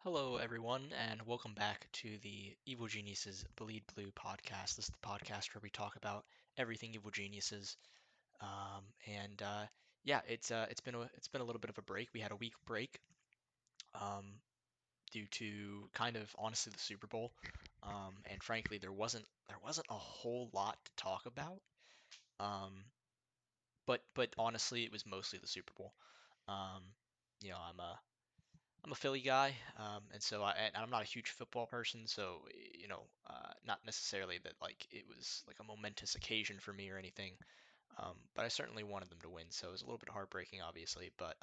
Hello, everyone, and welcome back to the Evil Geniuses Bleed Blue podcast. This is the podcast where we talk about everything Evil Geniuses. And yeah, it's been a little bit of a break. We had a week break um, due to kind of honestly the Super Bowl, and frankly, there wasn't a whole lot to talk about. Um, but honestly, it was mostly the Super Bowl. Um, I'm a Philly guy, and I'm not a huge football person, so not necessarily that like it was like a momentous occasion for me or anything. But I certainly wanted them to win, so it was a little bit heartbreaking, obviously. But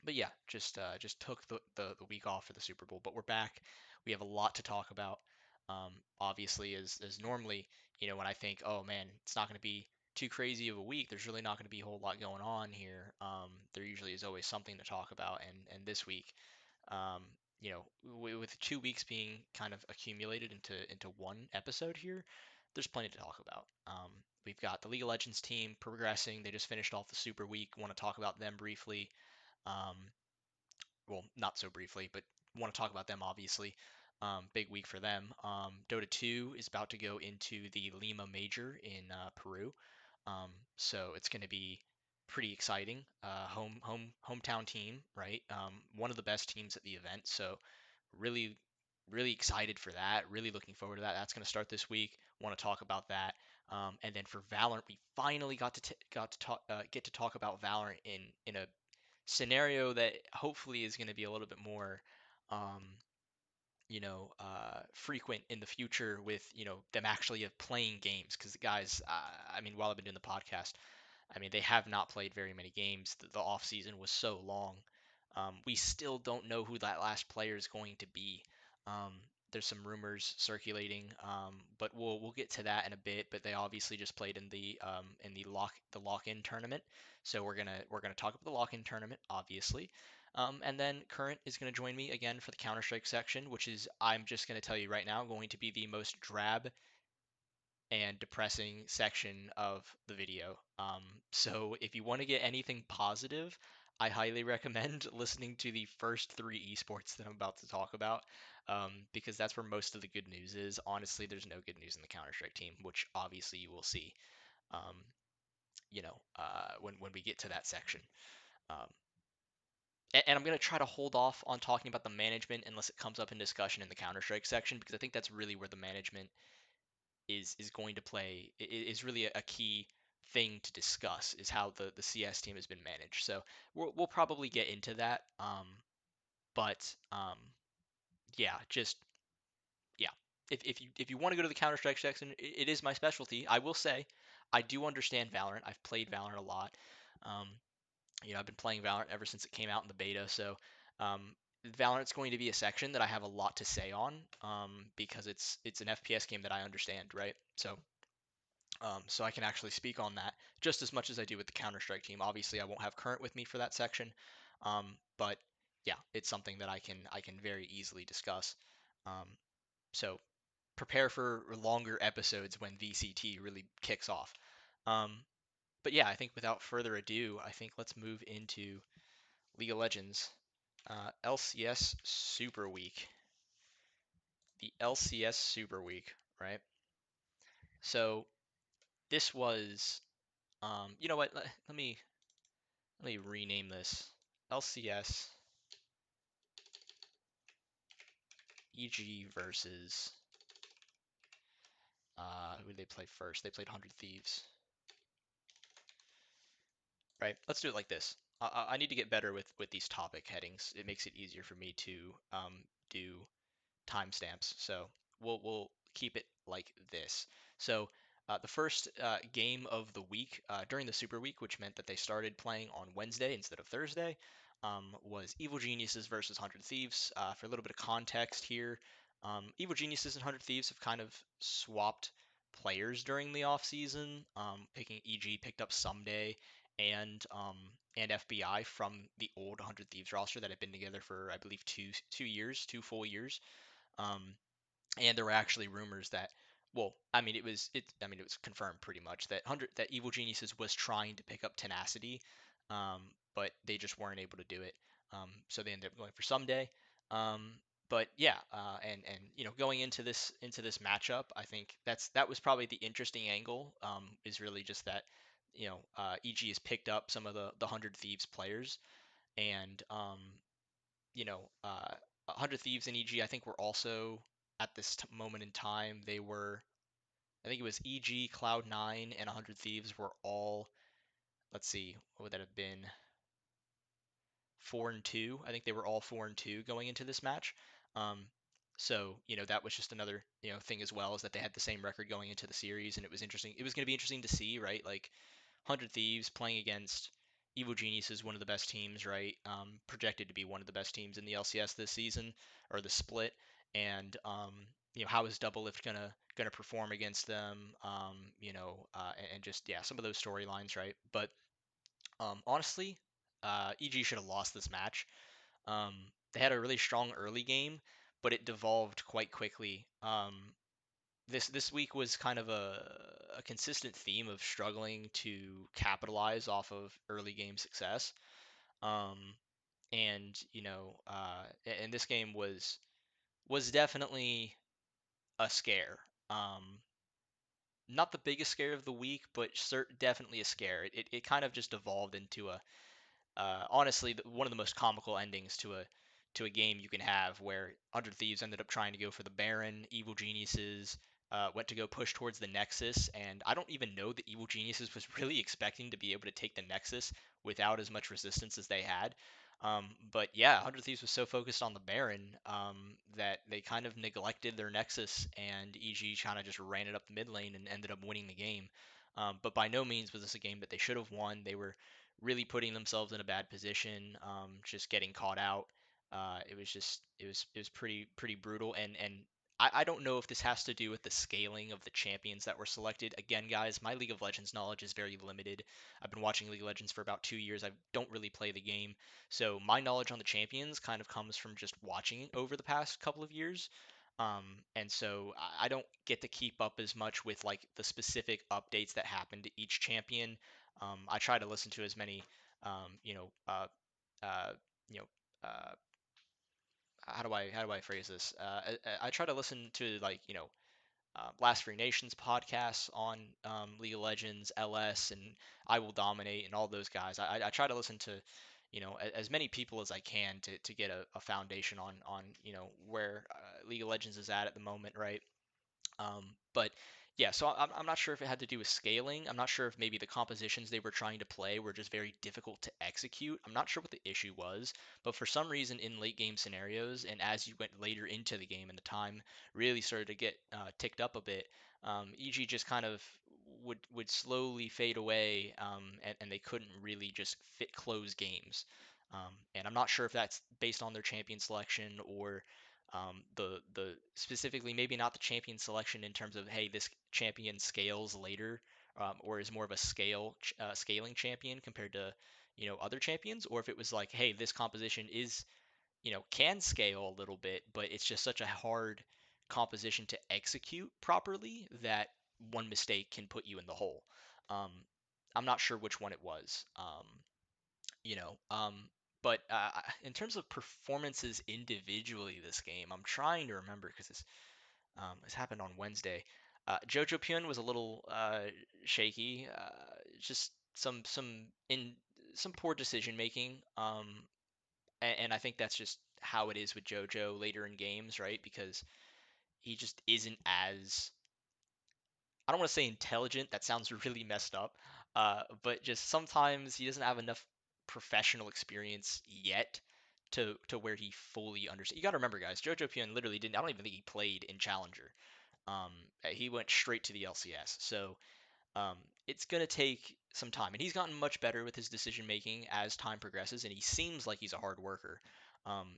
yeah, just took the week off for the Super Bowl, but we're back. We have a lot to talk about. Obviously, as normally, when I think, oh man, it's not going to be too crazy of a week, there's really not going to be a whole lot going on here. There usually is always something to talk about, and this week, um, with 2 weeks being kind of accumulated into one episode here, there's plenty to talk about. We've got the League of Legends team progressing. They just finished off the Super Week. Want to talk about them briefly. Um, well, not so briefly, but want to talk about them obviously. Big week for them. Dota 2 is about to go into the Lima Major in Peru, so it's going to be pretty exciting. Hometown team, right? One of the best teams at the event, so really really excited for that. Really looking forward to that. That's going to start this week. Want to talk about that. And then for Valorant, we finally get to talk about Valorant in a scenario that hopefully is going to be a little bit more, um, frequent in the future with, them actually playing games. Because the guys, I mean, while I've been doing the podcast, I mean, they have not played very many games. The off season was so long. We still don't know who that last player is going to be. Um, there's some rumors circulating, but we'll get to that in a bit. But they obviously just played in the lock-in tournament, so we're gonna talk about the lock-in tournament, obviously. And then Current is going to join me again for the Counter-Strike section, which is, I'm just going to tell you right now, going to be the most drab and depressing section of the video. So if you want to get anything positive, I highly recommend listening to the first three esports that I'm about to talk about, because that's where most of the good news is. Honestly, there's no good news in the Counter-Strike team, which obviously you will see, um, when we get to that section. Um, and I'm going to try to hold off on talking about the management unless it comes up in discussion in the Counter-Strike section, because I think that's really where the management is going to play is really a key thing to discuss, is how the CS team has been managed. So we'll probably get into that. But yeah, just yeah. If you want to go to the Counter Strike section, it is my specialty. I will say, I do understand Valorant. I've played Valorant a lot. Um, I've been playing Valorant ever since it came out in the beta. So um, Valorant's going to be a section that I have a lot to say on, because it's an FPS game that I understand, right? So I can actually speak on that just as much as I do with the Counter Strike team. Obviously, I won't have Current with me for that section, but yeah, it's something that I can very easily discuss. Um, so prepare for longer episodes when VCT really kicks off. Um, but yeah, I think without further ado, I think let's move into League of Legends, LCS Super Week. The LCS Super Week, right? So this was, you know what? Let me rename this LCS EG versus, who did they play first? They played 100 Thieves, right? Let's do it like this. I need to get better with these topic headings. It makes it easier for me to do timestamps. So we'll keep it like this. So the first game of the week during the Super Week, which meant that they started playing on Wednesday instead of Thursday, was Evil Geniuses versus 100 Thieves. For a little bit of context here, Evil Geniuses and 100 Thieves have kind of swapped players during the off season. Picking EG picked up Someday and FBI from the old 100 Thieves roster that had been together for, I believe, two years, 2 full years. Um, and there were actually rumors that, well, I mean it was confirmed pretty much that Evil Geniuses was trying to pick up Tenacity, but they just weren't able to do it. So they ended up going for Someday. Um, but yeah, and going into this matchup, I think that was probably the interesting angle. Is really just that EG has picked up some of the Hundred Thieves players, and you know, uh, Hundred Thieves and EG I think were also at this moment in time they were I think it was EG, Cloud9, and Hundred Thieves were all, let's see, what would that have been? 4-2. I think they were all 4-2 going into this match. Um, so that was just another thing as well, is that they had the same record going into the series, and it was interesting. It was going to be interesting to see, right? Like Hundred Thieves playing against Evil Geniuses, one of the best teams, right? Projected to be one of the best teams in the LCS this season, or the split. And how is Double Lift gonna perform against them? And just yeah, some of those storylines, right? But honestly, EG should have lost this match. They had a really strong early game, but it devolved quite quickly. This week was kind of a consistent theme of struggling to capitalize off of early game success. Um, and this game was definitely a scare. Um, Not the biggest scare of the week, but definitely a scare. It kind of just evolved into honestly one of the most comical endings to a game you can have, where Hundred Thieves ended up trying to go for the Baron. Evil Geniuses went to go push towards the Nexus, and I don't even know that Evil Geniuses was really expecting to be able to take the Nexus without as much resistance as they had. But yeah, Hundred Thieves was so focused on the Baron that they kind of neglected their Nexus, and EG kind of just ran it up the mid lane and ended up winning the game. But by no means was this a game that they should have won. They were really putting themselves in a bad position, just getting caught out. It was pretty brutal, and I don't know if this has to do with the scaling of the champions that were selected. Again, guys, my League of Legends knowledge is very limited. I've been watching League of Legends for about 2 years. I don't really play the game, so my knowledge on the champions kind of comes from just watching it over the past couple of years. And so I don't get to keep up as much with like the specific updates that happen to each champion. I try to listen to as many, um, you know, uh, uh, you know, uh, how do I phrase this? I try to listen to like Last Free Nations podcasts on League of Legends, LS, and I Will Dominate, and all those guys. I try to listen to as many people as I can to get a foundation on where League of Legends is at the moment, right? But yeah, so I'm not sure if it had to do with scaling. I'm not sure if maybe the compositions they were trying to play were just very difficult to execute. I'm not sure what the issue was, but for some reason in late game scenarios, and as you went later into the game and the time really started to get ticked up a bit, EG just kind of would slowly fade away, and they couldn't really just fit close games. And I'm not sure if that's based on their champion selection or the specifically maybe not the champion selection in terms of, hey, this champion scales later, or is more of a scaling champion compared to other champions, or if it was like, hey, this composition is can scale a little bit, but it's just such a hard composition to execute properly that one mistake can put you in the hole. um, I'm not sure which one it was. You know. But in terms of performances individually this game, I'm trying to remember because this happened on Wednesday. Jojo Pyun was a little shaky. Just some poor decision making. And I think that's just how it is with Jojo later in games, right? Because he just isn't as, I don't want to say intelligent. That sounds really messed up. But just sometimes he doesn't have enough professional experience yet to where he fully understands. You got to remember, guys. Jojo Pyun literally didn't. I don't even think he played in Challenger. Um, he went straight to the LCS. So um, it's going to take some time, and he's gotten much better with his decision making as time progresses, and he seems like he's a hard worker.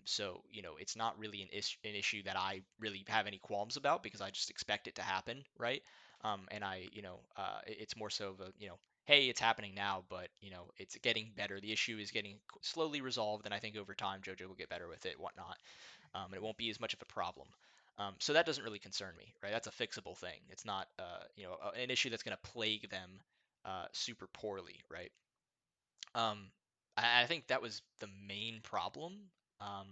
So it's not really an issue that I really have any qualms about, because I just expect it to happen, right? And it's more so of a hey, it's happening now, but it's getting better. The issue is getting slowly resolved, and I think over time JoJo will get better with it, whatnot, and it won't be as much of a problem. So that doesn't really concern me, right? That's a fixable thing. It's not, an issue that's going to plague them super poorly, right? Um, I think that was the main problem. Um,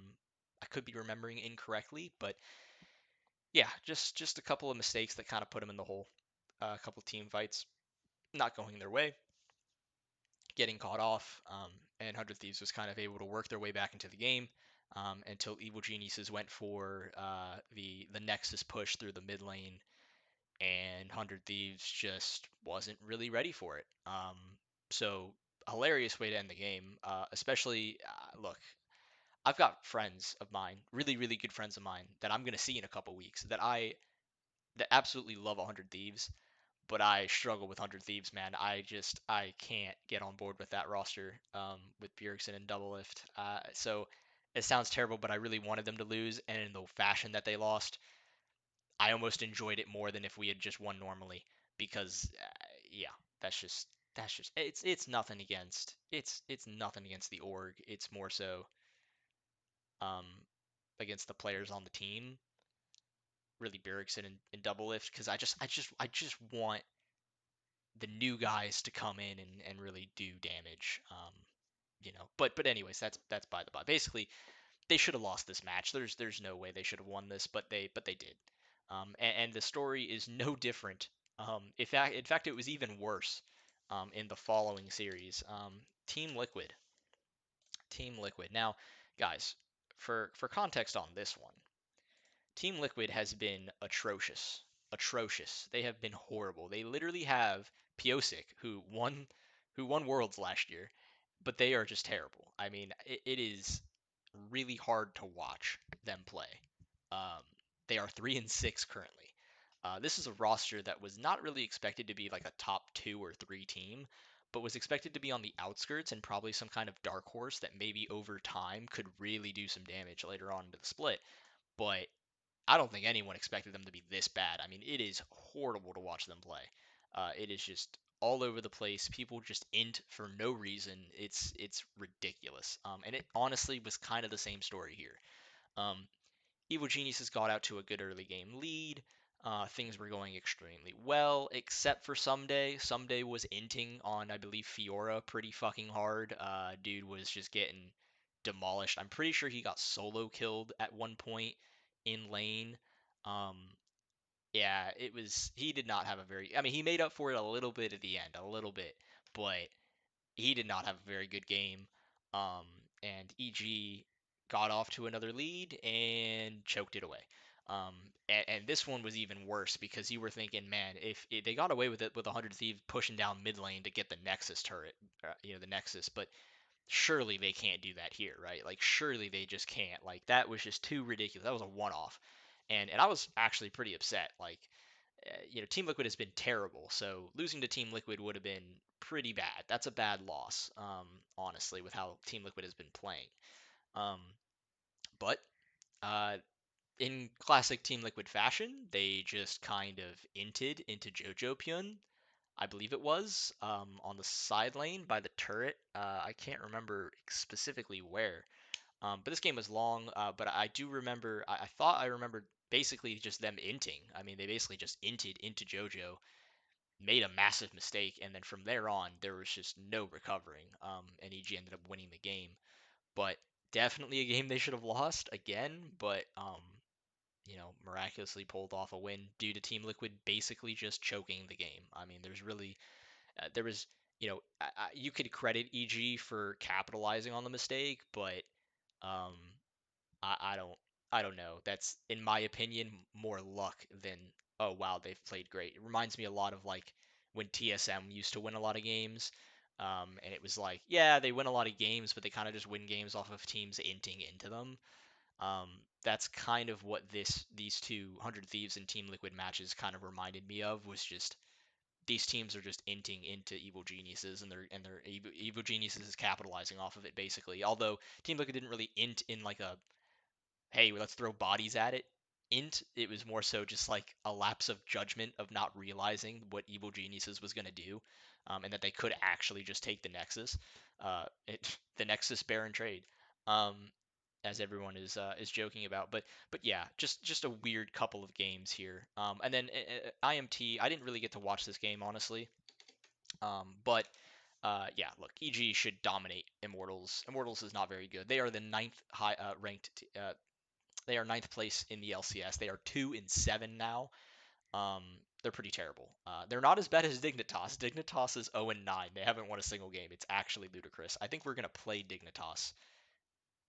I could be remembering incorrectly, but yeah, just a couple of mistakes that kind of put them in the hole. A couple of team fights not going their way, getting caught off, and 100 Thieves was kind of able to work their way back into the game until Evil Geniuses went for the Nexus push through the mid lane, and 100 Thieves just wasn't really ready for it. So hilarious way to end the game, especially look. I've got friends of mine, really, really good friends of mine, that I'm gonna see in a couple weeks that absolutely love 100 Thieves, but I struggle with 100 Thieves, man. I can't get on board with that roster with Bjergsen and Doublelift. So it sounds terrible, but I really wanted them to lose, and in the fashion that they lost, I almost enjoyed it more than if we had just won normally. Because yeah, that's just it's nothing against it's nothing against the org. It's more so um against the players on the team, really Bjergsen and Doublelift, because I just want the new guys to come in and really do damage. But anyways, that's by the by. Basically, they should have lost this match. There's no way they should have won this, but they did. And the story is no different. In fact, it was even worse. In the following series, Team Liquid, Team Liquid. Now, guys, for context on this one, Team Liquid has been atrocious. Atrocious. They have been horrible. They literally have Piosik, who won Worlds last year, but they are just terrible. I mean, it is really hard to watch them play. Um, they are 3-6 currently. This is a roster that was not really expected to be like a top 2 or 3 team, but was expected to be on the outskirts and probably some kind of dark horse that maybe over time could really do some damage later on into the split. But I don't think anyone expected them to be this bad. I mean, it is horrible to watch them play. It is just all over the place. People just int for no reason. It's ridiculous. And it honestly was kind of the same story here. Um, Evil Geniuses got out to a good early game lead. Things were going extremely well, except for Someday. Someday was inting on, I believe, Fiora pretty fucking hard. Dude was just getting demolished. I'm pretty sure he got solo killed at one point in lane. Um, yeah, it was. He did not have a very. I mean, he made up for it a little bit at the end, a little bit, but he did not have a very good game. Um, and EG got off to another lead and choked it away. And this one was even worse because you were thinking, man, if they got away with it with 100 Thieves pushing down mid lane to get the Nexus turret, the Nexus, but surely they can't do that here, right? Like, surely they just can't. Like, that was just too ridiculous. That was a one off. And I was actually pretty upset. Like, Team Liquid has been terrible, so losing to Team Liquid would have been pretty bad. That's a bad loss, honestly, with how Team Liquid has been playing. Um, but uh, in classic Team Liquid fashion, they just kind of inted into Jojo Pyun, I believe it was, on the side lane by the turret. I can't remember specifically where. But this game was long, but I do remember, I thought I remembered basically just them inting. I mean, they basically just inted into JoJo, made a massive mistake, and then from there on, there was just no recovering. And EG ended up winning the game. But definitely a game they should have lost again, but miraculously pulled off a win due to Team Liquid basically just choking the game. I mean, there was, you could credit EG for capitalizing on the mistake, but um, I don't know. That's, in my opinion, more luck than, oh wow, they've played great. It reminds me a lot of like when TSM used to win a lot of games. And it was like, yeah, they win a lot of games, but they kind of just win games off of teams inting into them. Um, that's kind of what these two 100 Thieves and Team Liquid matches kind of reminded me of, was just these teams are just inting into Evil Geniuses, and their Evil Geniuses is capitalizing off of it basically. Although Team Liquid didn't really int in like a, hey, let's throw bodies at it int. It was more so just like a lapse of judgment of not realizing what Evil Geniuses was going to do, and that they could actually just take the Nexus, the Nexus Baron trade, um, as everyone is joking about. But yeah, just a weird couple of games here. And then IMT, I didn't really get to watch this game honestly, but yeah, look, EG should dominate Immortals. Immortals is not very good. They are the ninth high ranked They are ninth place in the LCS. They are 2-7 now. They're pretty terrible. They're not as bad as Dignitas. Dignitas is 0-9. They haven't won a single game. It's actually ludicrous. I think we're gonna play Dignitas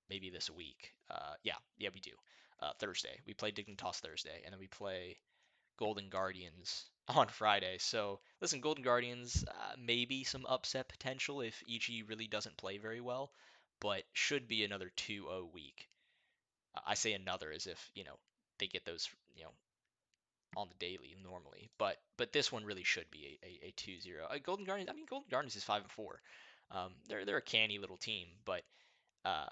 maybe this week. Yeah, we do. Thursday. We play Dignitas Thursday, and then we play Golden Guardians on Friday. So listen, Golden Guardians, maybe some upset potential if EG really doesn't play very well, but should be another 2-0 week. I say another as if they get those on the daily normally, but this one really should be a 2-0. Golden Guardians. I mean, Golden Guardians is 5-4. They're a canny little team, but uh,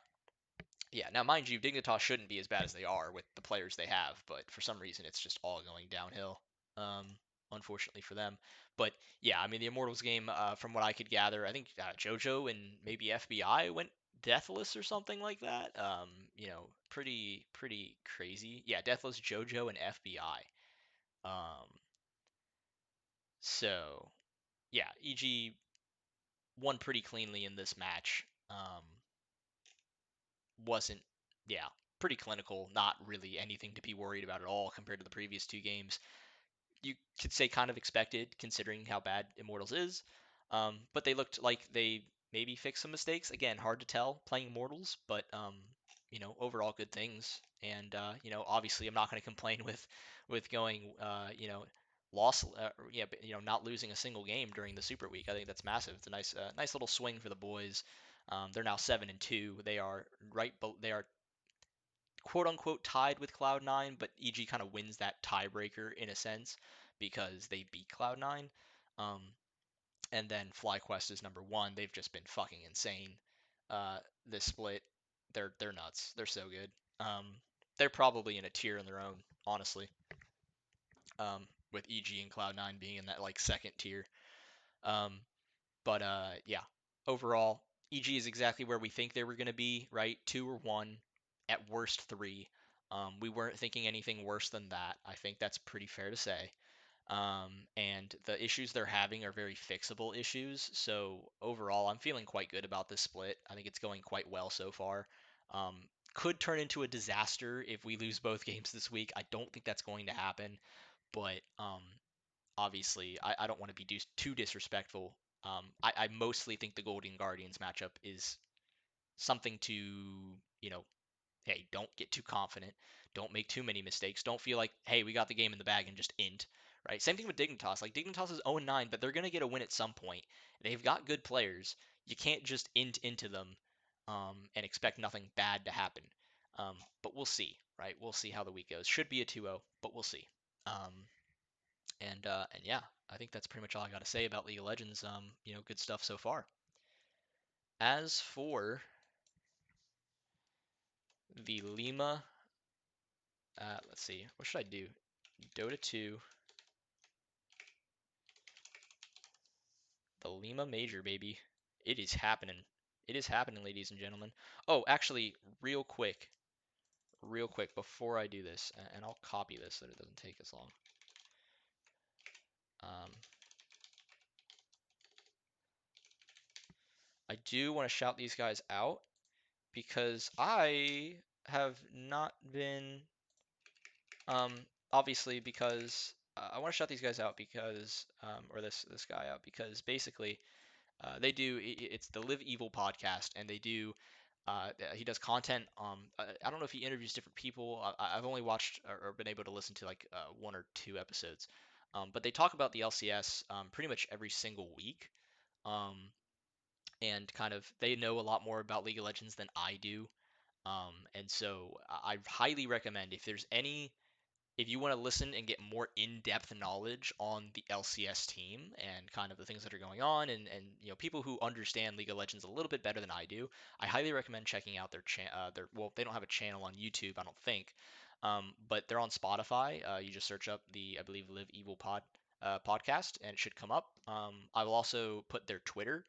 yeah. Now, mind you, Dignitas shouldn't be as bad as they are with the players they have, but for some reason it's just all going downhill. Um, Unfortunately for them. But yeah, I mean the Immortals game, from what I could gather, I think JoJo and maybe FBI went deathless or something like that. Pretty crazy. Yeah, deathless JoJo and FBI. Um, so yeah, EG won pretty cleanly in this match. Wasn't Yeah, pretty clinical. Not really anything to be worried about at all compared to the previous two games. You could say kind of expected considering how bad Immortals is. But they looked like they maybe fixed some mistakes. Again, hard to tell playing Immortals, but overall good things. And obviously I'm not going to complain with going loss yeah, but, not losing a single game during the Super Week. I think that's massive. It's a nice little swing for the boys. They're now 7-2. They are they are quote unquote tied with Cloud9, but EG kind of wins that tiebreaker in a sense because they beat Cloud9. Um, and then FlyQuest is number one. They've just been fucking insane. This split, they're nuts. They're so good. They're probably in a tier in their own, honestly. With EG and Cloud9 being in that like second tier. Um, but yeah, overall, EG is exactly where we think they were going to be, right? 2 or 1, at worst 3. We weren't thinking anything worse than that. I think that's pretty fair to say. And the issues they're having are very fixable issues. So overall, I'm feeling quite good about this split. I think it's going quite well so far. Um, could turn into a disaster if we lose both games this week. I don't think that's going to happen, but obviously, I don't want to be too disrespectful. I mostly think the Golden Guardians matchup is something to, you know, hey, don't get too confident. Don't make too many mistakes. Don't feel like, hey, we got the game in the bag and just int, right? Same thing with Dignitas. Like, Dignitas is 0-9, but they're going to get a win at some point. They've got good players. You can't just int into them and expect nothing bad to happen. But we'll see, right? We'll see how the week goes. Should be a 2-0, but we'll see. Um, and yeah, I think that's pretty much all I got to say about League of Legends. Good stuff so far. As for the Lima, let's see, what should I do? Dota 2, the Lima Major, baby. It is happening. It is happening, ladies and gentlemen. Oh, actually, real quick, before I do this, and I'll copy this so that it doesn't take as long. Um, I do want to shout these guys out because I have not been Um, obviously because I want to shout these guys out because, or this guy out because basically they do it's the LIVEEVIL podcast and they do he does content. I don't know if he interviews different people. I've only watched or been able to listen to like 1 or 2 episodes, but they talk about the LCS pretty much every single week. Um, and kind of they know a lot more about League of Legends than I do. And so I highly recommend if you want to listen and get more in-depth knowledge on the LCS team and kind of the things that are going on and people who understand League of Legends a little bit better than I do, I highly recommend checking out their well, they don't have a channel on YouTube, I don't think. But they're on Spotify. You just search up the, I believe, Live Evil podcast and it should come up. I will also put their Twitter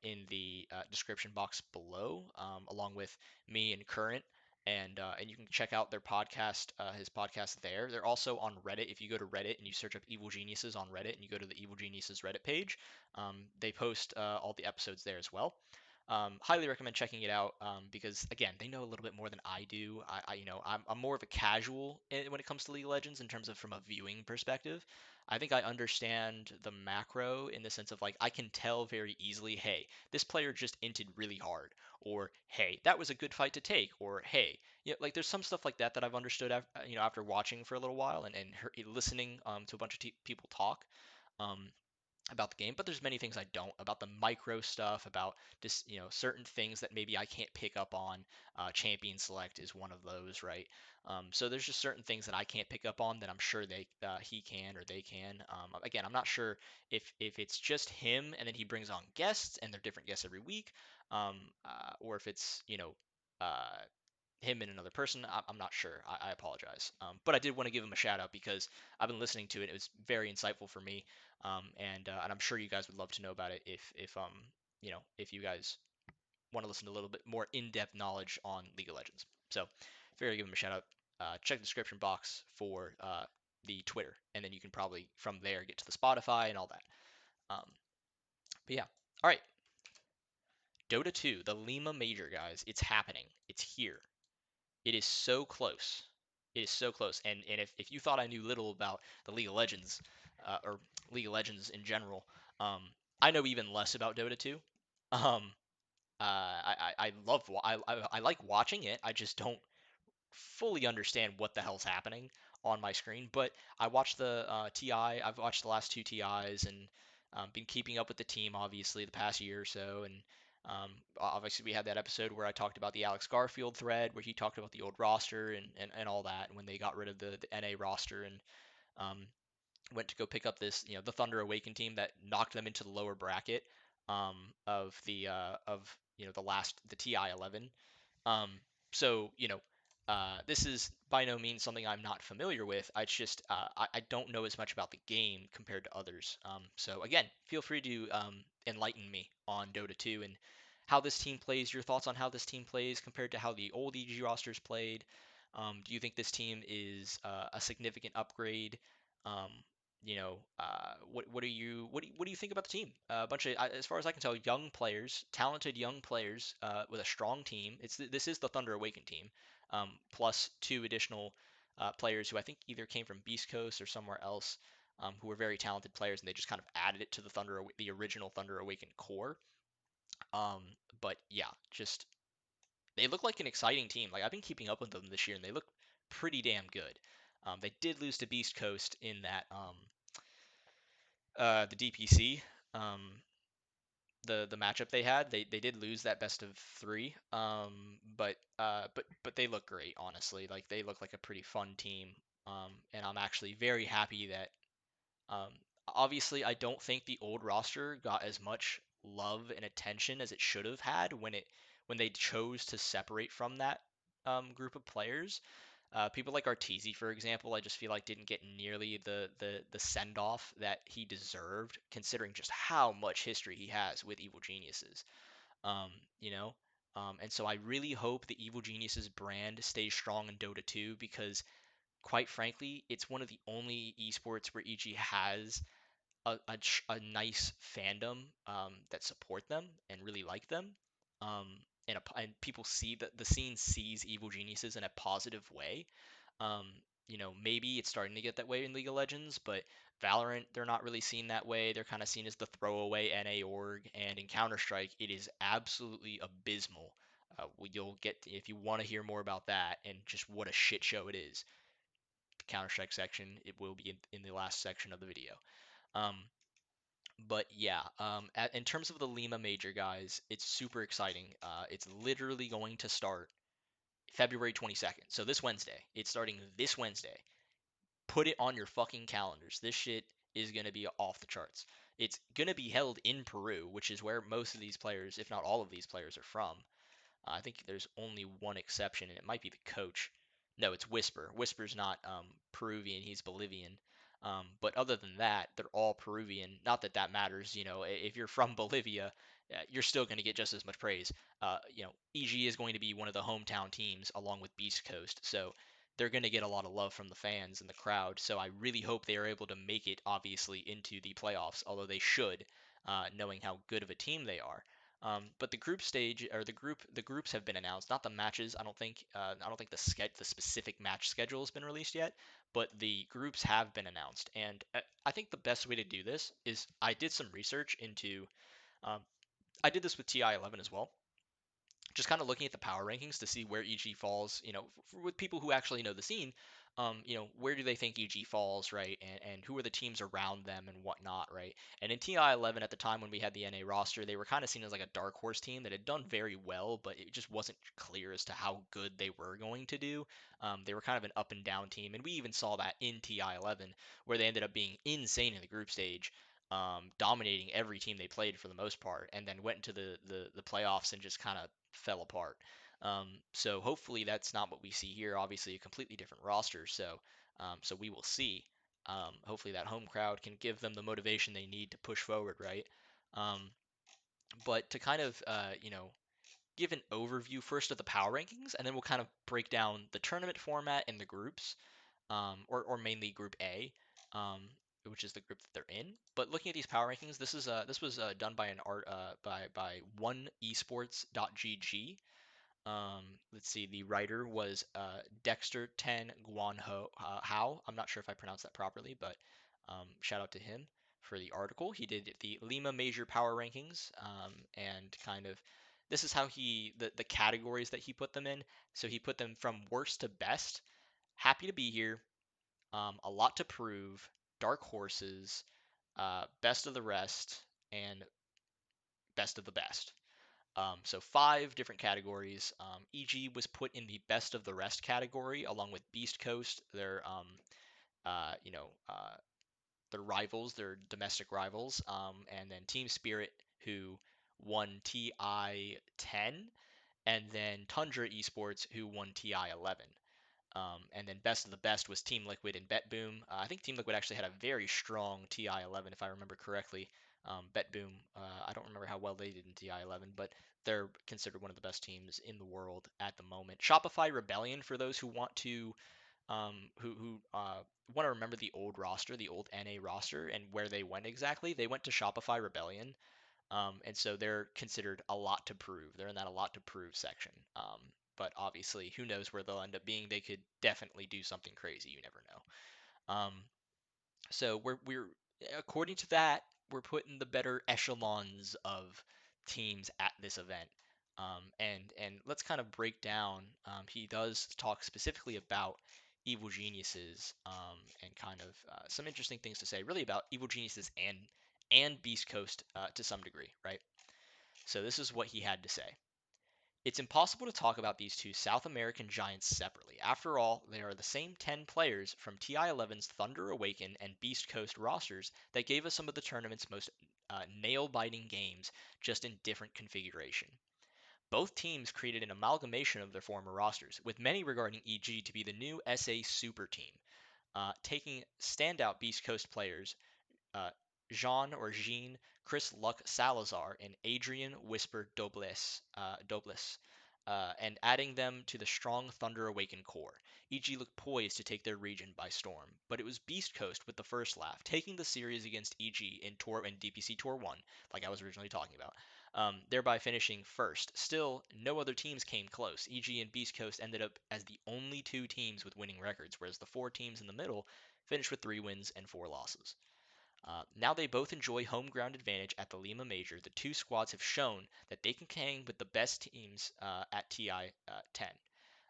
in the description box below, along with me and Current, and you can check out their podcast, his podcast there. They're also on Reddit. If you go to Reddit and you search up Evil Geniuses on Reddit and you go to the Evil Geniuses Reddit page, they post all the episodes there as well. Highly recommend checking it out because again, they know a little bit more than I do. I'm more of a casual when it comes to League of Legends in terms of from a viewing perspective. I think I understand the macro in the sense of like I can tell very easily, hey, this player just inted really hard, or hey, that was a good fight to take, or hey, like there's some stuff like that that I've understood after watching for a little while and listening to a bunch of people talk. Um, about the game, but there's many things I don't about the micro stuff, about just certain things that maybe I can't pick up on. Champion select is one of those, right? So there's just certain things that I can't pick up on that I'm sure he can or they can. Again, I'm not sure if it's just him and then he brings on guests and they're different guests every week, or if it's uh, him and another person. I'm not sure. I apologize. But I did want to give him a shout out because I've been listening to it. It was very insightful for me, and I'm sure you guys would love to know about it if you guys want to listen to a little bit more in-depth knowledge on League of Legends. So, figure to give him a shout out. Check the description box for the Twitter, and then you can probably from there get to the Spotify and all that. Um, but yeah, all right. Dota 2, the Lima Major, guys. It's happening. It's here. It is so close. It is so close. And if you thought I knew little about the League of Legends, or League of Legends in general, I know even less about Dota 2. Um, I love I like watching it. I just don't fully understand what the hell's happening on my screen. But I watched the TI. I've watched the last two TIs and been keeping up with the team obviously the past year or so. And obviously we had that episode where I talked about the Alex Garfield thread where he talked about the old roster and all that and when they got rid of the NA roster and um, went to go pick up this the Thunder Awaken team that knocked them into the lower bracket of the TI 11. um, so, this is by no means something I'm not familiar with. I just I don't know as much about the game compared to others. So again, feel free to enlighten me on Dota 2 and how this team plays. Your thoughts on how this team plays compared to how the old EG rosters played. Do you think this team is a significant upgrade? Um, what do you think about the team? A bunch of, as far as I can tell, young players, talented young players, with a strong team. This is the Thunder Awaken team, plus two additional players who I think either came from Beast Coast or somewhere else, who were very talented players, and they just kind of added it to the original Thunder Awaken core. Um, but yeah, just they look like an exciting team. Like I've been keeping up with them this year, and they look pretty damn good. They did lose to Beast Coast in that the DPC, um, the matchup they had. They did lose that best of three. But they look great, honestly. Like they look like a pretty fun team. And I'm actually very happy that um, obviously I don't think the old roster got as much love and attention as it should have had when they chose to separate from that group of players. People like Arteezy, for example, I just feel like didn't get nearly the send off that he deserved, considering just how much history he has with Evil Geniuses. Um, you know, and so I really hope the Evil Geniuses brand stays strong in Dota 2 because, quite frankly, it's one of the only esports where EG has a nice fandom that support them and really like them. And people see that the scene sees Evil Geniuses in a positive way. Um, maybe it's starting to get that way in League of Legends, but Valorant, they're not really seen that way. They're kind of seen as the throwaway NA org, and in Counter Strike, it is absolutely abysmal. You'll get if you want to hear more about that and just what a shit show it is. Counter Strike section, it will be in the last section of the video. Um, but yeah, in terms of the Lima Major, guys, it's super exciting. It's literally going to start February 22nd. So this Wednesday. It's starting this Wednesday. Put it on your fucking calendars. This shit is going to be off the charts. It's going to be held in Peru, which is where most of these players, if not all of these players, are from. I think there's only one exception, and it might be the coach. No, it's Whisper. Whisper's not Peruvian; he's Bolivian. But other than that, they're all Peruvian. Not that that matters. If you're from Bolivia, you're still going to get just as much praise. EG is going to be one of the hometown teams along with Beast Coast, so they're going to get a lot of love from the fans and the crowd. So I really hope they are able to make it, obviously, into the playoffs, although they should, knowing how good of a team they are. But the group stage or the groups have been announced, not the matches. I don't think the specific match schedule has been released yet, but the groups have been announced. And I think the best way to do this is I did some research into. Um, I did this with TI11 as well, just kind of looking at the power rankings to see where EG falls, with people who actually know the scene, where do they think EG falls, right? And who are the teams around them and whatnot, right? And in TI11 at the time when we had the NA roster, they were kind of seen as like a dark horse team that had done very well, but it just wasn't clear as to how good they were going to do. They were kind of an up and down team, and we even saw that in TI11 where they ended up being insane in the group stage, dominating every team they played for the most part, and then went into the playoffs and just kind of fell apart. So hopefully that's not what we see here. Obviously, a completely different roster. So we will see. Hopefully that home crowd can give them the motivation they need to push forward, right? Um, but to kind of give an overview first of the power rankings, and then we'll kind of break down the tournament format and the groups, or mainly Group A, which is the group that they're in. But looking at these power rankings, this was done by an art by one esports.gg. Let's see, the writer was Dexter Ten Guanho How. I'm not sure if I pronounced that properly, but shout out to him for the article. He did the Lima major power rankings, and kind of this is how the categories that he put them in. So he put them from worst to best. Happy to be here. A lot to prove. Dark horses. Best of the rest, and best of the best. So five different categories. EG was put in the best of the rest category, along with Beast Coast, uh, you know, uh, their rivals, their domestic rivals, and then Team Spirit, who won TI 10, and then Tundra Esports, who won TI 11. And then best of the best was Team Liquid and BetBoom. I think Team Liquid actually had a very strong TI11, if I remember correctly. BetBoom, I don't remember how well they did in TI11, but they're considered one of the best teams in the world at the moment. Shopify Rebellion, for those who want to want to remember the old roster, the old NA roster, and where they went exactly. They went to Shopify Rebellion, and so they're considered a lot to prove. They're in that a lot to prove section. But obviously, who knows where they'll end up being? They could definitely do something crazy. You never know. So we're according to that, we're putting the better echelons of teams at this event. And let's kind of break down. He does talk specifically about evil geniuses, and kind of some interesting things to say, really about evil geniuses and Beast Coast, to some degree, right? So this is what he had to say. It's impossible to talk about these two South American giants separately. After all, they are the same 10 players from TI11's Thunder Awaken and Beast Coast rosters that gave us some of the tournament's most nail-biting games, just in different configuration. Both teams created an amalgamation of their former rosters, with many regarding EG to be the new SA Super Team, taking standout Beast Coast players uh, Jean or Jean, Chris Luck Salazar, and Adrian Whisper Dobles, and adding them to the strong Thunder Awakened core. EG looked poised to take their region by storm, but it was Beast Coast with the first laugh, taking the series against EG in Tour and DPC Tour 1, like I was originally talking about, thereby finishing first. Still, no other teams came close. EG and Beast Coast ended up as the only two teams with winning records, whereas the four teams in the middle finished with 3 wins and 4 losses. Now they both enjoy home ground advantage at the Lima Major. The two squads have shown that they can hang with the best teams at TI 10.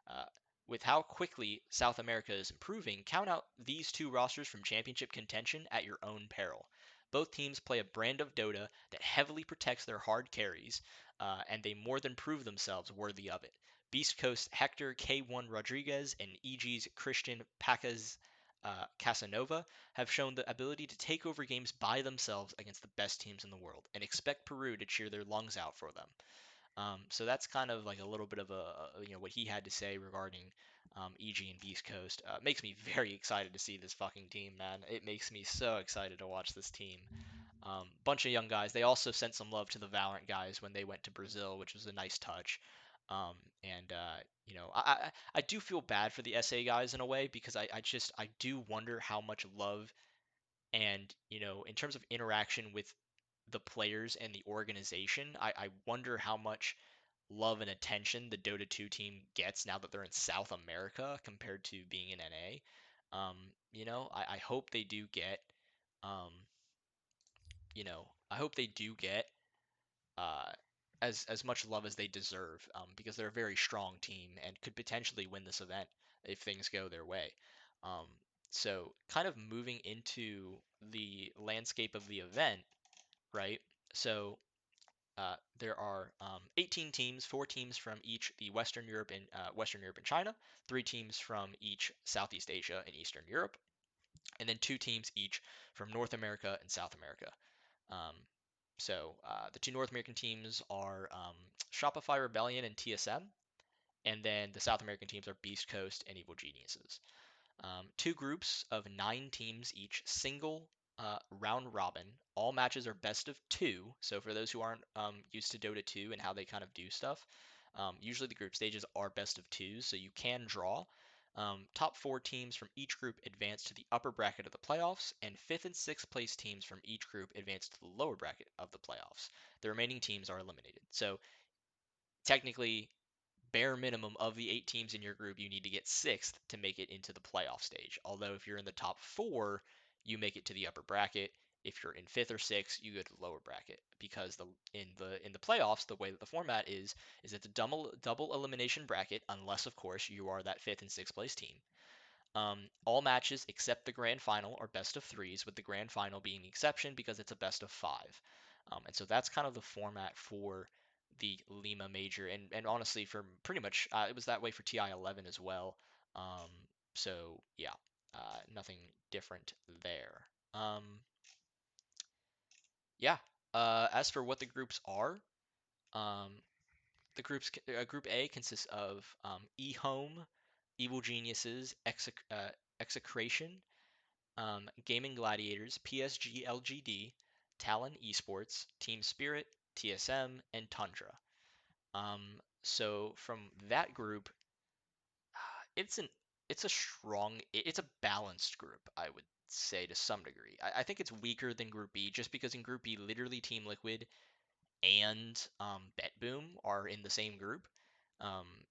Uh, with how quickly South America is improving, count out these two rosters from championship contention at your own peril. Both teams play a brand of Dota that heavily protects their hard carries, and they more than prove themselves worthy of it. Beast Coast Hector K1 Rodriguez and EG's Christian Pacas Casanova have shown the ability to take over games by themselves against the best teams in the world, and expect Peru to cheer their lungs out for them. So that's kind of like a little bit of what he had to say regarding EG and Beast Coast. Makes me very excited to see this fucking team, man. It makes me so excited to watch this team. Bunch of young guys. They also sent some love to the Valorant guys when they went to Brazil, which was a nice touch. And I do feel bad for the SA guys in a way, because I do wonder how much love and in terms of interaction with the players and the organization. I wonder how much love and attention the Dota 2 team gets now that they're in South America compared to being in NA. I hope they do get, um, I hope they do get uh, as much love as they deserve, because they're a very strong team and could potentially win this event if things go their way. Um, so, kind of moving into the landscape of the event, right? So, there are 18 teams, 4 teams from each the Western Europe and China, 3 teams from each Southeast Asia and Eastern Europe, and then 2 teams each from North America and South America. Um, the 2 North American teams are Shopify Rebellion and TSM, and then the South American teams are Beast Coast and Evil Geniuses. 2 groups of 9 teams each, single round robin. All matches are best of 2. So for those who aren't used to Dota 2 and how they kind of do stuff, usually the group stages are best of 2s, so you can draw. Top 4 teams from each group advance to the upper bracket of the playoffs, and fifth and sixth place teams from each group advance to the lower bracket of the playoffs. The remaining teams are eliminated. So technically, bare minimum of the 8 teams in your group, you need to get sixth to make it into the playoff stage. Although if you're in the top 4, you make it to the upper bracket. If you're in fifth or sixth, you go to the lower bracket because in the playoffs, the way that the format is it's a double elimination bracket, unless of course you are that fifth and sixth place team. All matches except the grand final are best of threes, with the grand final being the exception because it's a best of 5. And so that's kind of the format for the Lima Major, and honestly, for pretty much it was that way for TI 11 as well. Um, so yeah, nothing different there. Yeah. As for what the groups are, um, Group A consists of eHome, Evil Geniuses, Execration, Gaming Gladiators, PSG LGD, Talon Esports, Team Spirit, TSM, and Tundra. So from that group, it's an it's a balanced group, I would say to some degree. I think it's weaker than Group B just because in Group B, literally Team Liquid and Bet Boom are in the same group.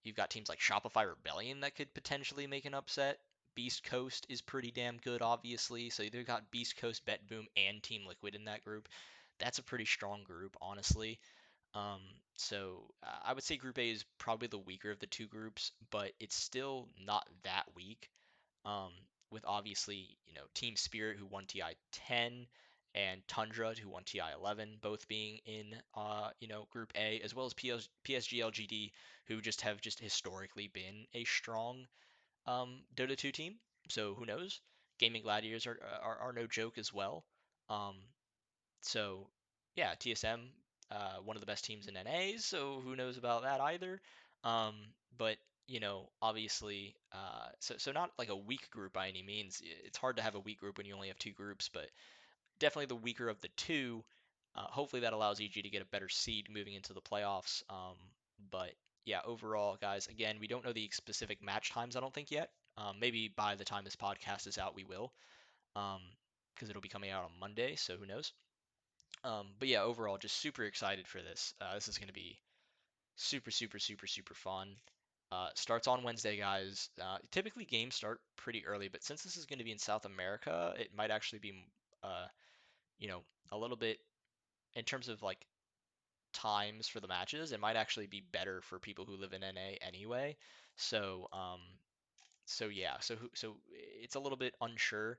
You've got teams like Shopify Rebellion that could potentially make an upset. Beast Coast is pretty damn good, obviously. So you've got Beast Coast, Bet Boom, and Team Liquid in that group. That's a pretty strong group, honestly. I would say Group A is probably the weaker of the 2 groups, but it's still not that weak. Um, with obviously, Team Spirit who won TI 10 and Tundra who won TI 11 both being in Group A, as well as PSG LGD who have historically been a strong Dota 2 team. So who knows? Gaming Gladiators are no joke as well. Um, so yeah, TSM, one of the best teams in NA, so who knows about that either. But obviously, so not like a weak group by any means. It's hard to have a weak group when you only have 2 groups, but definitely the weaker of the 2. Hopefully that allows EG to get a better seed moving into the playoffs. But yeah, overall, guys, again, we don't know the specific match times, I don't think yet. Maybe by the time this podcast is out, we will, um, because it'll be coming out on Monday, so who knows. But yeah, overall, just super excited for this. This is going to be super, super, super, super fun. Starts on Wednesday, guys. Typically, games start pretty early, but since this is going to be in South America, it might actually be, uh, you know, a little bit in terms of like times for the matches. It might actually be better for people who live in NA anyway. So, yeah, so it's a little bit unsure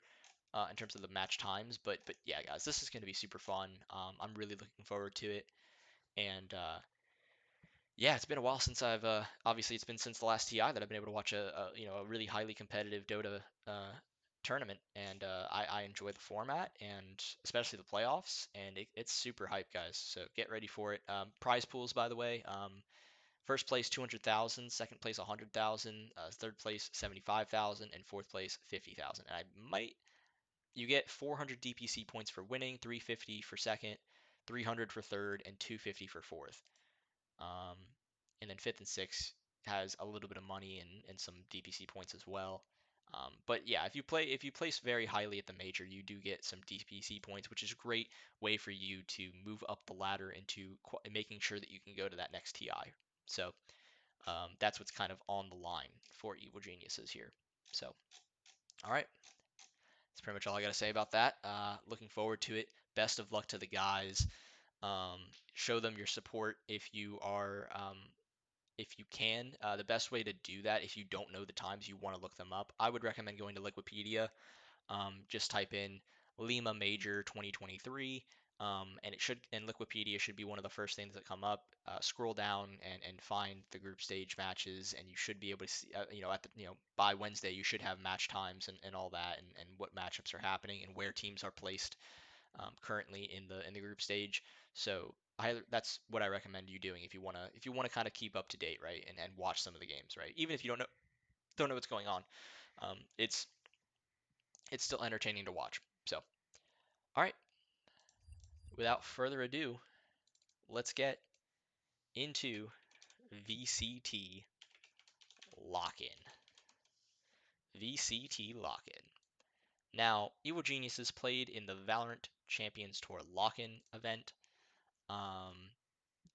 in terms of the match times. But yeah, guys, this is going to be super fun. I'm really looking forward to it. And yeah, it's been a while since I've obviously it's been since the last TI that I've been able to watch a really highly competitive Dota tournament, and I enjoy the format and especially the playoffs, and it's super hype, guys. So get ready for it. Prize pools, by the way. First place 200,000, second place 100,000, third place 75,000, and fourth place 50,000. And you get 400 DPC points for winning, 350 for second, 300 for third, and 250 for fourth. Um, and then fifth and sixth has a little bit of money and some DPC points as well. But yeah, if you place very highly at the major, you do get some DPC points, which is a great way for you to move up the ladder into making sure that you can go to that next TI. So that's what's kind of on the line for Evil Geniuses here. So all right, that's pretty much all I got to say about that. Looking forward to it. Best of luck to the guys. Show them your support if you can. The best way to do that, if you don't know the times, you want to look them up. I would recommend going to Liquipedia. Just type in Lima Major 2023, and Liquipedia should be one of the first things that come up. Scroll down and find the group stage matches, and you should be able to see, by Wednesday you should have match times and all that, and what matchups are happening and where teams are placed currently in the group stage. So that's what I recommend you doing if you wanna kind of keep up to date, right, and watch some of the games, right, even if you don't know what's going on. It's still entertaining to watch. So, all right, without further ado, let's get into VCT lock-in. VCT lock-in. Now, Evil Geniuses played in the Valorant Champions Tour lock-in event.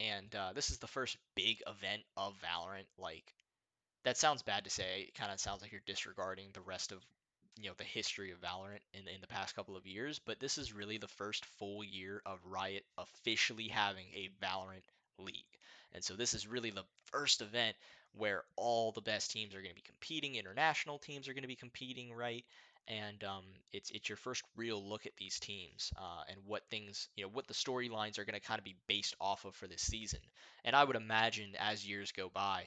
And this is the first big event of Valorant. Like, that sounds bad to say. It kind of sounds like you're disregarding the rest of the history of Valorant in the past couple of years, but this is really the first full year of Riot officially having a Valorant league. And so this is really the first event where all the best teams are going to be competing, international teams are going to be competing, right? And it's your first real look at these teams and what things, what the storylines are going to kind of be based off of for this season. And I would imagine as years go by,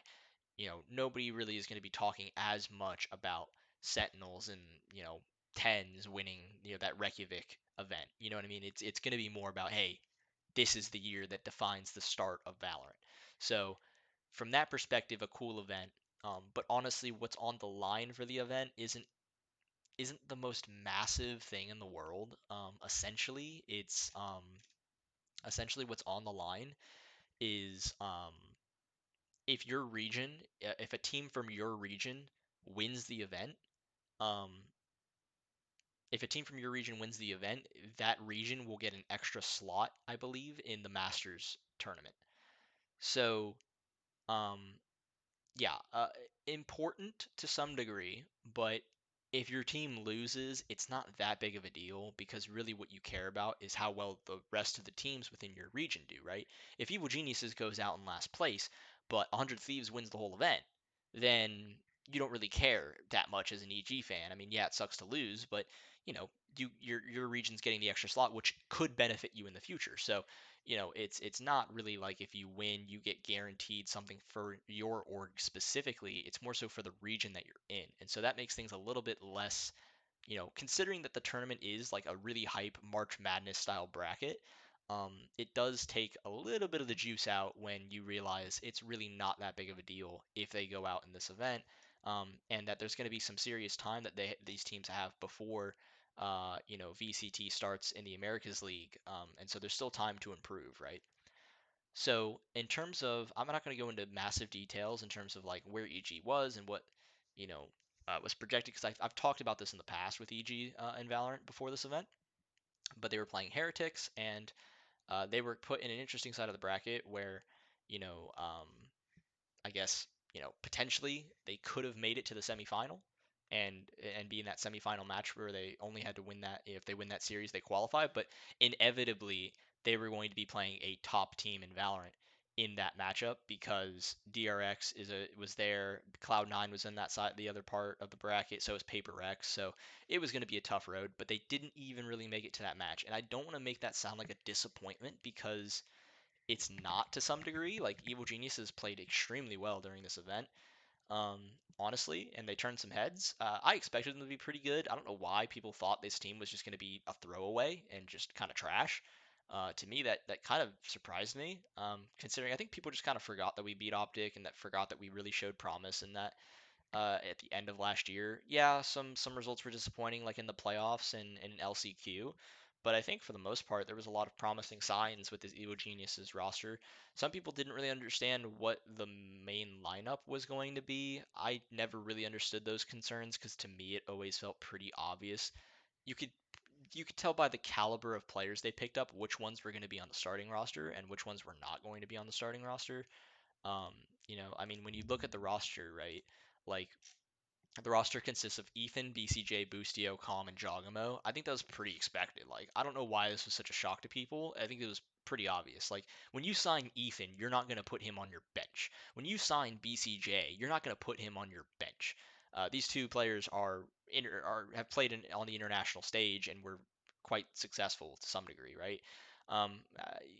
nobody really is going to be talking as much about Sentinels and, tens winning, that Reykjavik event. You know what I mean? It's going to be more about, hey, this is the year that defines the start of Valorant. So from that perspective, a cool event. But honestly, what's on the line for the event isn't the most massive thing in the world. Essentially what's on the line is if a team from your region wins the event, um, if a team from your region wins the event, that region will get an extra slot, I believe, in the Masters tournament. So, um, yeah, important to some degree, but if your team loses, it's not that big of a deal because really what you care about is how well the rest of the teams within your region do, right? If Evil Geniuses goes out in last place, but 100 Thieves wins the whole event, then you don't really care that much as an EG fan. I mean, yeah, it sucks to lose, but your region's getting the extra slot, which could benefit you in the future. So it's not really like if you win, you get guaranteed something for your org specifically. It's more so for the region that you're in. And so that makes things a little bit less, considering that the tournament is like a really hype March Madness style bracket. It does take a little bit of the juice out when you realize it's really not that big of a deal if they go out in this event, and that there's going to be some serious time that these teams have before VCT starts in the Americas League, and so there's still time to improve, right? So in terms of, I'm not going to go into massive details in terms of like where EG was and what you know was projected because I've talked about this in the past with EG and Valorant before this event, but they were playing Heretics and they were put in an interesting side of the bracket where you know um, I guess, potentially they could have made it to the semifinal and be in that semifinal match where they only had to win that. If they win that series, they qualify, but inevitably they were going to be playing a top team in Valorant in that matchup because DRX was there, Cloud9 was in that side, the other part of the bracket, so was Paper X. So it was going to be a tough road, but they didn't even really make it to that match. And I don't want to make that sound like a disappointment because it's not to some degree. Like Evil Geniuses played extremely well during this event, honestly, and they turned some heads. I expected them to be pretty good. I don't know why people thought this team was just going to be a throwaway and just kind of trash. To me, that kind of surprised me, considering I think people just kind of forgot that we beat Optic and that forgot that we really showed promise in that at the end of last year. Yeah, some results were disappointing, like in the playoffs and in LCQ, But I think for the most part, there was a lot of promising signs with this Evo Geniuses roster. Some people didn't really understand what the main lineup was going to be. I never really understood those concerns because to me it always felt pretty obvious. You could you could tell by the caliber of players they picked up which ones were going to be on the starting roster and which ones were not going to be on the starting roster. Um, I mean, when you look at the roster, right, like the roster consists of Ethan, BCJ, Boostio, Calm, and Jogamo. I think that was pretty expected. Like, I don't know why this was such a shock to people. I think it was pretty obvious. Like, when you sign Ethan, you're not going to put him on your bench. When you sign BCJ, you're not going to put him on your bench. These two players have played on the international stage and were quite successful to some degree, right?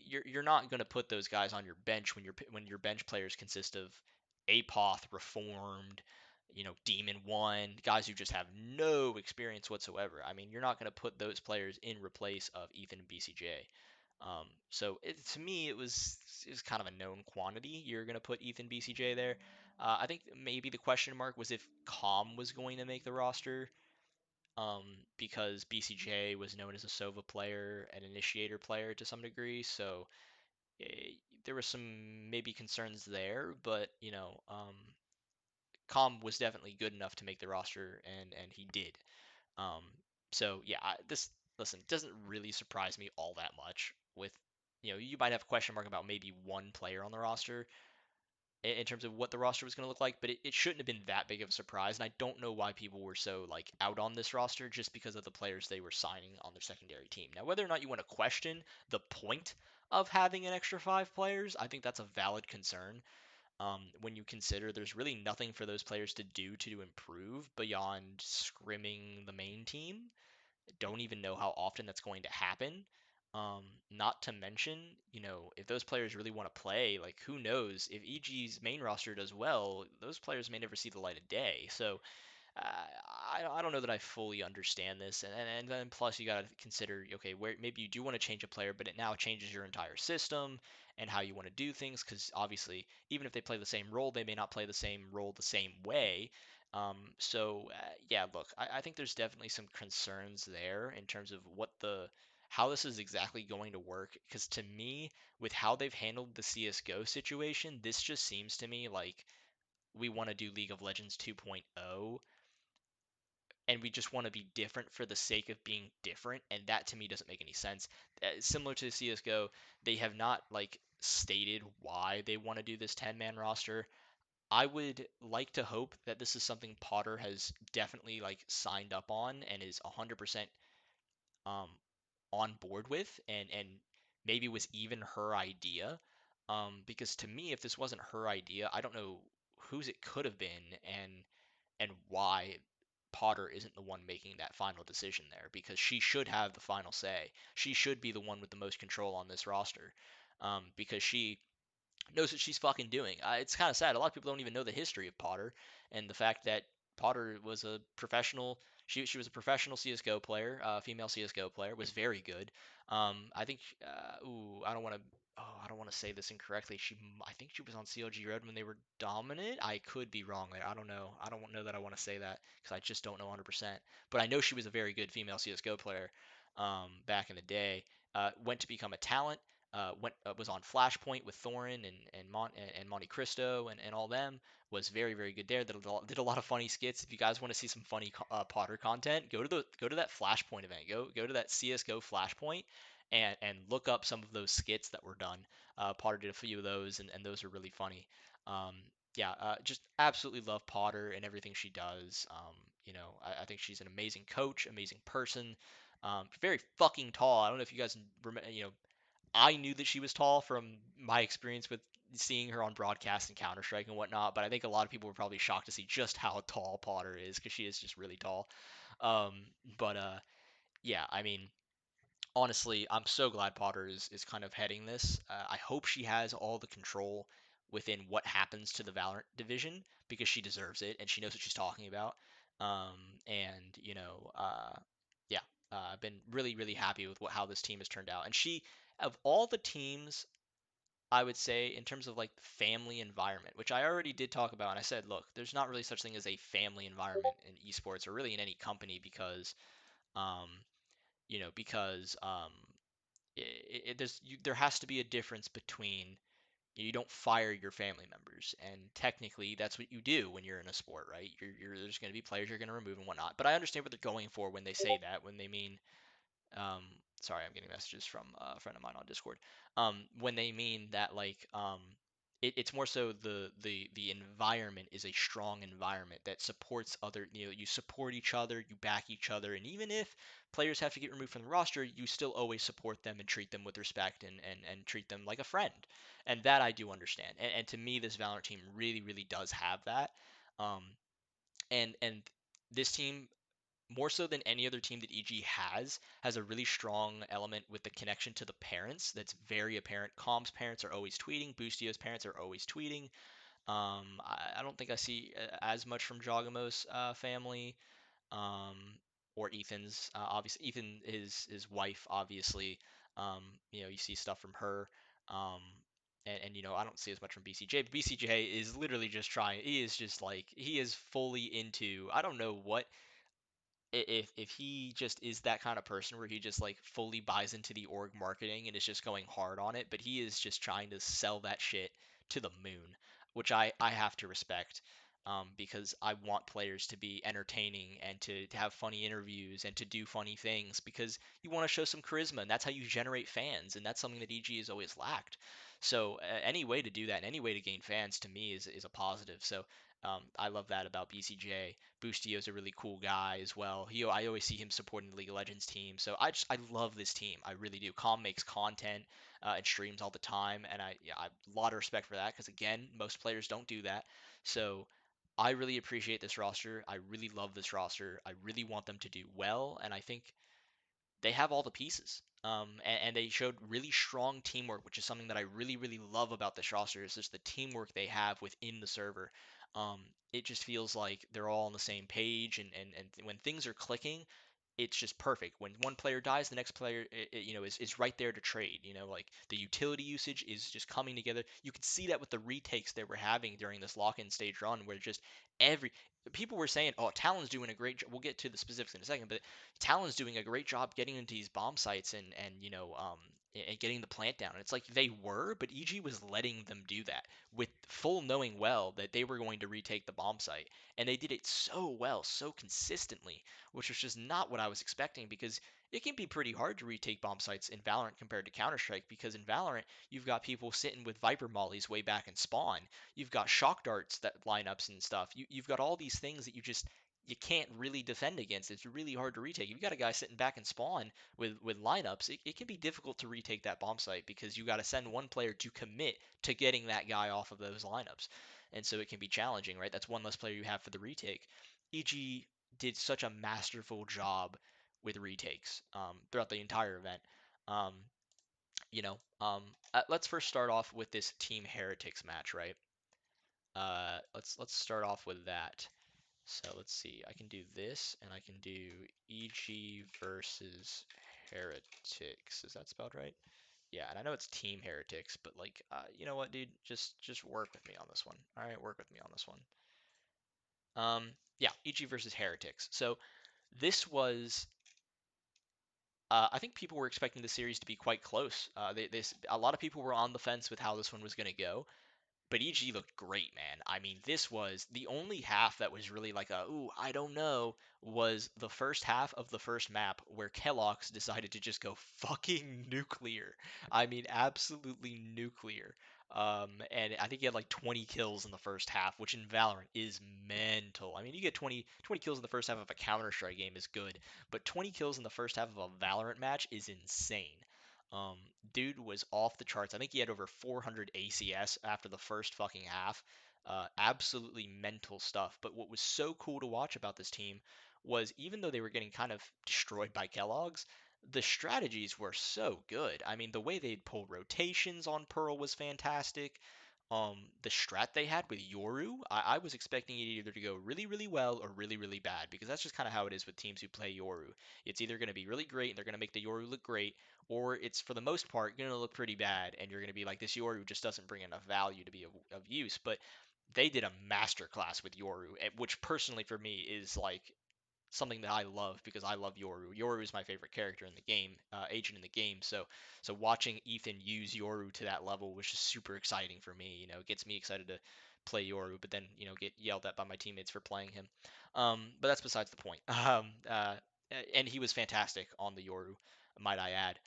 You're not going to put those guys on your bench when your bench players consist of Apoth, Reformed, Demon One, guys who just have no experience whatsoever. I mean, you're not going to put those players in replace of Ethan and BCJ. To me, it was kind of a known quantity. You're going to put Ethan BCJ there. I think maybe the question mark was if Calm was going to make the roster, because BCJ was known as a Sova player, an initiator player to some degree. So eh, there were some maybe concerns there, but Calm was definitely good enough to make the roster, and he did. Um, so yeah, this listen doesn't really surprise me all that much. With you might have a question mark about maybe one player on the roster in terms of what the roster was going to look like, but it shouldn't have been that big of a surprise. And I don't know why people were so like out on this roster just because of the players they were signing on their secondary team. Now, whether or not you want to question the point of having an extra 5 players, I think that's a valid concern. When you consider there's really nothing for those players to do to improve beyond scrimming the main team. Don't even know how often that's going to happen. Not to mention, if those players really want to play, like who knows? If EG's main roster does well, those players may never see the light of day. So I don't know that I fully understand this, and then plus you got to consider, okay, where maybe you do want to change a player, but it now changes your entire system and how you want to do things, because obviously even if they play the same role, they may not play the same role the same way. Yeah, look, I think there's definitely some concerns there in terms of how this is exactly going to work, because to me, with how they've handled the CS:GO situation, this just seems to me like we want to do League of Legends 2.0 and we just want to be different for the sake of being different, and that to me doesn't make any sense. Similar to CS:GO, they have not like stated why they want to do this 10-man roster. I would like to hope that this is something Potter has definitely like signed up on and is 100% um on board with, and maybe was even her idea. Because to me, if this wasn't her idea, I don't know whose it could have been, and why Potter isn't the one making that final decision there, because she should have the final say. She should be the one with the most control on this roster, because she knows what she's fucking doing. It's kind of sad. A lot of people don't even know the history of Potter and the fact that Potter was a professional. She was a professional CS:GO player, female CS:GO player, was very good. I think. I don't want to. Oh, I don't want to say this incorrectly. I think she was on CLG Red when they were dominant. I could be wrong there. I don't know. I don't know that I want to say that because I just don't know 100%. But I know she was a very good female CS:GO player back in the day. Went to become a talent, was on Flashpoint with Thorin and Monte Cristo and all them. Was very very good there. Did a lot of funny skits. If you guys want to see some funny Potter content, go to that Flashpoint event. Go to that CS:GO Flashpoint and look up some of those skits that were done. Potter did a few of those, and those are really funny. Um, yeah, just absolutely love Potter and everything she does. I think she's an amazing coach, amazing person. Very fucking tall. I don't know if you guys remember, I knew that she was tall from my experience with seeing her on broadcast and Counter Strike and whatnot, but I think a lot of people were probably shocked to see just how tall Potter is because she is just really tall. Um, but yeah, I mean, honestly, I'm so glad Potter is kind of heading this. I hope she has all the control within what happens to the Valorant division because she deserves it and she knows what she's talking about. Um, and yeah, I've been really really happy with how this team has turned out. And of all the teams, I would say in terms of like family environment, which I already did talk about, and I said, look, there's not really such thing as a family environment in esports or really in any company because um, because there has to be a difference between you don't fire your family members, and technically that's what you do when you're in a sport, right? There's going to be players you're going to remove and whatnot. But I understand what they're going for when they say that, when they mean um, sorry, I'm getting messages from a friend of mine on Discord. When they mean that, like, it's more so the environment is a strong environment that supports other. You support each other, you back each other, and even if players have to get removed from the roster, you still always support them and treat them with respect and treat them like a friend. And that I do understand. And to me, this Valorant team really, really does have that. Um, and this team, more so than any other team that EG has a really strong element with the connection to the parents that's very apparent. Calm's parents are always tweeting. Boostio's parents are always tweeting. I don't think I see as much from Jogamo's family, um, or Ethan's. Obviously, Ethan, his wife, obviously. You see stuff from her. Um, and I don't see as much from BCJ. But BCJ is literally just trying. He is just like he is fully into. I don't know what if he just is that kind of person where he just like fully buys into the org marketing and is just going hard on it, but he is just trying to sell that shit to the moon, which I have to respect. Because I want players to be entertaining and to have funny interviews and to do funny things because you want to show some charisma and that's how you generate fans and that's something that EG has always lacked. So any way to do that and any way to gain fans to me is a positive. So I love that about BCJ. Boostio's a really cool guy as well. I always see him supporting the League of Legends team. So I love this team. I really do. Com makes content and streams all the time, and I have a lot of respect for that because again, most players don't do that. So I really appreciate this roster. I really love this roster. I really want them to do well, and I think they have all the pieces. And they showed really strong teamwork, which is something that I really, really love about this roster. Is just the teamwork they have within the server. Um, it just feels like they're all on the same page, and when things are clicking, it's just perfect. When one player dies, the next player, is right there to trade. Like the utility usage is just coming together. You can see that with the retakes that we're having during this lock-in stage run, where just every people were saying, "Oh, Talon's doing a great job." We'll get to the specifics in a second, but Talon's doing a great job getting into these bomb sites and getting the plant down. And it's like they were, but EG was letting them do that with full knowing well that they were going to retake the bomb site, and they did it so well, so consistently, which was just not what I was expecting because it can be pretty hard to retake bomb sites in Valorant compared to Counter-Strike because in Valorant you've got people sitting with Viper mollies way back in spawn. You've got shock darts that lineups and stuff. You've got all these things that you can't really defend against. It's really hard to retake. If you got a guy sitting back in spawn with lineups, it can be difficult to retake that bomb site because you got to send one player to commit to getting that guy off of those lineups. And so it can be challenging, right? That's one less player you have for the retake. EG did such a masterful job with retakes throughout the entire event. Um, let's first start off with this Team Heretics match, right? Let's start off with that. So let's see. I can do this, and I can do EG versus Heretics. Is that spelled right? Yeah, and I know it's Team Heretics, but like, you know what, dude? Just work with me on this one. All right, work with me on this one. Yeah, EG versus Heretics. So this was I think people were expecting the series to be quite close. A lot of people were on the fence with how this one was going to go, but EG looked great, man. I mean, this was the only half that was really like ooh, I don't know, was the first half of the first map where Kellogg's decided to just go fucking nuclear. I mean, absolutely nuclear. And I think he had like 20 kills in the first half, which in Valorant is mental. I mean, you get 20 kills in the first half of a Counter-Strike game is good, but 20 kills in the first half of a Valorant match is insane. Um, Dude was off the charts. I think he had over 400 ACS after the first fucking half. Absolutely mental stuff. But what was so cool to watch about this team was even though they were getting kind of destroyed by Kellogg's, the strategies were so good. I mean, the way they'd pull rotations on Pearl was fantastic. The strat they had with Yoru, I was expecting it either to go really, really well or really, really bad because that's just kind of how it is with teams who play Yoru. It's either going to be really great and they're going to make the Yoru look great, or it's for the most part going to look pretty bad and you're going to be like, this Yoru just doesn't bring enough value to be of use. But they did a masterclass with Yoru, which personally for me is like something that I love because I love Yoru. Yoru is my favorite character in the game, agent in the game. So watching Ethan use Yoru to that level was just super exciting for me. It gets me excited to play Yoru, but then get yelled at by my teammates for playing him. But that's besides the point. And he was fantastic on the Yoru, might I add.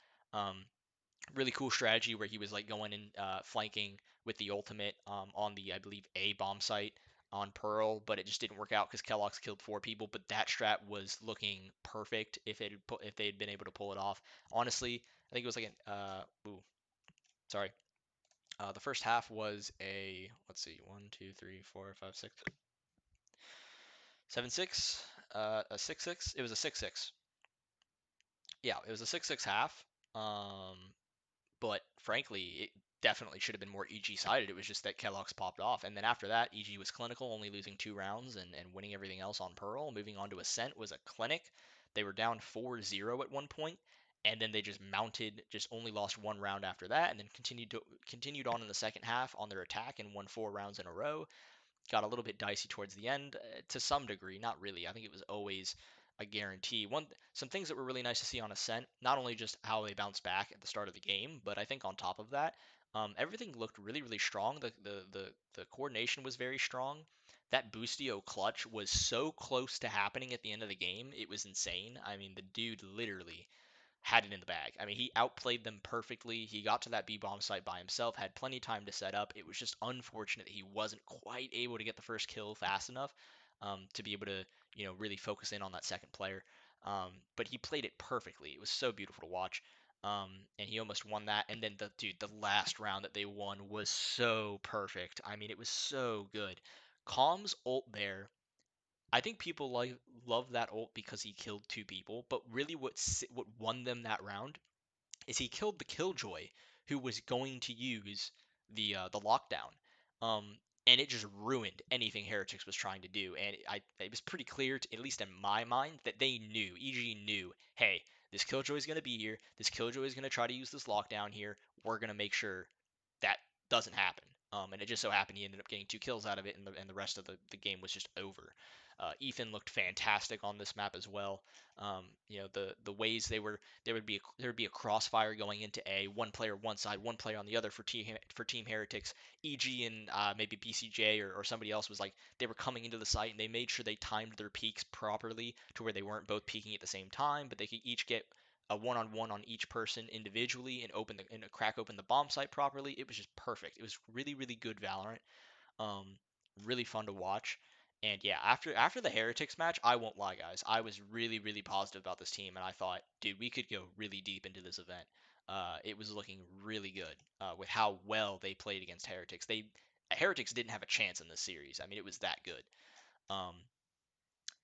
Really cool strategy where he was like going and flanking with the ultimate on the I believe A bomb site on Pearl, but it just didn't work out because Kellogg's killed 4 people. But that strat was looking perfect if they had been able to pull it off. Honestly, I think it was like an sorry. The first half was a let's see, 1, 2, 3, 4, 5, 6, 7, 6, a 6-6. It was a 6-6. Yeah, it was a 6-6 half. But frankly, it definitely should have been more EG sided. It was just that Kellogg's popped off. And then after that, EG was clinical, only losing 2 rounds and winning everything else on Pearl. Moving on to Ascent was a clinic. They were down 4-0 at one point, and then they just mounted, just only lost 1 round after that, and then continued on in the second half on their attack and won 4 rounds in a row. Got a little bit dicey towards the end to some degree, not really. I think it was always a guarantee. Some things that were really nice to see on Ascent, not only just how they bounced back at the start of the game, but I think on top of that, everything looked really really strong. The coordination was very strong. That Boostio clutch was so close to happening at the end of the game. It was insane. I mean, the dude literally had it in the bag. I mean, he outplayed them perfectly. He got to that B bomb site by himself, had plenty of time to set up. It was just unfortunate that he wasn't quite able to get the first kill fast enough to be able to, really focus in on that second player. But he played it perfectly. It was so beautiful to watch. And he almost won that. And then the last round that they won was so perfect. I mean, it was so good. Calm's ult there, I think people love that ult because he killed 2 people, but really what won them that round is he killed the Killjoy who was going to use the lockdown. Um, and it just ruined anything Heretics was trying to do. And it was pretty clear, at least in my mind, that they knew, EG knew, hey, this Killjoy is going to be here. This Killjoy is going to try to use this lockdown here. We're going to make sure that doesn't happen. And it just so happened he ended up getting 2 kills out of it, and the rest of the game was just over. Ethan looked fantastic on this map as well. The ways there would be a crossfire going into A, one player one side, one player on the other for Team Heretics. EG and maybe BCJ or somebody else was like they were coming into the site and they made sure they timed their peaks properly to where they weren't both peaking at the same time, but they could each get a one-on-one on each person individually and crack open the bomb site properly. It was just perfect. It was really really good Valorant. Um, Really fun to watch. And yeah, after the Heretics match, I won't lie, guys, I was really really positive about this team, and I thought, dude, we could go really deep into this event. It was looking really good with how well they played against Heretics. Heretics didn't have a chance in this series. I mean, it was that good. Um,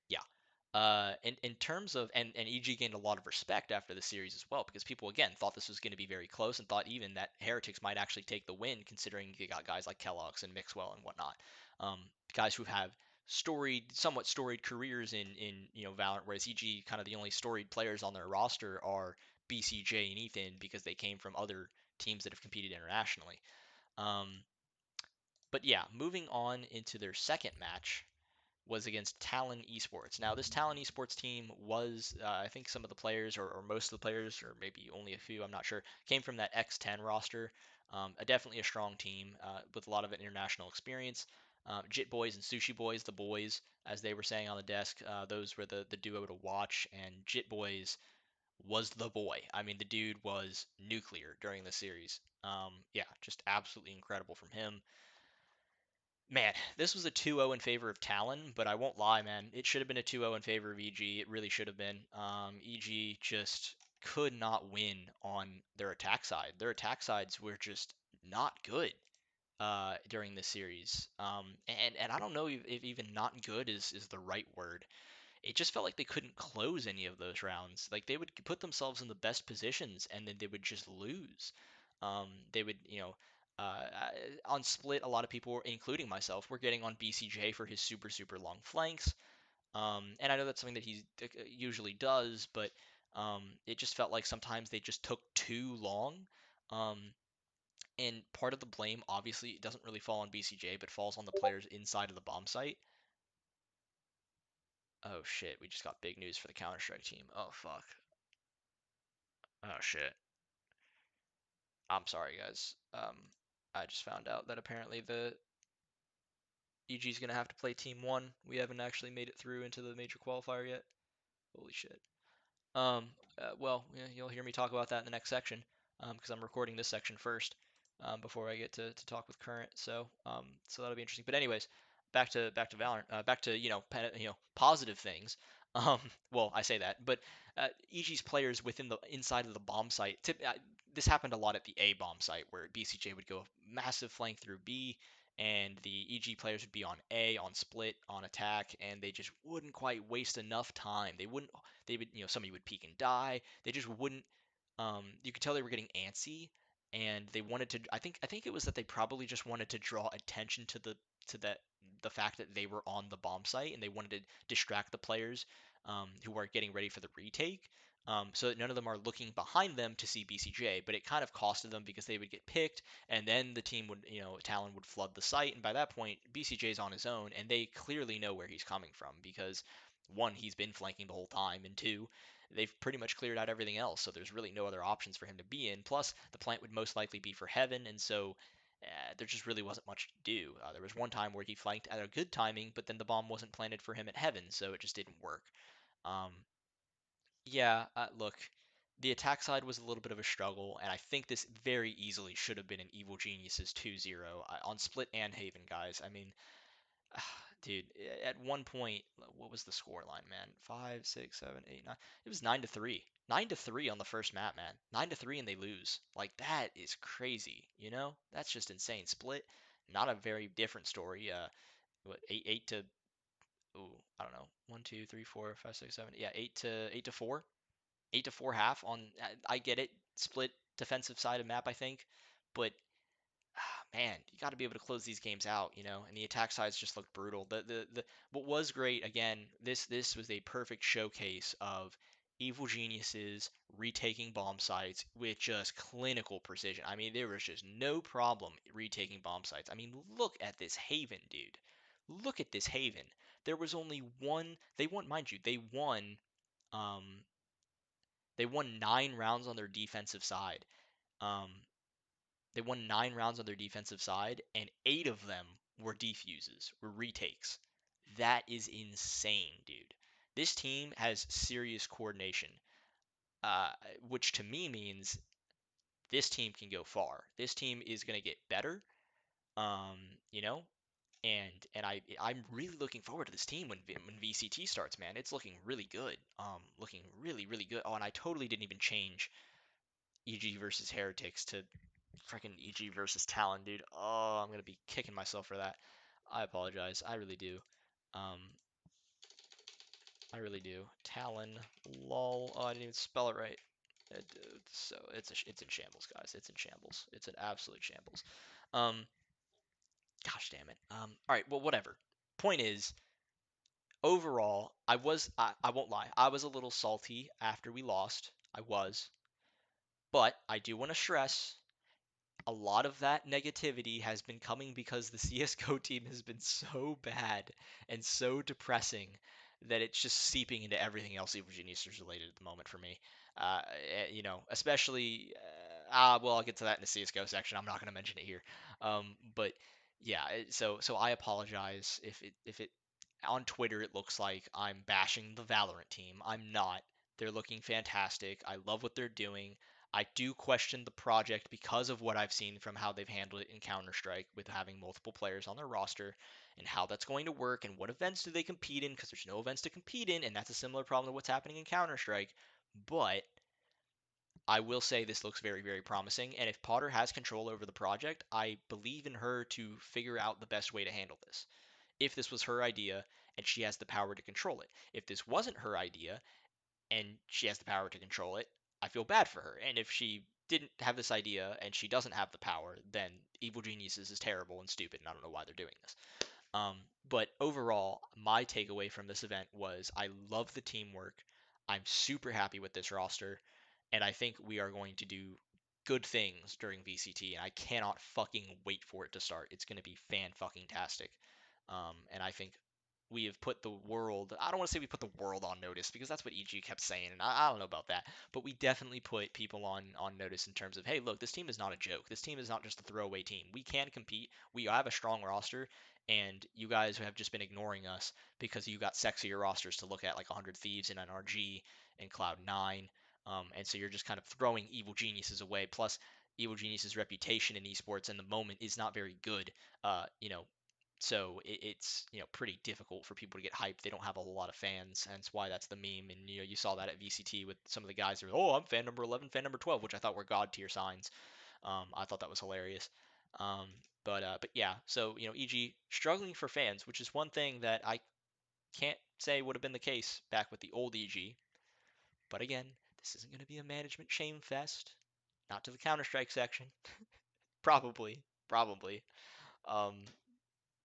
yeah. In terms of and EG gained a lot of respect after the series as well because people again thought this was going to be very close and thought even that Heretics might actually take the win considering they got guys like Kellogg's and Mixwell and whatnot, guys who have somewhat storied careers in Valorant, whereas EG kind of the only storied players on their roster are BCJ and Ethan because they came from other teams that have competed internationally. Um, but yeah, moving on into their second match was against Talon Esports. Now, this Talon Esports team was, I think some of the players, or most of the players, or maybe only a few, I'm not sure, came from that X10 roster. Definitely a strong team with a lot of international experience. Jit Boys and Sushi Boys, the boys, as they were saying on the desk, those were the duo to watch. And Jit Boys was the boy. I mean, the dude was nuclear during the series. Yeah, just absolutely incredible from him. Man, this was a 2-0 in favor of Talon, but I won't lie, man. It should have been a 2-0 in favor of EG. It really should have been. EG just could not win on their attack side. Their attack sides were just not good during this series. And I don't know if even not good is the right word. It just felt like they couldn't close any of those rounds. Like they would put themselves in the best positions and then they would just lose. They would, on split, a lot of people, including myself, were getting on BCJ for his super super long flanks. And I know that's something that he usually does, but it just felt like sometimes they just took too long. Um, and part of the blame, obviously, it doesn't really fall on BCJ, but falls on the players inside of the bomb site. Oh shit, we just got big news for the Counter-Strike team. Oh fuck. Oh shit. I'm sorry, guys. I just found out that apparently the EG is gonna have to play TeamOne. We haven't actually made it through into the major qualifier yet. Holy shit. Well, yeah, you'll hear me talk about that in the next section, because I'm recording this section first, before I get to talk with Current. So that'll be interesting. But anyways, back to Valorant, back to positive things. Um, well, I say that, but EG's players within the inside of the bomb site. This happened a lot at the A bomb site where BCJ would go massive flank through B, and the EG players would be on A, on split, on attack, and they just wouldn't quite waste enough time. They would, somebody would peek and die. They just wouldn't. You could tell they were getting antsy, and they wanted to. I think it was that they probably just wanted to draw attention to the fact that they were on the bomb site, and they wanted to distract the players who are getting ready for the retake. So that none of them are looking behind them to see BCJ, but it kind of costed them because they would get picked, and then the team would, Talon would flood the site, and by that point, BCJ's on his own, and they clearly know where he's coming from because one, he's been flanking the whole time, and two, they've pretty much cleared out everything else, so there's really no other options for him to be in. Plus, the plant would most likely be for heaven, and so there just really wasn't much to do. There was one time where he flanked at a good timing, but then the bomb wasn't planted for him at heaven, so it just didn't work. Um, yeah, look, the attack side was a little bit of a struggle, and I think this very easily should have been an Evil Geniuses 2-0 on Split and Haven, guys. I mean, dude, at one point, what was the score line, man? 5, 6, 7, 8, 9. It was 9-3. 9-3 on the first map, man. 9-3 and they lose. Like that is crazy, you know? That's just insane. Split, not a very different story. What 8 to ooh, I don't know. 1, 2, 3, 4, 5, 6, 7. Yeah, 8 to 4. 8-4 half on I get it. Split defensive side of map, I think. But man, you got to be able to close these games out, and the attack sides just looked brutal. The what was great again, this was a perfect showcase of evil geniuses retaking bomb sites with just clinical precision. I mean, there was just no problem retaking bomb sites. I mean, look at this Haven, dude. Look at this Haven. There was only one. They won, mind you, um they won 9 rounds on their defensive side. Um, they won 9 rounds on their defensive side, and 8 of them were defuses, were retakes. That is insane, dude. This team has serious coordination, which to me means this team can go far. This team is going to get better, um, you know, and I'm really looking forward to this team when VCT starts, man. It's looking really good. Looking really really good. Oh, and I totally didn't even change EG versus Heretics to freaking EG versus Talon, dude. Oh, I'm gonna be kicking myself for that. I apologize. I really do. Um, I really do. Talon, lol. Oh, I didn't even spell it right. It's in shambles, guys. It's in shambles. It's an absolute shambles. Um, gosh damn it. All right. Well, whatever. Point is, overall, I won't lie. I was a little salty after we lost. I was, but I do want to stress a lot of that negativity has been coming because the CSGO team has been so bad and so depressing that it's just seeping into everything else Evil Genius is related at the moment for me. Especially, well, I'll get to that in the CSGO section. I'm not going to mention it here. But yeah, so I apologize if it on Twitter it looks like I'm bashing the Valorant team. I'm not. They're looking fantastic. I love what they're doing. I do question the project because of what I've seen from how they've handled it in Counter-Strike with having multiple players on their roster and how that's going to work and what events do they compete in because there's no events to compete in and that's a similar problem to what's happening in Counter-Strike. But I will say this looks very, very promising. And if Potter has control over the project, I believe in her to figure out the best way to handle this. If this was her idea and she has the power to control it. If this wasn't her idea and she has the power to control it, I feel bad for her. And if she didn't have this idea and she doesn't have the power, then Evil Geniuses is terrible and stupid, and I don't know why they're doing this. But overall, my takeaway from this event was I love the teamwork. I'm super happy with this roster, and I think we are going to do good things during VCT, and I cannot fucking wait for it to start. It's going to be fan fucking tastic. And I think we have put the world, I don't want to say we put the world on notice because that's what EG kept saying, and I don't know about that, but we definitely put people on notice in terms of, hey, look, this team is not a joke. This team is not just a throwaway team. We can compete. We have a strong roster, and you guys have just been ignoring us because you got sexier rosters to look at, like 100 Thieves and NRG and Cloud9. And so you're just kind of throwing Evil Geniuses away. Plus, Evil Genius's reputation in esports in the moment is not very good. You know, so it's pretty difficult for people to get hyped. They don't have a whole lot of fans, hence why that's the meme. And you saw that at VCT with some of the guys who were, oh, I'm fan number 11, fan number 12, which I thought were god tier signs. I thought that was hilarious. Um, but yeah, so EG struggling for fans, which is one thing that I can't say would have been the case back with the old EG. But again, this isn't going to be a management shame fest. Not to the Counter Strike section. Probably. Um,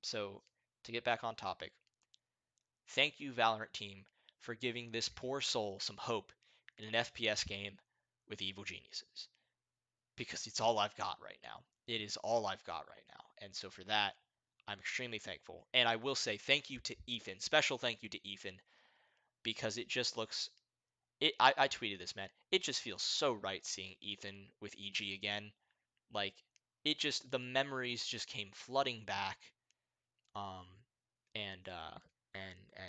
so to get back on topic, thank you, Valorant team, for giving this poor soul some hope in an FPS game with evil geniuses. Because it's all I've got right now. It is all I've got right now. And so for that, I'm extremely thankful. And I will say thank you to Ethan. Special thank you to Ethan. Because it just looks I tweeted this, man. It just feels so right seeing Ethan with EG again. Like it just the memories just came flooding back. Um, and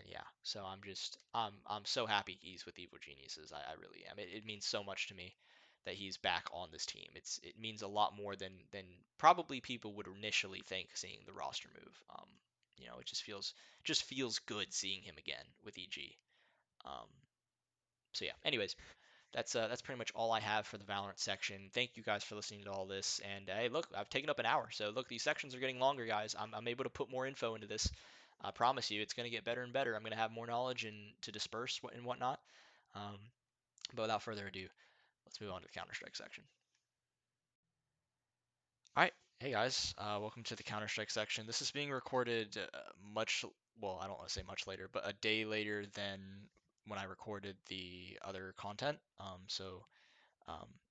yeah, so I'm so happy he's with Evil Geniuses. I really am. It means so much to me that he's back on this team. It means a lot more than probably people would initially think seeing the roster move. It just feels good seeing him again with EG. Um, so yeah. Anyways, that's pretty much all I have for the Valorant section. Thank you guys for listening to all this. And hey, look, I've taken up an hour, so look, these sections are getting longer, guys. I'm able to put more info into this. I promise you, it's going to get better and better. I'm going to have more knowledge and to disperse and whatnot. Um, but without further ado, let's move on to the Counter Strike section. All right, hey guys, welcome to the Counter Strike section. This is being recorded well, I don't want to say much later, but a day later than when I recorded the other content. Um,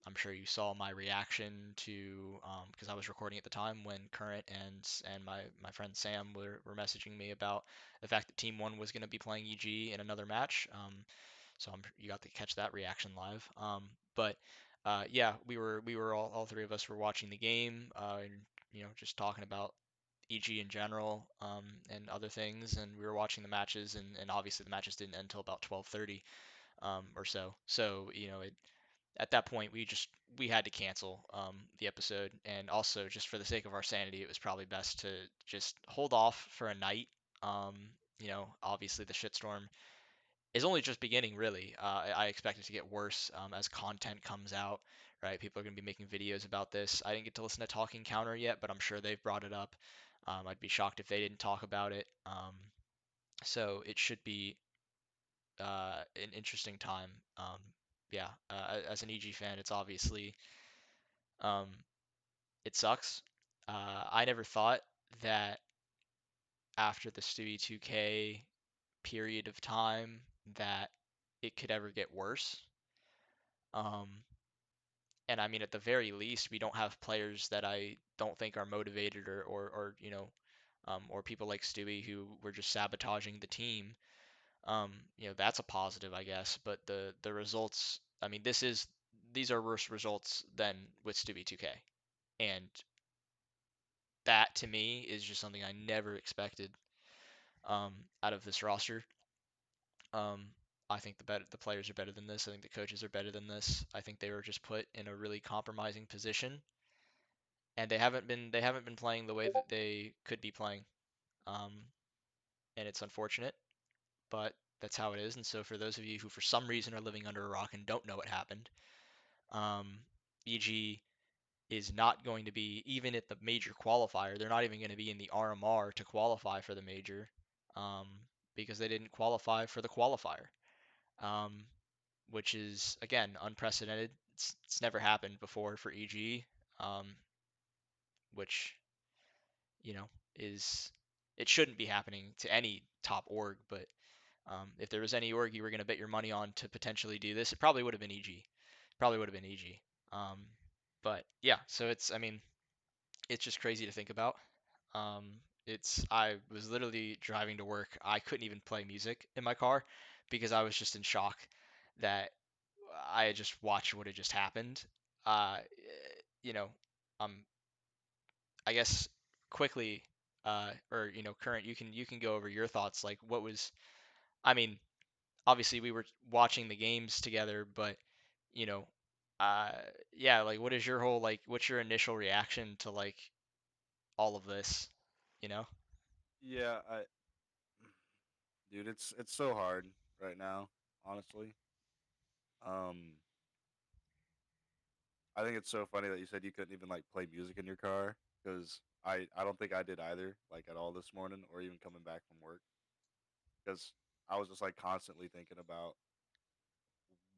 I'm sure you saw my reaction to because I was recording at the time when Kurrent and my friend Sam were messaging me about the fact that TeamOne was going to be playing EG in another match. So you got to catch that reaction live. But yeah, we were all three of us were watching the game and just talking about EG in general and other things, and we were watching the matches, and obviously the matches didn't end until about 12:30 or so. So at that point we had to cancel the episode, and also just for the sake of our sanity it was probably best to just hold off for a night. um, Obviously the shitstorm is only just beginning, really. I expect it to get worse as content comes out, right? People are going to be making videos about this. I didn't get to listen to Talking Counter yet, but I'm sure they've brought it up. I'd be shocked if they didn't talk about it. So it should be an interesting time. Yeah, as an EG fan, it's obviously um, it sucks. I never thought that after the Stewie 2K period of time that it could ever get worse. Um, and I mean, at the very least, we don't have players that I don't think are motivated or people like Stewie who were just sabotaging the team. That's a positive, I guess. But the results, I mean, these are worse results than with Stewie 2K, and that to me is just something I never expected out of this roster. Um, I think the players are better than this. I think the coaches are better than this. I think they were just put in a really compromising position, and they haven't been playing the way that they could be playing. Um, and it's unfortunate, but that's how it is. And so for those of you who for some reason are living under a rock and don't know what happened, um, EG is not going to be even at the major qualifier. They're not even going to be in the RMR to qualify for the major, um, because they didn't qualify for the qualifier. Um, which is again unprecedented. It's never happened before for EG, um, which you know is it shouldn't be happening to any top org. But if there was any org you were going to bet your money on to potentially do this, it probably would have been EG. Probably would have been EG. But yeah, so it's I mean it's just crazy to think about. Um, I was literally driving to work. I couldn't even play music in my car because I was just in shock that I had just watched what had just happened. You know, um, I guess quickly, or current, you can go over your thoughts. Like, what was? I mean, obviously we were watching the games together, but you know, uh, yeah, like, what is your whole like? What's your initial reaction to like all of this? You know? Yeah, dude, it's so hard right now, honestly. Um, I think it's so funny that you said you couldn't even like play music in your car because I don't think I did either, like at all this morning or even coming back from work because I was just like constantly thinking about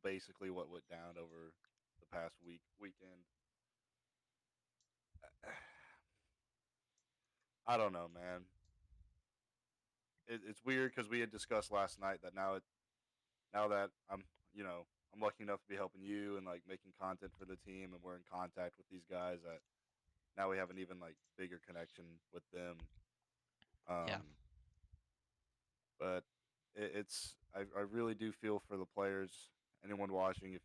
basically what went down over the past weekend. I don't know, man. It's weird because we had discussed last night that now that I'm lucky enough to be helping you and like making content for the team and we're in contact with these guys that now we have an even like bigger connection with them. Yeah. Um, but I really do feel for the players. Anyone watching, if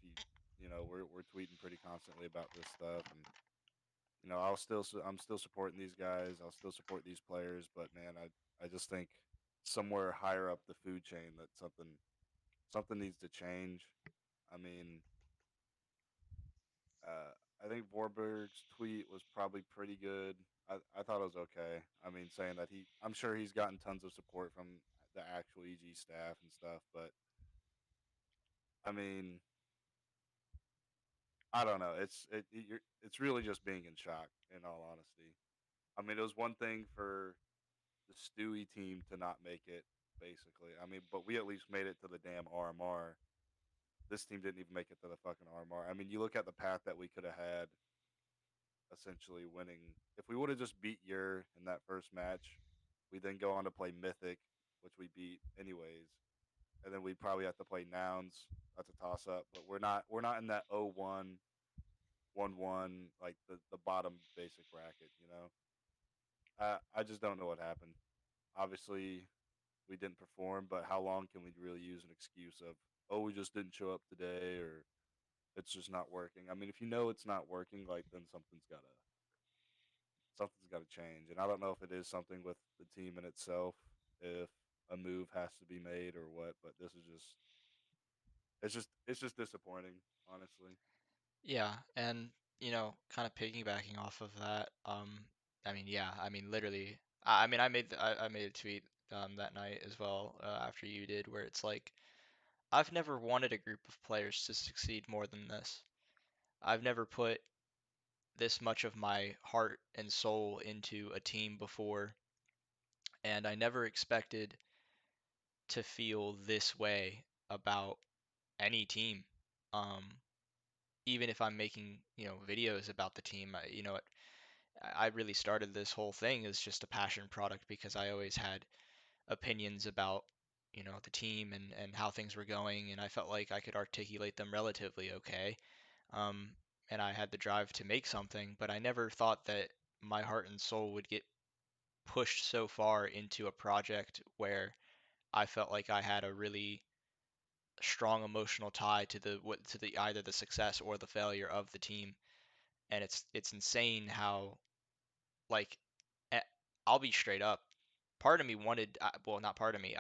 we're tweeting pretty constantly about this stuff, and I'm still supporting these guys. I'll still support these players, but man, I just think somewhere higher up the food chain that something needs to change. I mean, I think Vorberg's tweet was probably pretty good. I thought it was okay. I mean, saying that I'm sure he's gotten tons of support from the actual EG staff and stuff, but I mean, I don't know. It's really just being in shock. In all honesty, I mean, it was one thing for the Stewie team to not make it, basically. I mean, but we at least made it to the damn RMR. This team didn't even make it to the fucking RMR. I mean, you look at the path that we could have had, essentially winning. If we would have just beat Ur in that first match, we then go on to play Mythic, which we beat anyways, and then we'd probably have to play Nouns. That's a toss up, but we're not in that 0-1, 1-1 like the bottom basic bracket. I just don't know what happened. Obviously, we didn't perform, but how long can we really use an excuse of, oh, we just didn't show up today, or it's just not working? I mean, if you know it's not working, like then something's got to change. And I don't know if it is something with the team in itself, if a move has to be made or what. But this is just it's just disappointing, honestly. Yeah, and kind of piggybacking off of that, I mean, yeah, I mean, literally, I mean, I made a tweet that night as well after you did, where it's like, I've never wanted a group of players to succeed more than this. I've never put this much of my heart and soul into a team before, and I never expected to feel this way about any team. Um, Even if I'm making, videos about the team, I really started this whole thing as just a passion product because I always had opinions about, the team and how things were going, and I felt like I could articulate them relatively okay. Um, and I had the drive to make something, but I never thought that my heart and soul would get pushed so far into a project where I felt like I had a really strong emotional tie to the either the success or the failure of the team. And it's insane how, like, eh, I'll be straight up. Part of me wanted, well, not part of me.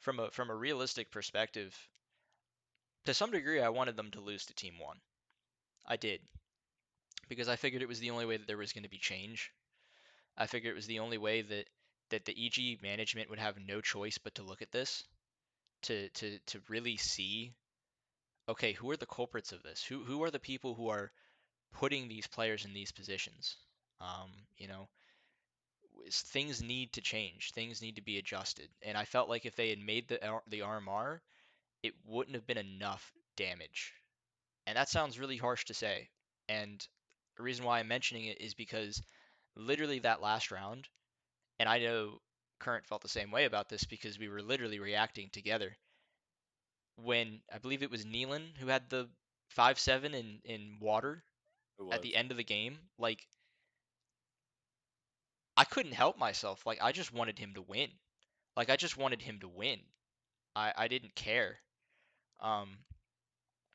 From a realistic perspective, to some degree, I wanted them to lose to TeamOne. I did because I figured it was the only way that there was going to be change. I figured it was the only way that the EG management would have no choice but to look at this to really see, okay, who are the culprits of this? Who are the people who are putting these players in these positions? Um, you know, things need to change. Things need to be adjusted. And I felt like if they had made the RMR, it wouldn't have been enough damage. And that sounds really harsh to say. And the reason why I'm mentioning it is because literally that last round, and I know Current felt the same way about this because we were literally reacting together. When I believe it was Nealon who had the 5-7 in water It at the was. end of the game, like, I couldn't help myself. Like I just wanted him to win. Like I just wanted him to win. I didn't care. Um,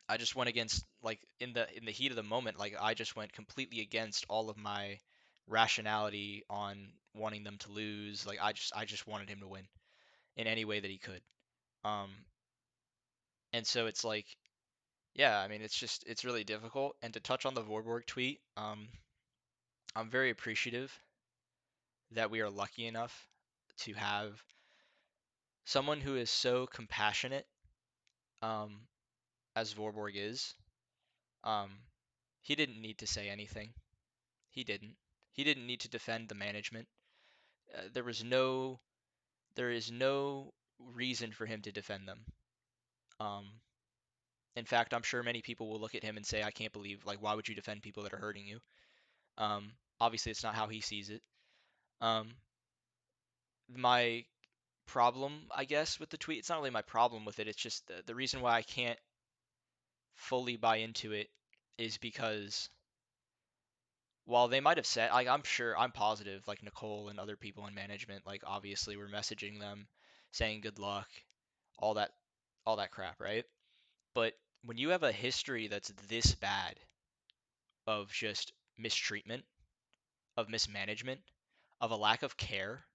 I just went against like in the heat of the moment. Like I just went completely against all of my rationality on wanting them to lose. Like I just wanted him to win in any way that he could. Um, and so it's like, yeah, I mean, it's really difficult. And to touch on the Vorborg tweet, I'm very appreciative that we are lucky enough to have someone who is so compassionate, um, as Vorborg is. Um, he didn't need to say anything. He didn't. He didn't need to defend the management. There is no reason for him to defend them. Um, in fact, I'm sure many people will look at him and say, "I can't believe, like, why would you defend people that are hurting you?" Obviously, it's not how he sees it. Um, my problem, I guess, with the tweet, it's not really my problem with it. It's just the reason why I can't fully buy into it is because while they might have said, like, I'm sure, I'm positive, like Nicole and other people in management, like, obviously, we're messaging them, saying good luck, all that, all that crap, right? But when you have a history that's this bad of just mistreatment, of mismanagement, of a lack of care,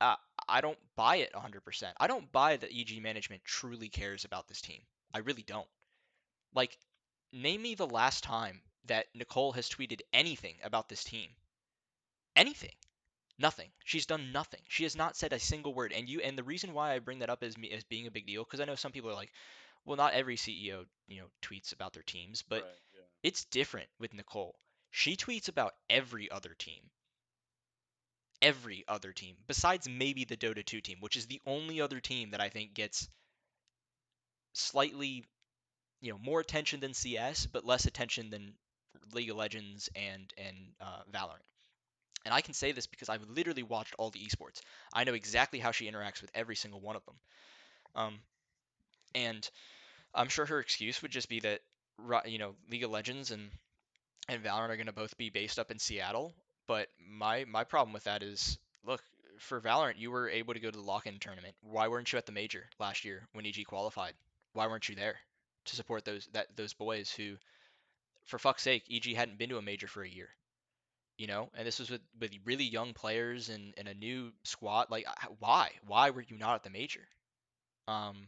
uh, I don't buy it 100%. I don't buy that EG management truly cares about this team. I really don't. Like, name me the last time that Nicole has tweeted anything about this team. Anything. Nothing. She's done nothing. She has not said a single word. And the reason why I bring that up as being a big deal, because I know some people are like, well, not every CEO, tweets about their teams, but Right. Yeah. it's different with Nicole. She tweets about every other team. Every other team, besides maybe the Dota 2 team, which is the only other team that I think gets slightly, more attention than CS, but less attention than League of Legends and Valorant. And I can say this because I've literally watched all the esports. I know exactly how she interacts with every single one of them. Um, and I'm sure her excuse would just be that, League of Legends and Valorant are going to both be based up in Seattle. But my problem with that is, look, for Valorant, you were able to go to the lock-in tournament. Why weren't you at the major last year when EG qualified? Why weren't you there to support those boys who, for fuck's sake, EG hadn't been to a major for a year? And this was with really young players and a new squad. Like, why were you not at the major? Um,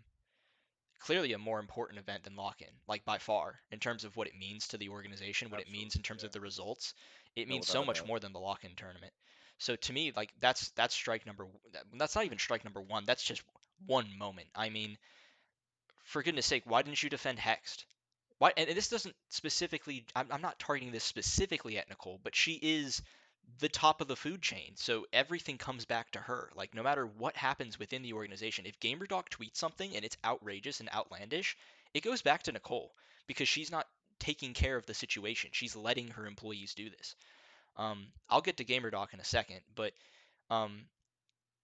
Clearly a more important event than lock-in, like by far, in terms of what it means to the organization, what it means in Absolutely. terms of Yeah. the results. It No, means without so a much doubt. more than the lock-in tournament. So to me, like that's strike number. That's not even strike number one. That's just one moment. I mean, for goodness sake, why didn't you defend Hexed? Why? And this doesn't specifically. I'm not targeting this specifically at Nicole, but she is the top of the food chain. So everything comes back to her. Like no matter what happens within the organization, if GamerDog tweets something and it's outrageous and outlandish, it goes back to Nicole because she's not taking care of the situation. She's letting her employees do this. I'll get to GamerDog in a second, um,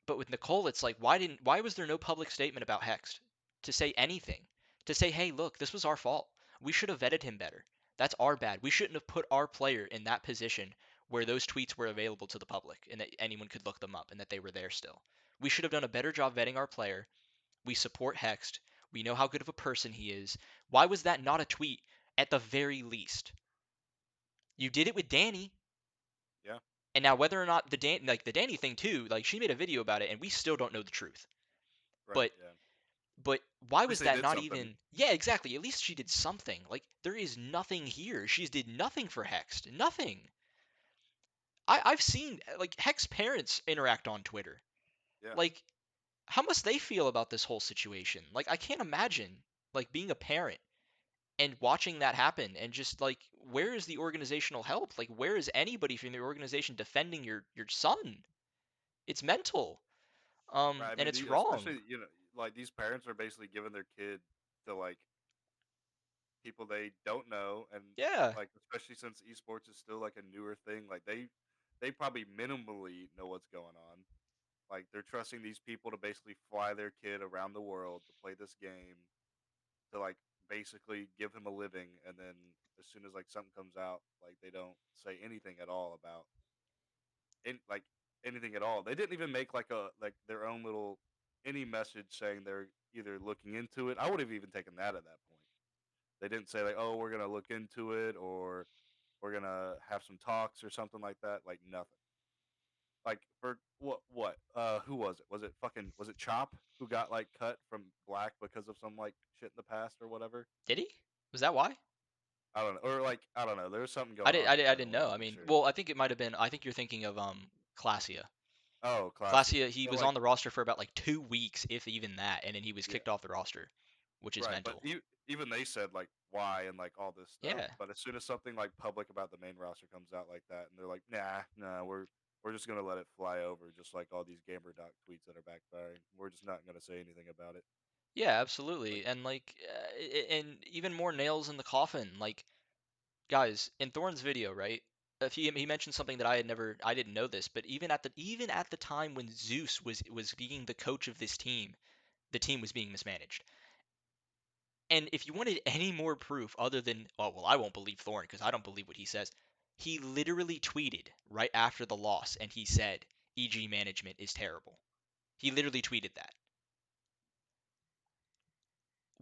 but with Nicole, it's like why was there no public statement about Hext to say anything? To say, hey, look, this was our fault. We should have vetted him better. That's our bad. We shouldn't have put our player in that position where those tweets were available to the public and that anyone could look them up and that they were there still. We should have done a better job vetting our player. We support Hext. We know how good of a person he is. Why was that not a tweet at the very least? You did it with Danny. Yeah. And now whether or not the Danny thing too, like she made a video about it and we still don't know the truth. Right. But Yeah. But why At least was they that did not something. even? Yeah, exactly. At least she did something. Like there is nothing here. She did nothing for Hext. Nothing. I've seen like Hex parents interact on Twitter. Yeah. Like how must they feel about this whole situation? Like I can't imagine like being a parent and watching that happen and just like where is the organizational help? Like where is anybody from the organization defending your son? It's mental. Right. I And mean, it's wrong. especially like these parents are basically giving their kid to like people they don't know, and Yeah. like especially since esports is still like a newer thing, like they probably minimally know what's going on. Like they're trusting these people to basically fly their kid around the world to play this game, to like basically give him a living, and then as soon as like something comes out, like they don't say anything at all about. like anything at all. They didn't even make like a like their own little any message saying they're either looking into it. I would have even taken that at that point. They didn't say like, "Oh, we're gonna look into it," or "We're gonna have some talks" or something like that. Like nothing. Like for what? Who was it? Was it fucking was it Chop who got like cut from Black because of some like shit in the past or whatever? Did he? Was that why? I don't know. Or like I don't know. There was something going on I didn't internally. know. I'm I pretty mean, sure. well, I think it might have been. I think you're thinking of Classia. Oh, Classy. Classia, he But was like on the roster for about like 2 weeks, if even that, and then he was yeah, kicked off the roster, which is right. But mental. even they said like why and like all this stuff. Yeah, But as soon as something like public about the main roster comes out like that, and they're like, nah, we're just gonna let it fly over, just like all these gamer doc tweets that are backfiring. We're just not gonna say anything about it. yeah, Like absolutely, and like, and even more nails in the coffin. Like, guys, in Thorne's video, right? If he mentioned something that I didn't know this, but even at the time when Zeus was being the coach of this team, the team was being mismanaged. And if you wanted any more proof other than, oh, well, I won't believe Thorne because I don't believe what he says, he literally tweeted right after the loss and he said, EG management is terrible. He literally tweeted that.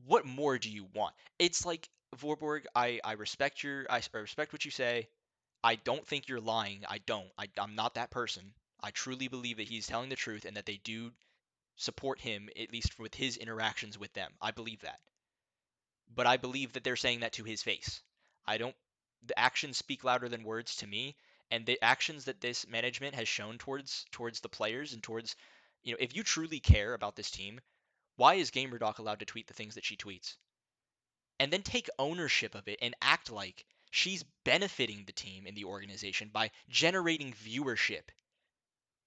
What more do you want? It's like, Vorborg, I respect I respect what you say. I don't think you're lying. I don't. I'm not that person. I truly believe that he's telling the truth and that they do support him, at least with his interactions with them. I believe that. But I believe that they're saying that to his face. I don't. The actions speak louder than words to me, and the actions that this management has shown towards the players and towards, if you truly care about this team, why is GamerDoc allowed to tweet the things that she tweets? And then take ownership of it and act like she's benefiting the team and the organization by generating viewership.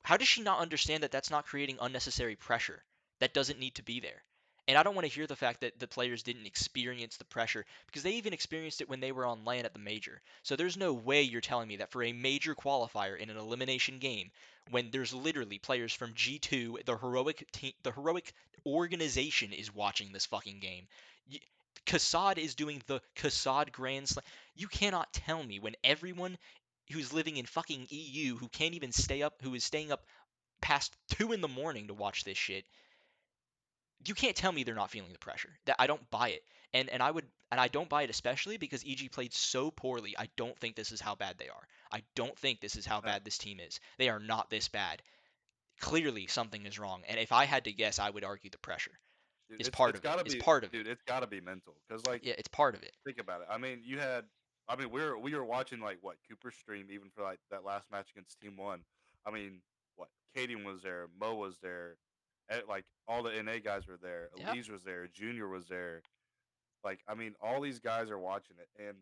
How does she not understand that that's not creating unnecessary pressure that doesn't need to be there? And I don't want to hear the fact that the players didn't experience the pressure because they even experienced it when they were on LAN at the major. So there's no way you're telling me that for a major qualifier in an elimination game, when there's literally players from G2, the heroic team, the heroic organization is watching this fucking game. Kassad is doing the Kassad Grand Slam. You cannot tell me when everyone who's living in fucking EU who can't even stay up, who is staying up past 2 in the morning to watch this shit. You can't tell me they're not feeling the pressure. That I don't buy it. And I don't buy it especially because EG played so poorly. I don't think this is how bad they are. I don't think this is how no, bad this team is. They are not this bad. Clearly something is wrong. And if I had to guess, I would argue the pressure dude, is part it's of it. gotta Is be, part of it. dude. It's gotta be mental. Cause like Yeah, it's part of it. think about it. I mean, you had. I mean, we were watching like what Cooper stream even for like that last match against Team One. I mean, what Katie was there, Mo was there, like all the NA guys were there. Yeah. Elise was there, Junior was there. Like I mean, all these guys are watching it, and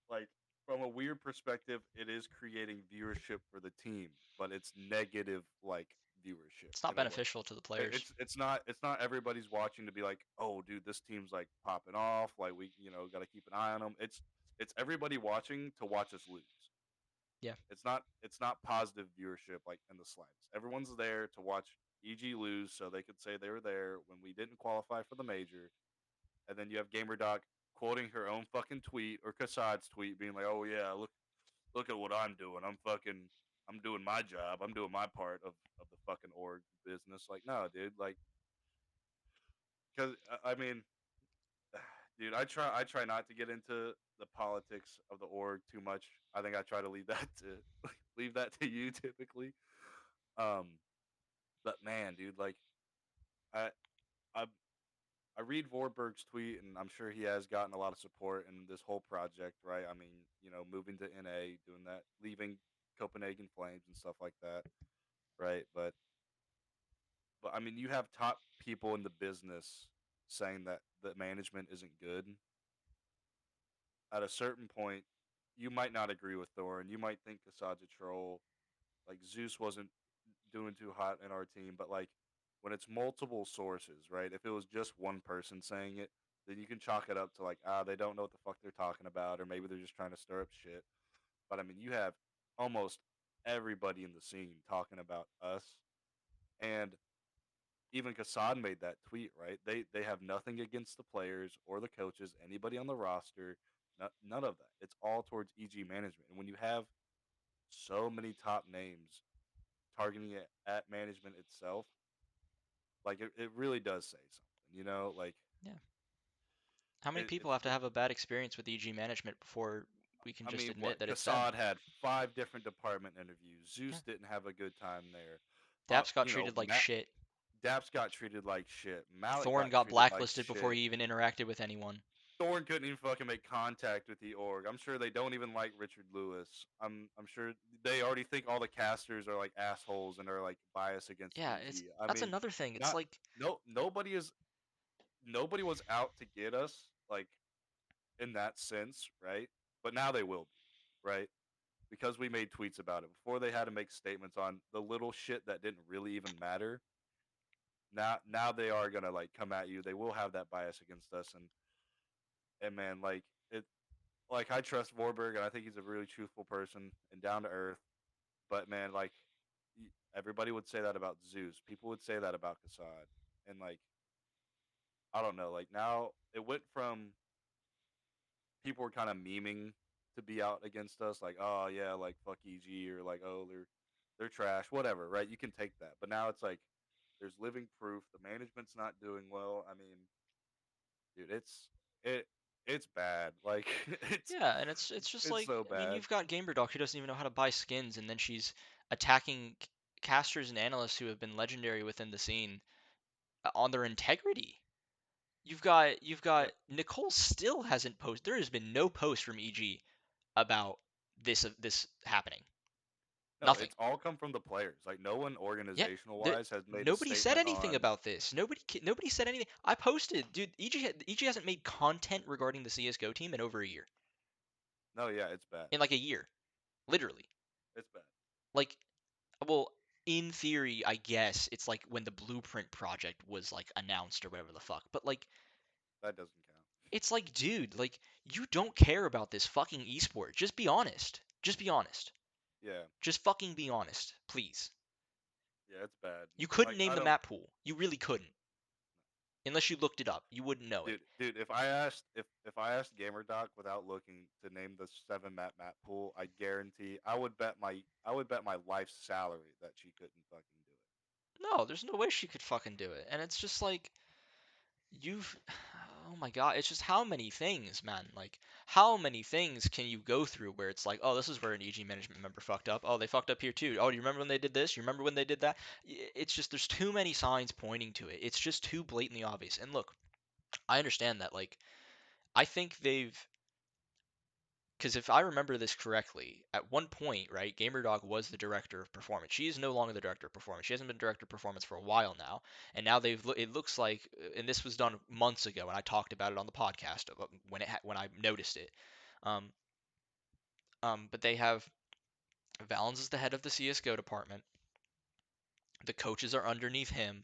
like from a weird perspective, it is creating viewership for the team, but it's negative like viewership It's not in a way. beneficial to the players. It's not everybody's watching to be like, oh, dude, this team's like popping off. Like we got to keep an eye on them. It's everybody watching to watch us lose. Yeah. It's not positive viewership like in the slightest. Everyone's there to watch EG lose, so they could say they were there when we didn't qualify for the major. And then you have GamerDoc quoting her own fucking tweet or Kassad's tweet, being like, "Oh yeah, look at what I'm doing. I'm doing my job. I'm doing my part of the fucking org business." Like, no, dude. Like, because I mean, dude, I try not to get into the politics of the org too much. I think I try to leave that to leave that to you typically. Um, but man, dude, like I I I read Vorberg's tweet, and I'm sure he has gotten a lot of support in this whole project, right? I mean, moving to NA, doing that, leaving Copenhagen Flames and stuff like that, right? But I mean, you have top people in the business saying that the management isn't good. At a certain point, you might not agree with Thorin. You might think Kassad's a troll. Like Zeus wasn't doing too hot in our team, but like when it's multiple sources, right? If it was just one person saying it, then you can chalk it up to like, they don't know what the fuck they're talking about, or maybe they're just trying to stir up shit. But I mean, you have almost everybody in the scene talking about us, and even Kassad made that tweet, right? They have nothing against the players or the coaches, anybody on the roster, none of that. It's all towards EG management. And when you have so many top names targeting it at management itself, like it really does say something, you know? Like Yeah. How many people it's have to have a bad experience with EG management before we can I just mean, admit what that it's them? Kassad had 5 different department interviews. Yeah. Zeus didn't have a good time there. Daps got You know, treated like shit. Daps got treated like shit. Malik Thorn got got treated like blacklisted before shit. he even interacted with anyone. Thorne couldn't even fucking make contact with the org. I'm sure they don't even like Richard Lewis. I'm sure they already think all the casters are like assholes and are like biased against Yeah, it's EG. I that's mean, another thing. It's not like, no nobody was out to get us like in that sense, right? But now they will be, right? Because we made tweets about it before they had to make statements on the little shit that didn't really even matter. Now they are gonna like come at you. They will have that bias against us, and man, like it, like I trust Warburg, and I think he's a really truthful person and down to earth. But man, like everybody would say that about Zeus. People would say that about Kassad, and like I don't know. Like now it went from people were kind of memeing to be out against us, like oh yeah, like fuck EG or like oh they're trash, whatever, right? You can take that, but now it's like there's living proof the management's not doing well. I mean, dude, it it's bad. Like yeah, and it's just it's like, so I mean, bad. you've got GamerDoc who doesn't even know how to buy skins, and then she's attacking casters and analysts who have been legendary within the scene on their integrity. You've got Yep. Nicole still hasn't posted. There has been no post from EG about this happening. No, Nothing. it's all come from the players. Like no one Yeah, organizational the, wise has made a nobody said statement anything on. about this. Nobody said anything. I posted, dude. EG hasn't made content regarding the CS:GO team in over a year. No, yeah, it's bad. In like a year, literally. It's bad. Like, well, in theory, I guess it's like when the Blueprint project was like announced or whatever the fuck. But like, That doesn't count. it's like, dude, like you don't care about this fucking esport. Just be honest. Just be honest. Yeah, Just fucking be honest, please. yeah, it's bad. You couldn't Like name I the don't, map pool. You really couldn't. Unless you looked it up, you wouldn't know it. dude. If I asked GamerDoc without looking to name the 7 map pool, I guarantee I would bet my life's salary that she couldn't fucking do it. No, there's no way she could fucking do it. And it's just like you've oh my god, it's just how many things, man. Like how many things can you go through where it's like, "Oh, this is where an EG management member fucked up. Oh, they fucked up here too. Oh, do you remember when they did this? You remember when they did that?" It's just there's too many signs pointing to it. It's just too blatantly obvious. And look, I understand that like I think they've because if I remember this correctly, at one point, right, GamerDog was the director of performance. She is no longer the director of performance. She hasn't been director of performance for a while now, and now it looks like, and this was done months ago, and I talked about it on the podcast when I noticed it. Um, but they have Valens is the head of the CS:GO department. The coaches are underneath him.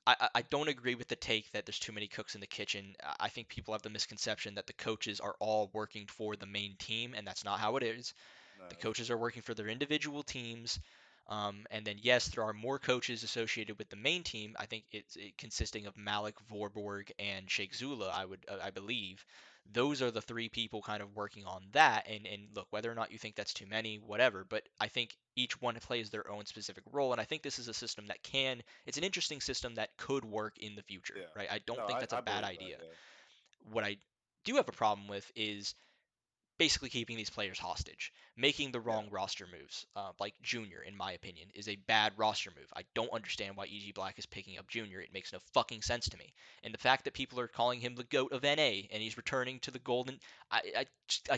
I don't agree with the take that there's too many cooks in the kitchen. I think people have the misconception that the coaches are all working for the main team, and that's not how it is. No, The it's coaches not. are working for their individual teams. And then, yes, there are more coaches associated with the main team. I think it's consisting of Malik, Vorborg, and Sheikh Zula, I believe. Those are the three people kind of working on that. And look, whether or not you think that's too many, whatever, but I think each one plays their own specific role. And I think this is a system that it's an interesting system that could work in the future, Yeah. right? I don't No, think I that's a I bad believe that. idea. Yeah. What I do have a problem with is basically keeping these players hostage, making the Yeah. wrong roster moves. Like Junior, in my opinion, is a bad roster move. I don't understand why EG Black is picking up Junior. It makes no fucking sense to me. And the fact that people are calling him the goat of NA and he's returning to the golden, I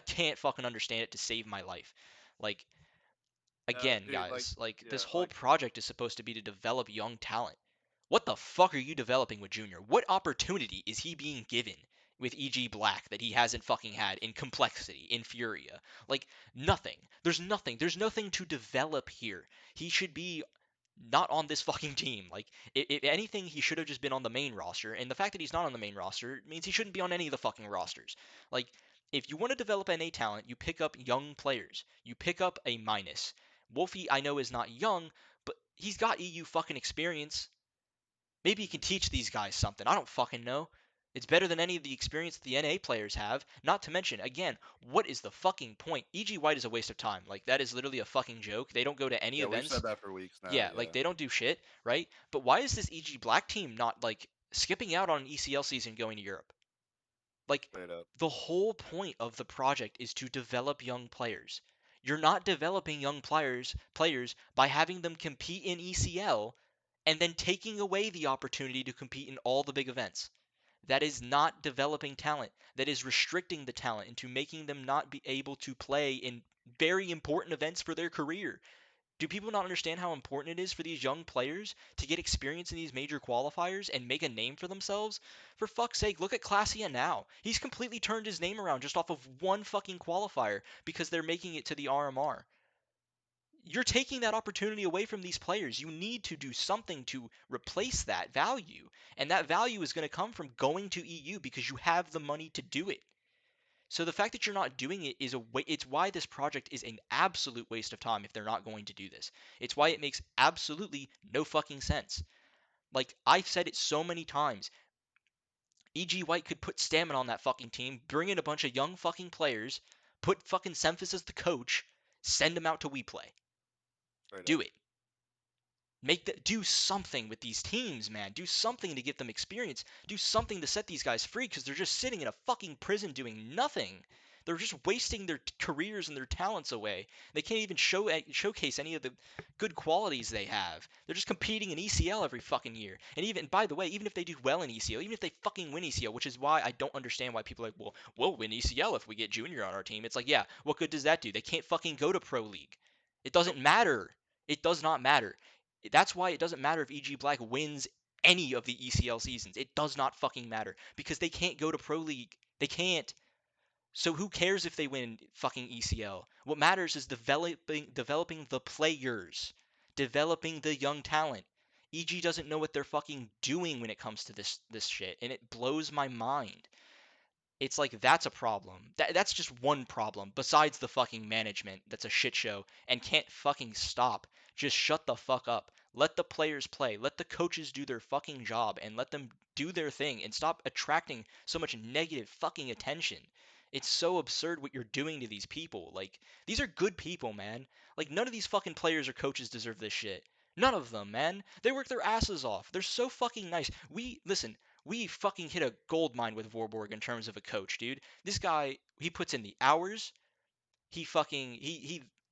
can't fucking understand it to save my life. Like again, Dude. Like guys, like this yeah. whole Like project is supposed to be to develop young talent. What the fuck are you developing with Junior? What opportunity is he being given with EG Black that he hasn't fucking had in Complexity, in Furia? Like nothing. There's nothing. There's nothing to develop here. He should be not on this fucking team. Like if anything, he should have just been on the main roster. And the fact that he's not on the main roster means he shouldn't be on any of the fucking rosters. Like if you want to develop NA talent, you pick up young players. You pick up a minus. Wolfie, I know, is not young, but he's got EU fucking experience. Maybe he can mhm. teach these guys something. I don't fucking know. It's better than any of the experience the NA players have. Not to mention, again, what is the fucking point? EG White is a waste of time. Like, that is literally a fucking joke. They don't go to any Yeah, we've events. said that for weeks now. Yeah, like, Yeah, they don't do shit, right? But why is this EG Black team not, like, skipping out on an ECL season going to Europe? Like, straight up. the whole point of the project is to develop young players. You're not developing young players by having them compete in ECL and then taking away the opportunity to compete in all the big events. That is not developing talent. That is restricting the talent into making them not be able to play in very important events for their career. Do people not understand how important it is for these young players to get experience in these major qualifiers and make a name for themselves? For fuck's sake, look at Clasia now. He's completely turned his name around just off of one fucking qualifier because they're making it to the RMR. You're taking that opportunity away from these players. You need to do something to replace that value. And that value is going to come from going to EU because you have the money to do it. So the fact that you're not doing it is it's why this project is an absolute waste of time if they're not going to do this. It's why it makes absolutely no fucking sense. Like I've said it so many times. EG White could put stamina on that fucking team, bring in a bunch of young fucking players, put fucking Semphis as the coach, send them out to we play. Straight up. Do it. Do something with these teams, man. Do something to give them experience. Do something to set these guys free because they're just sitting in a fucking prison doing nothing. They're just wasting their careers and their talents away. They can't even showcase any of the good qualities they have. They're just competing in ECL every fucking year. And even, by the way, even if they do well in ECL, even if they fucking win ECL, which is why I don't understand why people are like, well, we'll win ECL if we get Junior on our team. It's like, yeah, what good does that do? They can't fucking go to Pro League. It doesn't Nope. matter. It does not matter. That's why it doesn't matter if EG Black wins any of the ECL seasons. It does not fucking matter because they can't go to Pro League. They can't. So who cares if they win fucking ECL? What matters is developing the players, developing the young talent. EG doesn't know what they're fucking doing when it comes to this shit, and it blows my mind. It's like that's a problem. That's just one problem besides the fucking management that's a shit show and can't fucking stop. Just shut the fuck up. Let the players play. Let the coaches do their fucking job and let them do their thing and stop attracting so much negative fucking attention. It's so absurd what you're doing to these people. Like, these are good people, man. Like, none of these fucking players or coaches deserve this shit. None of them, man. They work their asses off. They're so fucking nice. Listen, we fucking hit a gold mine with Vorborg in terms of a coach, dude. This guy, he puts in the hours. He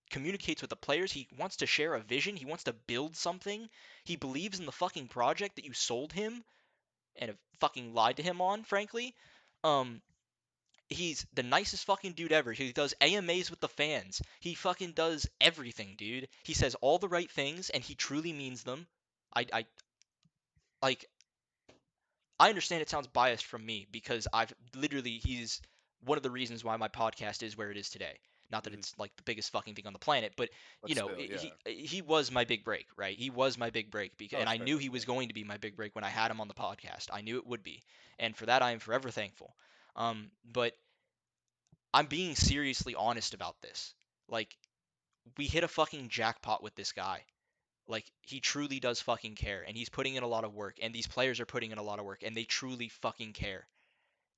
communicates with the players. He wants to share a vision. He wants to build something. He believes in the fucking project that you sold him and have fucking lied to him on, frankly. Um, he's the nicest fucking dude ever. He does AMAs with the fans. He fucking does everything, dude. He says all the right things and he truly means them. I like I understand it sounds biased from me because he's one of the reasons why my podcast is where it is today. Not that Hmm. it's like the biggest fucking thing on the planet, but But still, yeah. he was my big break, right? He was my big break because, No, and I straight knew up. he Yeah. was going to be my big break when I had him on the podcast. I knew it would be, and for that I am forever thankful. But I'm being seriously honest about this. Like, we hit a fucking jackpot with this guy. Like, he truly does fucking care, and he's putting in a lot of work, and these players are putting in a lot of work, and they truly fucking care.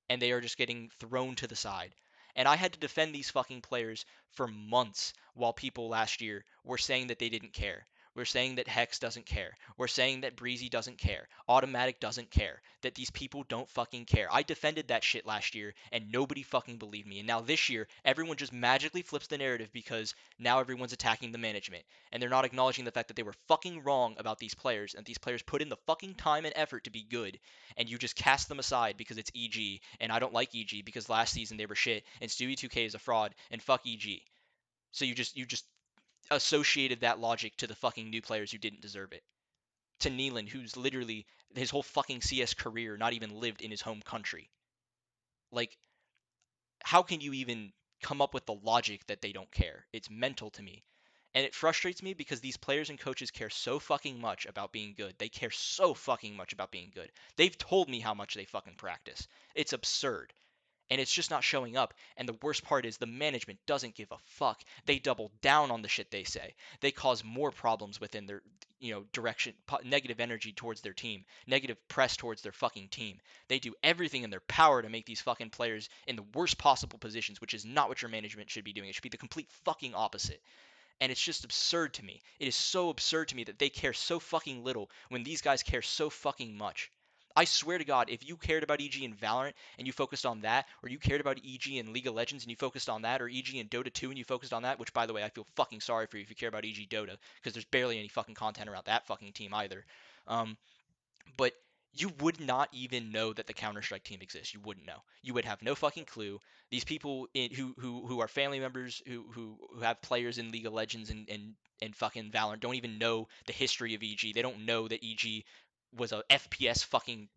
And they are just getting thrown to the side. And I had to defend these fucking players for months while people last year were saying that they didn't care. We're saying that Hex doesn't care. We're saying that Breezy doesn't care. Automatic doesn't care. That these people don't fucking care. I defended that shit last year and nobody fucking believed me. And now this year, everyone just magically flips the narrative because now everyone's attacking the management. And they're not acknowledging the fact that they were fucking wrong about these players and these players put in the fucking time and effort to be good and you just cast them aside because it's EG, and I don't like EG because last season they were shit, and Stewie 2K is a fraud, and fuck EG. So you just associated that logic to the fucking new players who didn't deserve it. To Neelan, who's literally his whole fucking CS career not even lived in his home country. Like, how can you even come up with the logic that they don't care? It's mental to me. And it frustrates me because these players and coaches care so fucking much about being good. They care so fucking much about being good. They've told me how much they fucking practice. It's absurd. and it's just not showing up. And the worst part is the management doesn't give a fuck. They double down on the shit they say. They cause more problems within their, direction, negative energy towards their team, negative press towards their fucking team. They do everything in their power to make these fucking players in the worst possible positions, which is not what your management should be doing. It should be the complete fucking opposite. And it's just absurd to me. It is so absurd to me that they care so fucking little when these guys care so fucking much. I swear to God, if you cared about EG in Valorant and you focused on that, or you cared about EG in League of Legends and you focused on that, or EG in Dota 2 and you focused on that, which by the way, I feel fucking sorry for you if you care about EG Dota, because there's barely any fucking content around that fucking team either. Um, but you would not even know that the Counter Strike team exists. You wouldn't know. You would have no fucking clue. These people who are family members who have players in League of Legends and fucking Valorant don't even know the history of EG. They don't know that EG was a FPS fucking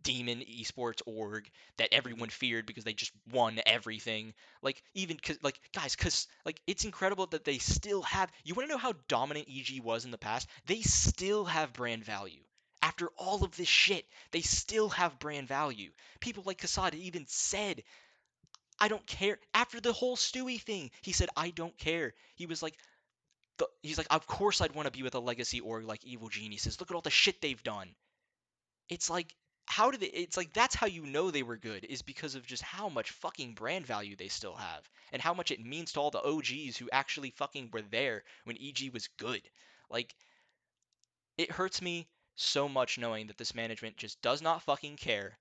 demon esports org that Mm-hmm. everyone feared because they just won everything. Like even cause like guys, cause like it's incredible that they still have. You want to know how dominant EG was in the past? They still have brand value. After all of this shit, they still have brand value. People like Casada even said, "I don't care." After the whole Stewie thing, he said, "I don't care." He was like, he's like, "Of course I'd want to be with a legacy org like Evil Geniuses. Look at all the shit they've done." It's like, how did it, it's like that's how you know they were good, is because of just how much fucking brand value they still have and how much it means to all the OGs who actually fucking were there when EG was good. Like, it hurts me so much knowing that this management just does not fucking care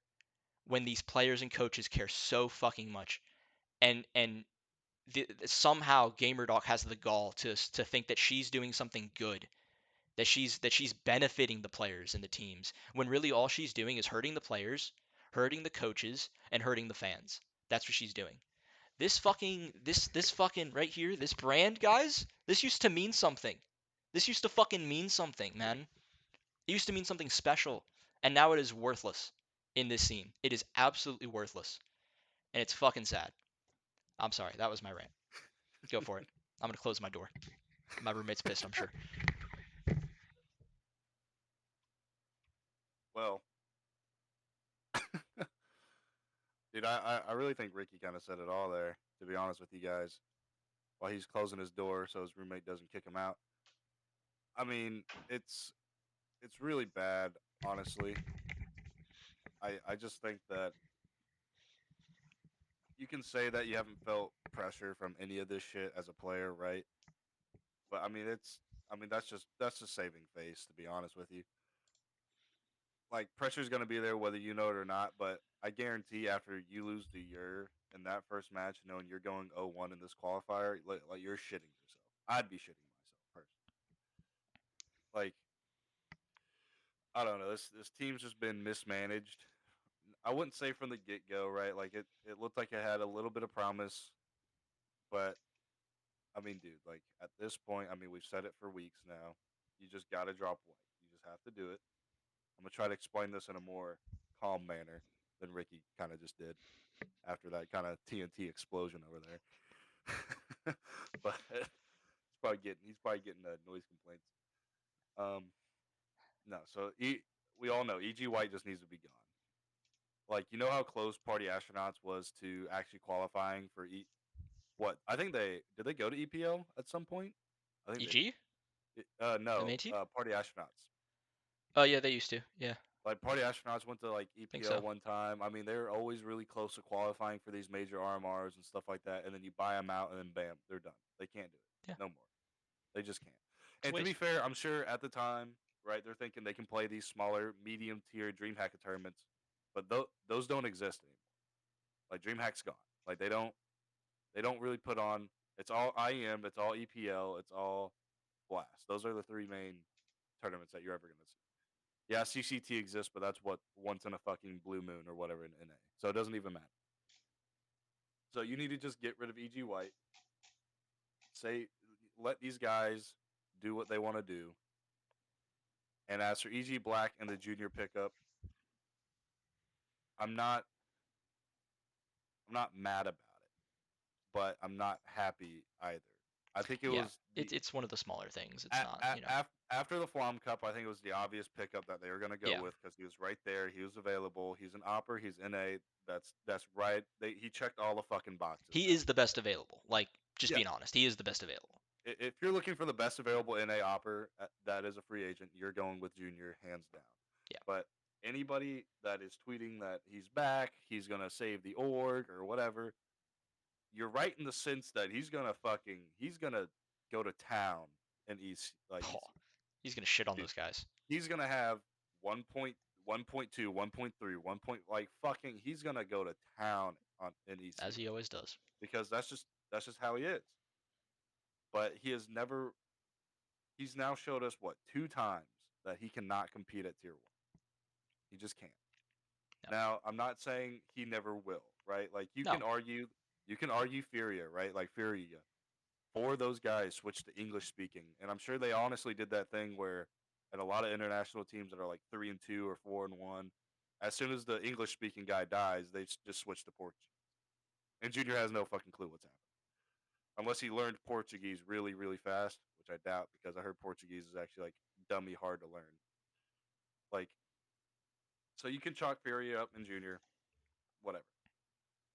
when these players and coaches care so fucking much. And somehow GamerDoc has the gall to think that she's doing something good, that she's benefiting the players and the teams, when really all she's doing is hurting the players, hurting the coaches, and hurting the fans. That's what she's doing. This fucking right here, this brand, guys, this used to mean something. This used to fucking mean something, man. It used to mean something special, and now it is worthless in this scene. It is absolutely worthless, and it's fucking sad. I'm sorry, that was my rant. Go for it. I'm gonna close my door. My roommate's pissed, I'm sure. Well, dude, I really think Ricky kind of said it all there. To be honest with you guys, while he's closing his door so his roommate doesn't kick him out. I mean, it's really bad, honestly. I just think that you can say that you haven't felt pressure from any of this shit as a player, right? But I mean that's just saving face, to be honest with you. Like pressure's gonna be there whether you know it or not. But I guarantee after you lose to your in that first match, knowing you're going 0-1 in this qualifier, like you're shitting yourself. I'd be shitting myself personally. Like I don't know, this team's just been mismanaged. I wouldn't say from the get go, right? Like it looked like it had a little bit of promise, but I mean, dude, like at this point, I mean, we've said it for weeks now. You just got to drop white. You just have to do it. I'm gonna try to explain this in a more calm manner than Ricky kind of just did after that kind of TNT explosion over there. But he's probably getting noise complaints. Um, no, so we all know EG White just needs to be gone. Like you know how close Party Astronauts was to actually qualifying for what I think they did they go to EPL at some point? I think they EG? did. The No, main team? Party Astronauts. Oh yeah, they used to. Yeah, Like Party Astronauts went to like think EPL so. one time. I mean, they're always really close to qualifying for these major RMRs and stuff like that. And then you buy them out, and then bam, they're done. They can't do Yeah, it no more. They just can't. it's a And to be waste. fair, I'm sure at the time, right, they're thinking they can play these smaller, medium tier DreamHack tournaments, but those don't exist anymore. Like DreamHack's gone. Like they don't really put on. It's all IM. It's all EPL. It's all Blast. Those are the three main tournaments that you're ever gonna see. Yeah, CCT exists, but that's what once in a fucking blue moon or whatever in NA. So it doesn't even matter. So you need to just get rid of EG White. Say, let these guys do what they want to do. And as for EG Black and the junior pickup, I'm not I'm not mad about it, but I'm not happy either. I think it Yeah, was it's one of the smaller things. It's not, after the Flom Cup. I think it was the obvious pickup that they were going to go yeah. with because he was right there. He was available. He's an opper. He's NA. That's right. He checked all the fucking boxes He down. is the best available. Like, just Yeah. being honest, he is the best available. If you're looking for the best available NA opper that is a free agent, you're going with Junior hands down. Yeah. But anybody that is tweeting that he's back, he's gonna save the org or whatever, you're right in the sense that he's gonna go to town in Oh, EC. he's gonna shit on Dude, those guys, he's gonna have 1.1.2, 1.3, 1. Like fucking, he's gonna go to town on in as he ECL always does. because that's just how he is. But he's now showed us what 2 times that he cannot compete at tier 1. He just can't. No. Now, I'm not saying he never will, right? Like No. you can argue Furia, right? Like Furia, 4 of those guys switched to English speaking, and I'm sure they honestly did that thing where at a lot of international teams that are like 3-2 or 4-1, as soon as the English speaking guy dies, they just switch to Portuguese. And Junior has no fucking clue what's happening unless he learned Portuguese really, really fast, which I doubt because I heard Portuguese is actually like dummy hard to learn. Like, so you can chalk Fury up in Junior, whatever.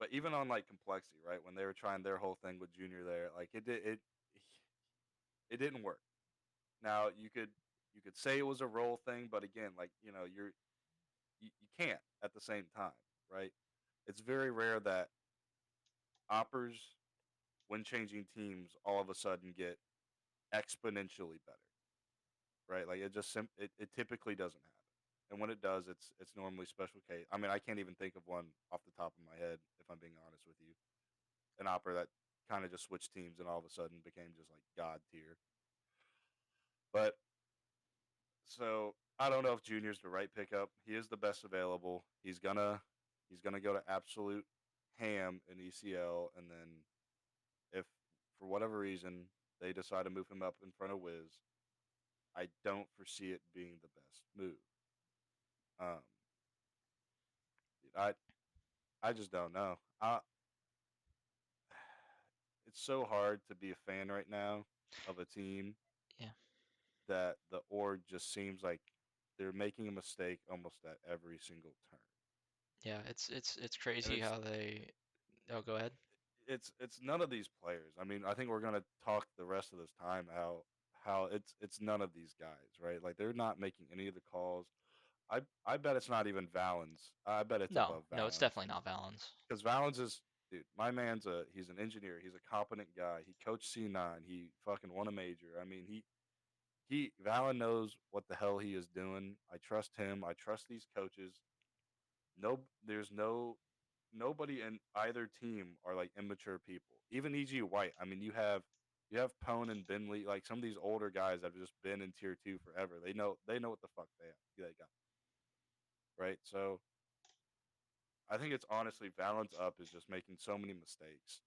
But even on like complexity, right? When they were trying their whole thing with Junior there, like it didn't work. Now you could say it was a role thing, but again, like you can't at the same time, right? It's very rare that oppers when changing teams all of a sudden get exponentially better, right? Like it typically doesn't happen. And when it does, it's normally special case. I mean, I can't even think of one off the top of my head if I'm being honest with you. An opera that kind of just switched teams and all of a sudden became just like god tier. But so I don't know if Junior's the right pickup. He is the best available. He's gonna go to absolute ham in ECL, and then if for whatever reason they decide to move him up in front of Wiz, I don't foresee it being the best move. Um, I just don't know. It's so hard to be a fan right now of a team Yeah. that the org just seems like they're making a mistake almost at every single turn. Yeah. It's And crazy how they. Oh, go ahead. it's none of these players. I mean, I think we're gonna talk the rest of this time how it's none of these guys, right? Like they're not making any of the calls. I bet it's not even Valens. I bet it's No, above no, it's Valens definitely not Valens. because Valens is dude. My man's he's an engineer. He's a competent guy. He coached C9. He fucking won a major. I mean, he Valen knows what the hell he is doing. I trust him. I trust these coaches. No, there's nobody in either team are like immature people. Even EG White. I mean, you have Pone and Benley, like some of these older guys that have just been in tier 2 forever. They know what the fuck they got, right? So I think it's honestly Valens up is just making so many mistakes.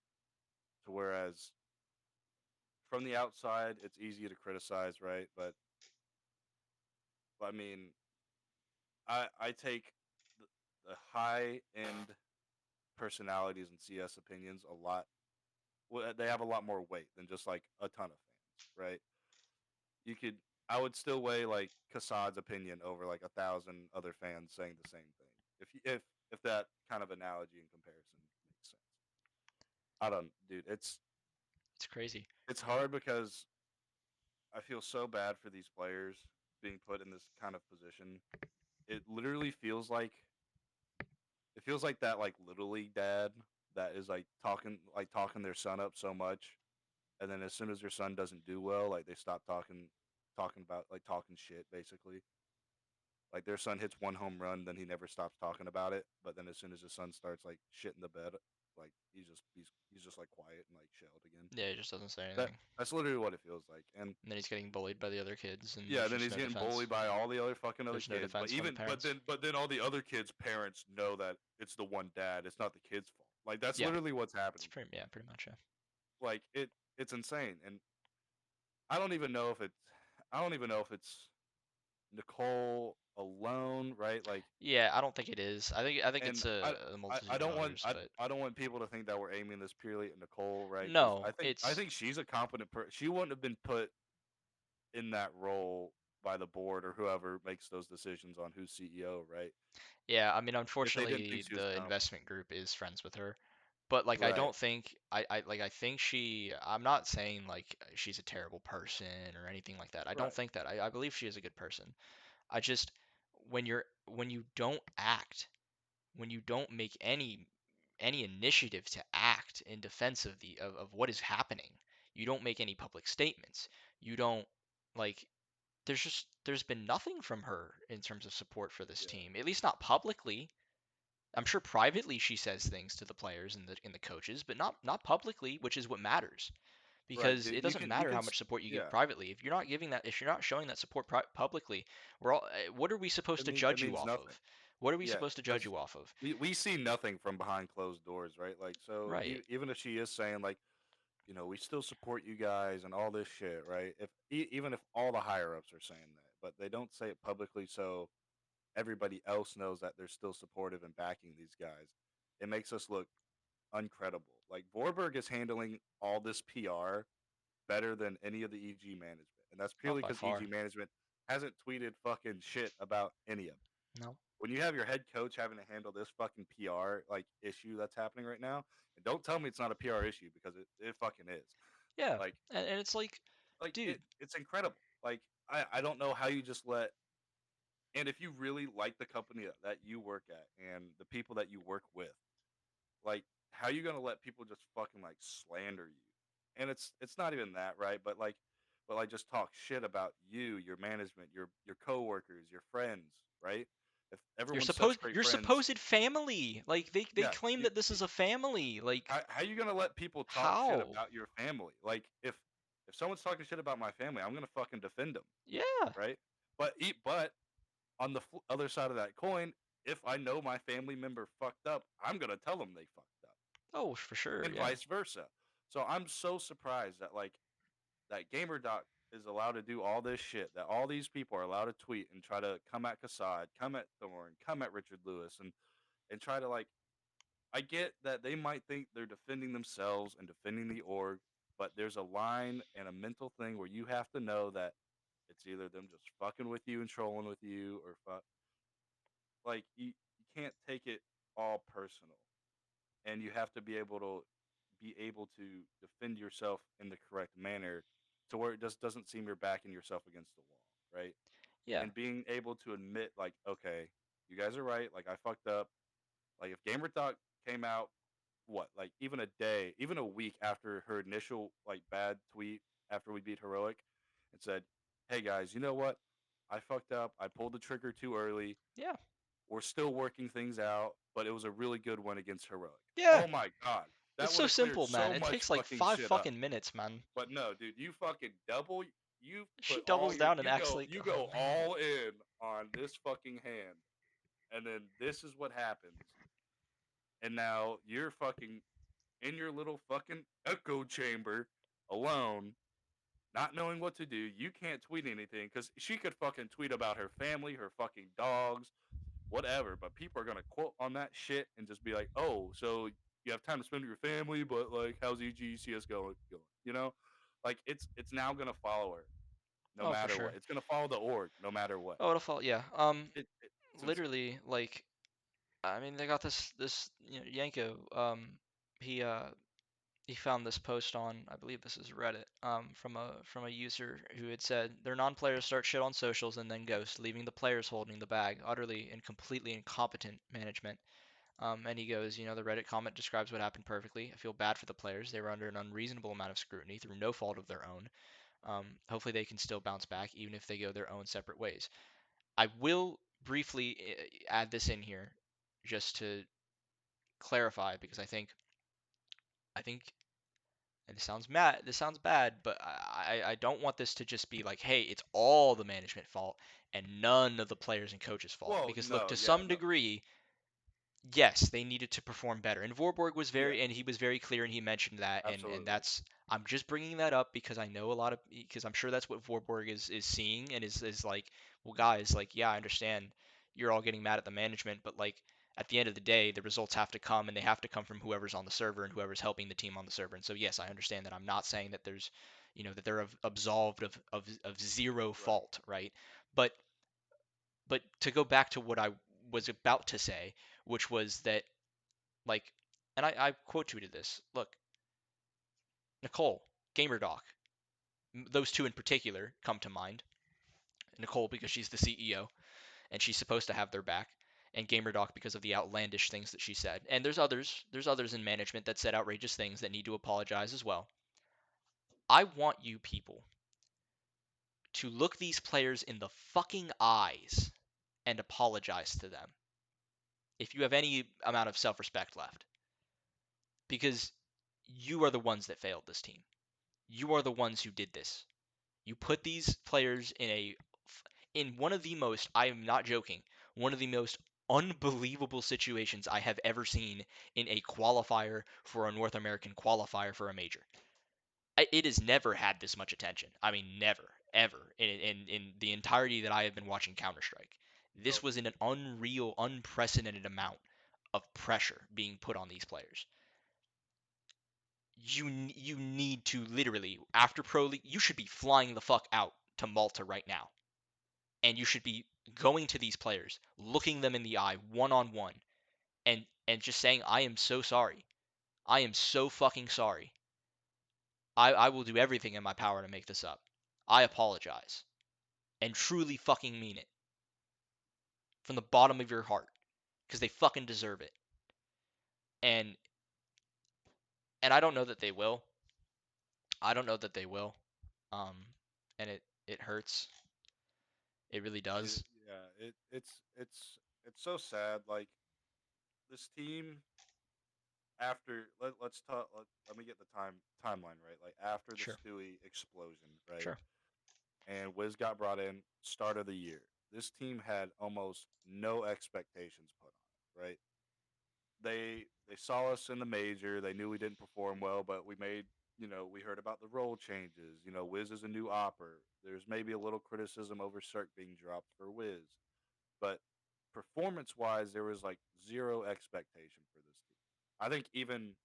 To whereas from the outside, it's easy to criticize, right? But I mean, I take the high end personalities and CS opinions a lot. Well, they have a lot more weight than just like a ton of fans, right? You could, I would still weigh like Kassad's opinion over like 1,000 other fans saying the same thing. If that kind of analogy and comparison makes sense. I don't, dude. It's crazy. It's hard because I feel so bad for these players being put in this kind of position. It literally feels like that like little league dad that is like talking their son up so much, and then as soon as their son doesn't do well, like they stop talking about like talking shit basically. Like their son hits one home run, then he never stops talking about it. But then as soon as his son starts like shit in the bed, like he's just like quiet and like shelled again. Yeah, he just doesn't say That anything. that's literally what it feels like. And And then he's getting bullied by the other kids, and yeah, there's then just he's no getting defense. bullied by all the other fucking other There's no kids. But defense from the even parents. but then all the other kids' parents know that it's the one dad. It's not the kid's fault. Like that's Yeah, literally what's it's happening pretty. Yeah, pretty much. Yeah. like it's insane. And I don't even know if it's I don't even know if it's Nicole alone, right? Like, Yeah, I don't think it is. I think and it's a I multitude of don't want others, but I don't want people to think that we're aiming this purely at Nicole, right? Because no, I it's think she's a competent she wouldn't have been put in that role by the board or whoever makes those decisions on who's CEO, right? yeah. I mean, If they didn't think unfortunately, she was the competent, investment group is friends with her. But like I right? don't think I think I'm not saying like she's a terrible person or anything like that. I don't Right. think that. I believe she is a good person. I just when you don't act, when you don't make any initiative to act in defense of of what is happening, you don't make any public statements. You don't like there's been nothing from her in terms of support for this Yeah. team. At least not publicly. I'm sure privately she says things to the players and the coaches, but not publicly, which is what matters. Right. Because it You doesn't can you matter can how much support you give yeah. privately. If you're not giving that, if you're not showing that support publicly, what are we supposed to It judge you means off nothing. of? What are we Yeah, supposed to judge because you off of? we see nothing from behind closed doors, right? Like, so Right. even if she is saying like, we still support you guys and all this shit, right? If even if all the higher ups are saying that, but they don't say it publicly, so everybody else knows that they're still supportive and backing these guys. It makes us look uncredible. Like, Vorberg is handling all this PR better than any of the EG management, and that's Oh, purely by because EG far. management hasn't tweeted fucking shit about any of it. No. When you have your head coach having to handle this fucking PR like issue that's happening right now, and don't tell me it's not a PR issue because it fucking is. Yeah. Like And it's like, dude, it's incredible. Like, I don't know how you just let, and if you really like the company that you work at and the people that you work with, like, how you gonna let people just fucking like slander you? And it's not even that, right? But like just talk shit about you, your management, your coworkers, your friends, right? If everyone's such great your friends, supposed family. Like they yeah. claim that this is a family. Like How you gonna let people talk shit how? about your family? Like, if someone's talking shit about my family, I'm gonna fucking defend them, Yeah. right? But on the other side of that coin, if I know my family member fucked up, I'm gonna tell them they fucked up, Oh, for sure. and Yeah. vice versa. So I'm so surprised that like that GamerDoc is allowed to do all this shit. That all these people are allowed to tweet and try to come at Kassad, come at Thorn, come at Richard Lewis, and try to like. I get that they might think they're defending themselves and defending the org, but there's a line and a mental thing where you have to know that it's either them just fucking with you and trolling with you, or like you can't take it all personal, and you have to be able to defend yourself in the correct manner, to where it just doesn't seem you're backing yourself against the wall, right? Yeah. And being able to admit, like, okay, you guys are right, like I fucked up. Like, if Gamer Talk came out, what, like, even a day, even a week after her initial like bad tweet after we beat Heroic, and said, "Hey guys, you know what? I fucked up. I pulled the trigger too early. Yeah. We're still working things out, but it was a really good one against Heroic." Yeah. Oh my god, It's that would so have cleared simple, man. so It much takes like fucking five shit up. fucking minutes, man. But no, dude, you fucking double. You She put all doubles your down and acts like, you oh go man. all in on this fucking hand, and then this is what happens. And now you're fucking in your little fucking echo chamber alone, not knowing what to do. You can't tweet anything because she could fucking tweet about her family, her fucking dogs, whatever. But people are gonna quote on that shit and just be like, "Oh, so you have time to spend with your family, but like, how's EG CSGO going?" Like, it's now gonna follow her no Oh, for matter sure. what. It's gonna follow the org no matter what. Oh, it'll fall. Yeah. It's insane. Literally, like, I mean, they got this Yanko. He he found this post on, I believe this is Reddit, from a user who had said their non-players start shit on socials and then ghost, leaving the players holding the bag. Utterly and completely incompetent management. And he goes, the Reddit comment describes what happened perfectly. I feel bad for the players. They were under an unreasonable amount of scrutiny through no fault of their own. Hopefully they can still bounce back even if they go their own separate ways. I will briefly add this in here just to clarify because I think and this sounds bad, but I don't want this to just be like, hey, it's all the management fault and none of the players and coaches fault. Well, Because look, no, to yeah, some no, degree, yes, they needed to perform better. And Vorborg was Yeah, very, and he was very clear, and he mentioned that, and absolutely. that's, I'm just bringing that up because I know a lot of, because I'm sure that's what Vorborg is seeing, and is like, well, guys, like, yeah, I understand you're all getting mad at the management, but like at the end of the day, the results have to come, and they have to come from whoever's on the server and whoever's helping the team on the server. And so yes, I understand that. I'm not saying that there's, that they're absolved of zero Right. fault, right? But to go back to what I was about to say, which was that, like, and I quote tweeted this. Look, Nicole, GamerDoc, those two in particular come to mind. Nicole because she's the CEO and she's supposed to have their back, and GamerDoc because of the outlandish things that she said. And there's others in management that said outrageous things that need to apologize as well. I want you people to look these players in the fucking eyes and apologize to them if you have any amount of self-respect left, because you are the ones that failed this team. You are the ones who did this. You put these players in one of the most, I am not joking, one of the most unbelievable situations I have ever seen in a qualifier for a North American qualifier for a major. It has never had this much attention. I mean, never, ever in the entirety that I have been watching Counter Strike. This was Totally. in an unreal, unprecedented amount of pressure being put on these players. You need to literally, after Pro League, you should be flying the fuck out to Malta right now, and you should be going to these players, looking them in the eye one on one, and just saying, I am so sorry. I am so fucking sorry. I will do everything in my power to make this up. I apologize. And truly fucking mean it. From the bottom of your heart. Because they fucking deserve it. And I don't know that they will. I don't know that they will. Um and it hurts. It really does. Yeah, it's so sad. Like this team after let's talk. Let me get the timeline right. Like after the Sure. Stewie explosion, right? Sure. And Wiz got brought in start of the year. This team had almost no expectations put on it, right? They saw us in the major. They knew we didn't perform well, but we made we heard about the role changes. Wiz is a new opper. There's maybe a little criticism over Cirque being dropped for Wiz, but performance wise, there was like zero expectation for this team. I think even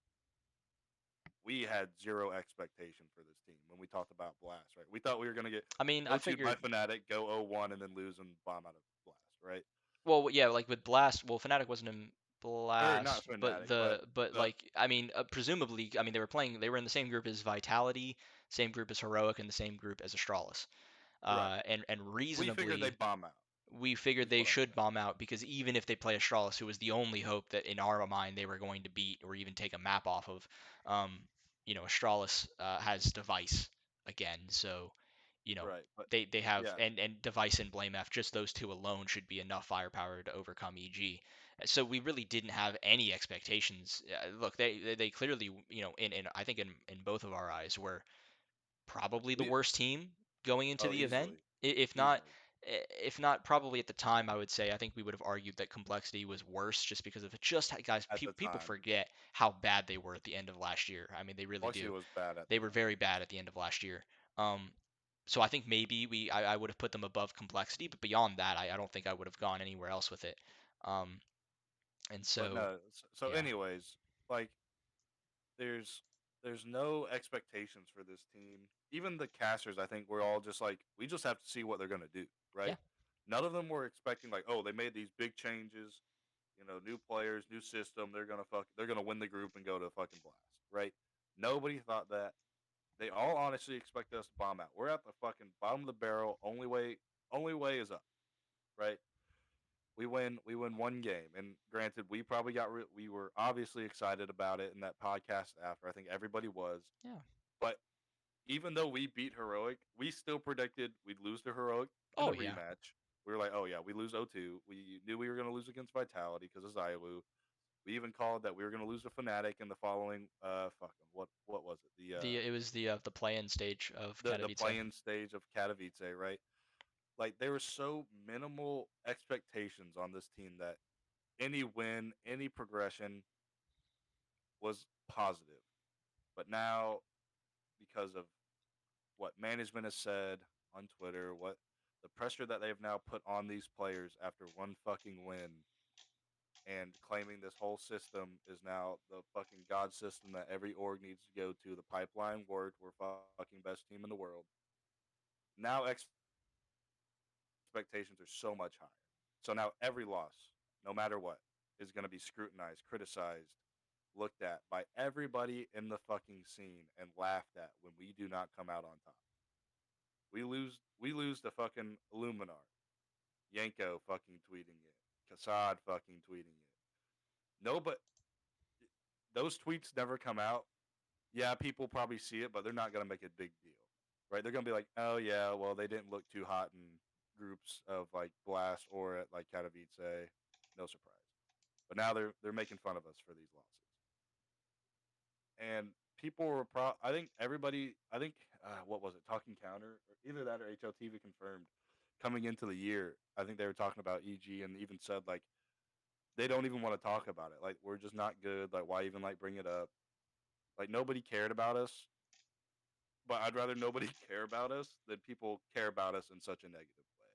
we had zero expectation for this team when we talked about Blast, right? We thought we were going to get I mean, I 0-2 by figured. Fnatic, go 0-1, and then lose and bomb out of Blast, right? Well, yeah, like with Blast, well, Fnatic wasn't in Or not Blast, but Fnatic, but the like, I mean, presumably, I mean, they were in the same group as Vitality, same group as Heroic, and the same group as Astralis. right. And We figured reasonably, they'd bomb out. we figured Is they what I'm should saying. bomb out because even if they play Astralis, who was the only hope that in our mind they were going to beat or even take a map off of, um, Astralis has Device again, so Right, but they have, yeah, and Device and Blame F, just those two alone should be enough firepower to overcome EG. So we really didn't have any expectations. Look, they clearly, in I think in both of our eyes were probably the we worst team going into the event. easily, If not, easily probably at the time, I would say I think we would have argued that Complexity was worse just because of it. Just guys, at the people time. forget how bad they were at the end of last year. I mean, they really Lexi do. was bad at They the were end. very bad at the end of last year. Um, so I think maybe I would have put them above Complexity, but beyond that, I don't think I would have gone anywhere else with it. Um, and But so no, so yeah, anyways, like there's there's no expectations for this team. Even the casters, I think we're all just like we just have to see what they're gonna do, yeah, right? None of them were expecting like, oh, they made these big changes, new players, new system. They're gonna win the group and go to fucking Blast, right? Nobody thought that. They all honestly expected us to bomb out. We're at the fucking bottom of the barrel. Only way is up, right? We win one game, and granted, we probably we were obviously excited about it in that podcast after. I think everybody was, yeah. but even though we beat Heroic, we still predicted we'd lose to Heroic in Oh the yeah. rematch. We were like, oh yeah, we lose 0-2. We knew we were going to lose against Vitality because of Xylu. We even called that we were going to lose to Fnatic in the following fucking what was it It was the play-in stage of the Katowice. playing stage of Katowice, right? Like there were so minimal expectations on this team that any win, any progression was positive. But now, because of what management has said on Twitter, what the pressure that they've now put on these players after one fucking win, and claiming this whole system is now the fucking god system that every org needs to go to, the pipeline worked, we're fucking best team in the world. Now expectations are so much higher. So now every loss, no matter what, is going to be scrutinized, criticized, looked at by everybody in the fucking scene and laughed at when we do not come out on top. We lose to fucking Illuminar, Yanko fucking tweeting it, Kassad fucking tweeting it. No, but those tweets never come out. Yeah, people probably see it, but they're not gonna make a big deal, right? They're gonna be like, oh yeah, well they didn't look too hot in groups of like Blast or at like Katowice. No surprise. But now they're making fun of us for these losses, and people were I think everybody. I think what was it? Talking Counter, or either that or HLTV confirmed coming into the year. I think they were talking about EG and even said like they don't even want to talk about it. Like we're just not good. Like why even like bring it up? Like nobody cared about us, but I'd rather nobody care about us than people care about us in such a negative way.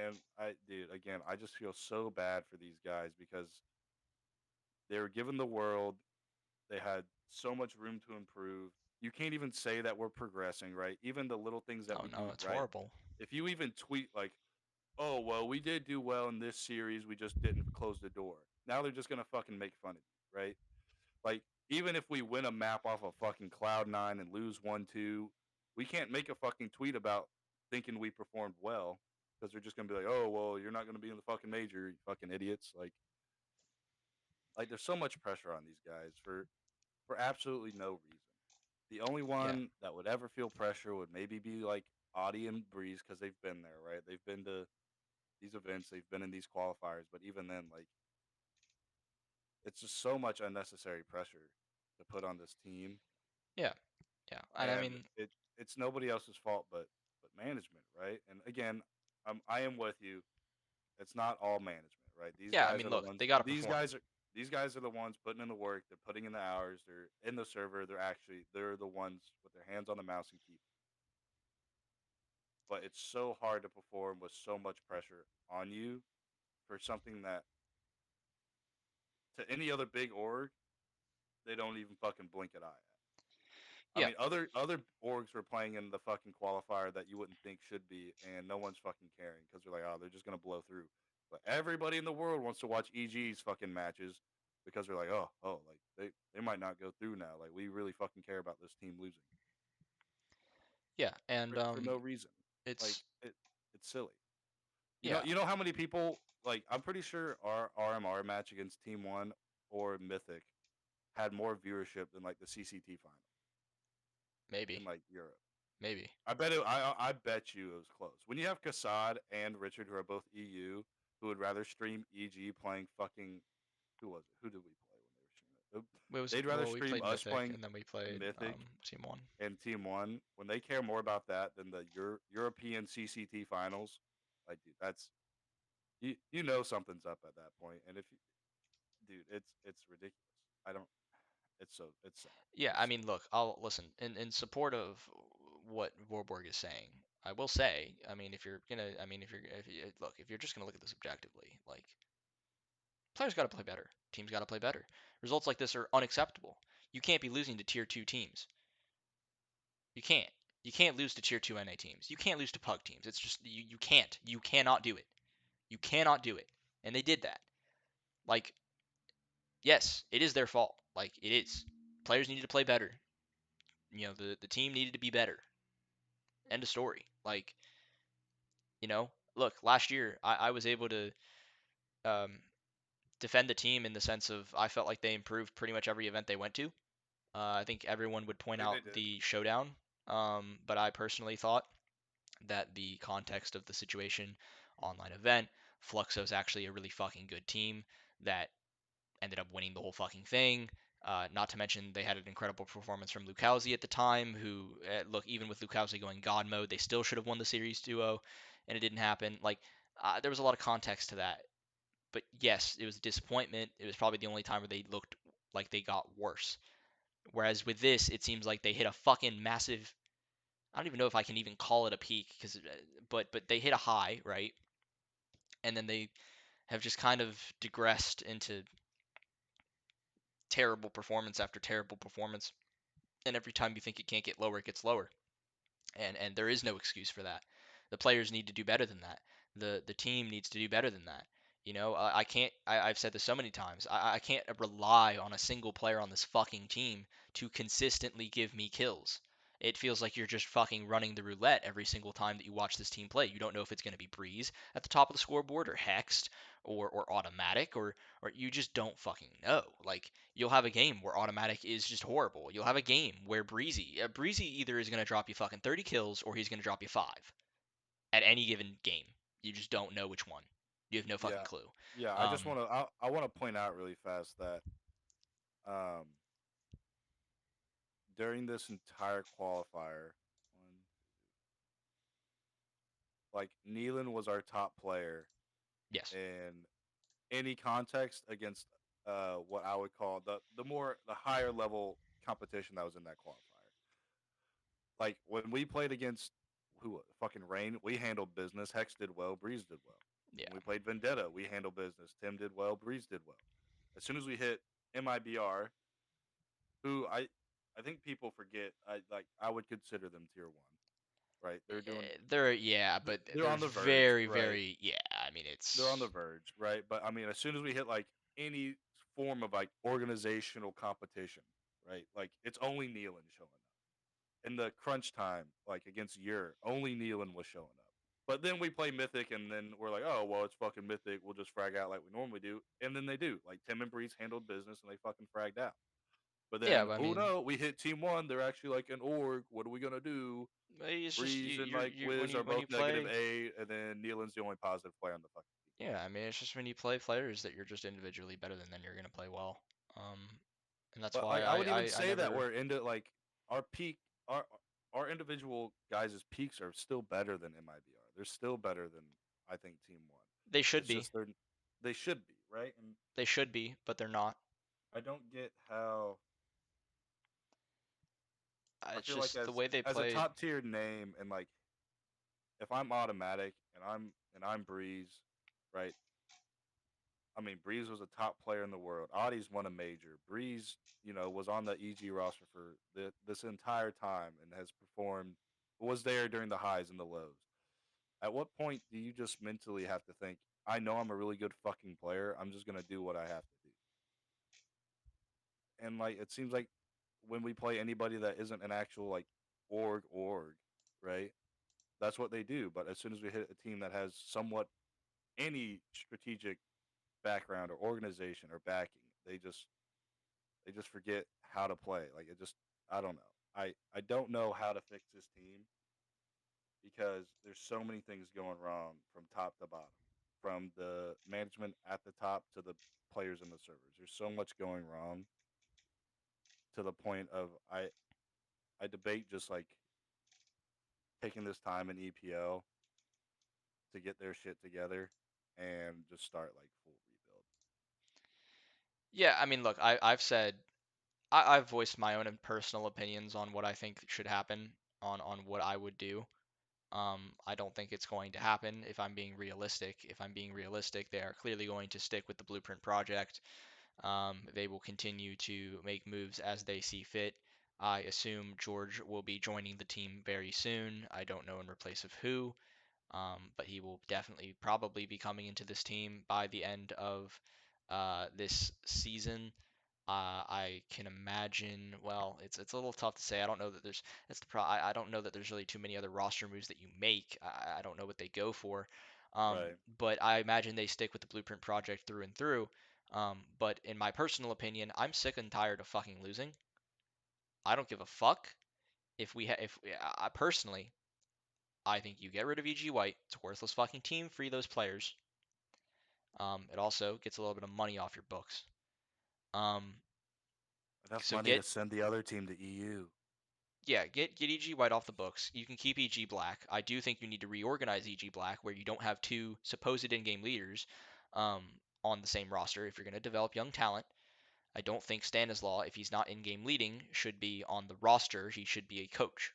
And dude, again, I just feel so bad for these guys because they were given the world. They had so much room to improve. You can't even say that we're progressing, right? Even the little things that Oh we no, do it's right. horrible. If you even tweet like, "Oh, well, we did do well in this series, we just didn't close the door." Now they're just gonna fucking make fun of you, right? Like, even if we win a map off of fucking Cloud9 and lose 1-2, we can't make a fucking tweet about thinking we performed well because they're just gonna be like, "Oh, well, you're not gonna be in the fucking major, you fucking idiots." Like there's so much pressure on these guys for absolutely no reason. The only Yeah, one that would ever feel pressure would maybe be like Audie and Breeze because they've been there, right? They've been to these events, they've been in these qualifiers, but even then, like it's just so much unnecessary pressure to put on this team, yeah, yeah. And I and mean, it's nobody else's fault but management, right? And again, I am with you. It's not all management, right? These yeah, I guys mean, are the look, ones. they got to perform. These guys are the ones putting in the work. They're putting in the hours. They're in the server. They're the ones with their hands on the mouse and keyboard. But it's so hard to perform with so much pressure on you for something that to any other big org they don't even fucking blink an eye at. I Yeah, mean, other orgs were playing in the fucking qualifier that you wouldn't think should be, and no one's fucking caring because they're like, oh, they're just gonna blow through. But everybody in the world wants to watch EG's fucking matches because they're like, like they might not go through now. Like we really fucking care about this team losing yeah, and for no reason. Like it's it's silly. yeah, You know how many people like I'm pretty sure our RMR match against TeamOne or Mythic had more viewership than like the CCT final in maybe, like Europe. maybe. I bet you it was close. When you have Kassad and Richard, who are both EU, who would rather stream EG playing fucking who was it? Who did we play when they were streaming it? It was They'd rather well, we stream played us Mythic, playing and then we played Mythic TeamOne. and Team 1 when they care more about that than the European CCT finals. Like, dude, that's you know something's up at that point. And if you, dude, it's ridiculous. I don't. It's sad. Yeah, It's I sad. mean, look, I'll listen in support of what Warburg is saying. I will say, I mean, if you're gonna, I mean, if you look, if you're just gonna look at this objectively, like players got to play better, teams got to play better. Results like this are unacceptable. You can't be losing to tier 2 teams. You can't. You can't lose to tier 2 NA teams. You can't lose to pug teams. It's just you can't. You cannot do it. You cannot do it. And they did that. Like, yes, it is their fault. Like it is. Players needed to play better. The team needed to be better. End of story. Like, look, last year I was able to um, defend the team in the sense of I felt like they improved pretty much every event they went to. I think everyone would I point think out they did. the showdown, but I personally thought that the context of the situation, online event, Fluxo is actually a really fucking good team that ended up winning the whole fucking thing. Not to mention they had an incredible performance from Lukowski at the time. Who look, even with Lukowski going God mode, they still should have won the series 2-0, and it didn't happen. Like there was a lot of context to that. but yes, it was a disappointment. It was probably the only time where they looked like they got worse. Whereas with this, it seems like they hit a fucking massive. I don't even know if I can even call it a peak because, but they hit a high, right? And then they have just kind of digressed into terrible performance after terrible performance. And every time you think it can't get lower, it gets lower. And there is no excuse for that. The players need to do better than that. The team needs to do better than that. You know, I can't. I've said this so many times. I can't rely on a single player on this fucking team to consistently give me kills. It feels like you're just fucking running the roulette every single time that you watch this team play. You don't know if it's going to be Breeze at the top of the scoreboard or Hexed or Automatic or you just don't fucking know. Like you'll have a game where Automatic is just horrible. You'll have a game where Breezy either is going to drop you fucking 30 kills or he's going to drop you 5 at any given game. You just don't know which one. You have no fucking Yeah, clue. yeah. I just Um, want to. I want to point out really fast that um, during this entire qualifier, one, like Nealon was our top player yes. in any context against what I would call the higher level competition that was in that qualifier. Like when we played against who fucking Rain, we handled business. Hex did well, Breeze did well. Yeah. When we played Vendetta, we handled business. Tim did well, Breeze did well. As soon as we hit MIBR, who I think people forget, I would consider them tier 1, right? They're doing They're yeah, but they're on there's the verge, very right? very yeah. I mean They're on the it's verge, right? But I mean, as soon as we hit like any form of like organizational competition, right? Like it's only Nealon showing up. In the crunch time, like against Ur, only Nealon was showing up. But then we play Mythic, and then we're like, oh well, it's fucking Mythic. We'll just frag out like we normally do, and then they do. Like Tim and Breeze handled business, and they fucking fragged out. But yeah. then, But I oh mean no, we hit Team 1. They're actually like an org. What are we gonna do? it's just Breeze and like you Wiz are when both you negative play. 8, and then Nealon's the only positive player on the fucking team. Yeah, I mean it's just when you play players that you're just individually better than, then you're gonna play well. Um, and that's But why like I would even I say that never. we're into like our peak, our our individual guys' peaks are still better than MIBR. They're still better than I think Team 1. They should It's be. just they should be right, and They should be, but they're not. I don't get how. I It's feel like just the way they as a played. top tier name, and like if I'm Automatic and I'm Breeze, right? I mean, Breeze was a top player in the world. Audie's won a major. Breeze, was on the EG roster for this entire time and has performed, was there during the highs and the lows. At what point do you just mentally have to think, I know I'm a really good fucking player. I'm just going to do what I have to do? And like, it seems like when we play anybody that isn't an actual like org, right? That's what they do. But as soon as we hit a team that has somewhat any strategic background or organization or backing, they just forget how to play. Like it just I don't know. I don't know how to fix this team because there's so many things going wrong from top to bottom. From the management at the top to the players in the servers. There's so much going wrong to the point of I debate just like taking this time in EPL to get their shit together and just start like full rebuild. Yeah, I mean, look, I've said I've voiced my own personal opinions on what I think should happen on what I would do. I don't think it's going to happen if I'm being realistic. If I'm being realistic, they are clearly going to stick with the Blueprint project. They will continue to make moves as they see fit. I assume George will be joining the team very soon. I don't know in replace of who, but he will definitely probably be coming into this team by the end of this season. I can imagine. Well, it's a little tough to say. I don't know that there's that's the pro. I don't know that there's really too many other roster moves that you make. I don't know what they go for, Right. but I imagine they stick with the Blueprint project through and through. But in my personal opinion, I'm sick and tired of fucking losing. I don't give a fuck if we if I personally, I think you get rid of EG White. It's a worthless fucking team. Free those players. It also gets a little bit of money off your books. Um, Enough so money get to send the other team to EU. yeah, get EG White off the books. You can keep EG Black. I do think you need to reorganize EG Black where you don't have two supposed in-game leaders. Um, on the same roster if you're going to develop young talent. I don't think Stanislaw, if he's not in game leading, should be on the roster. He should be a coach.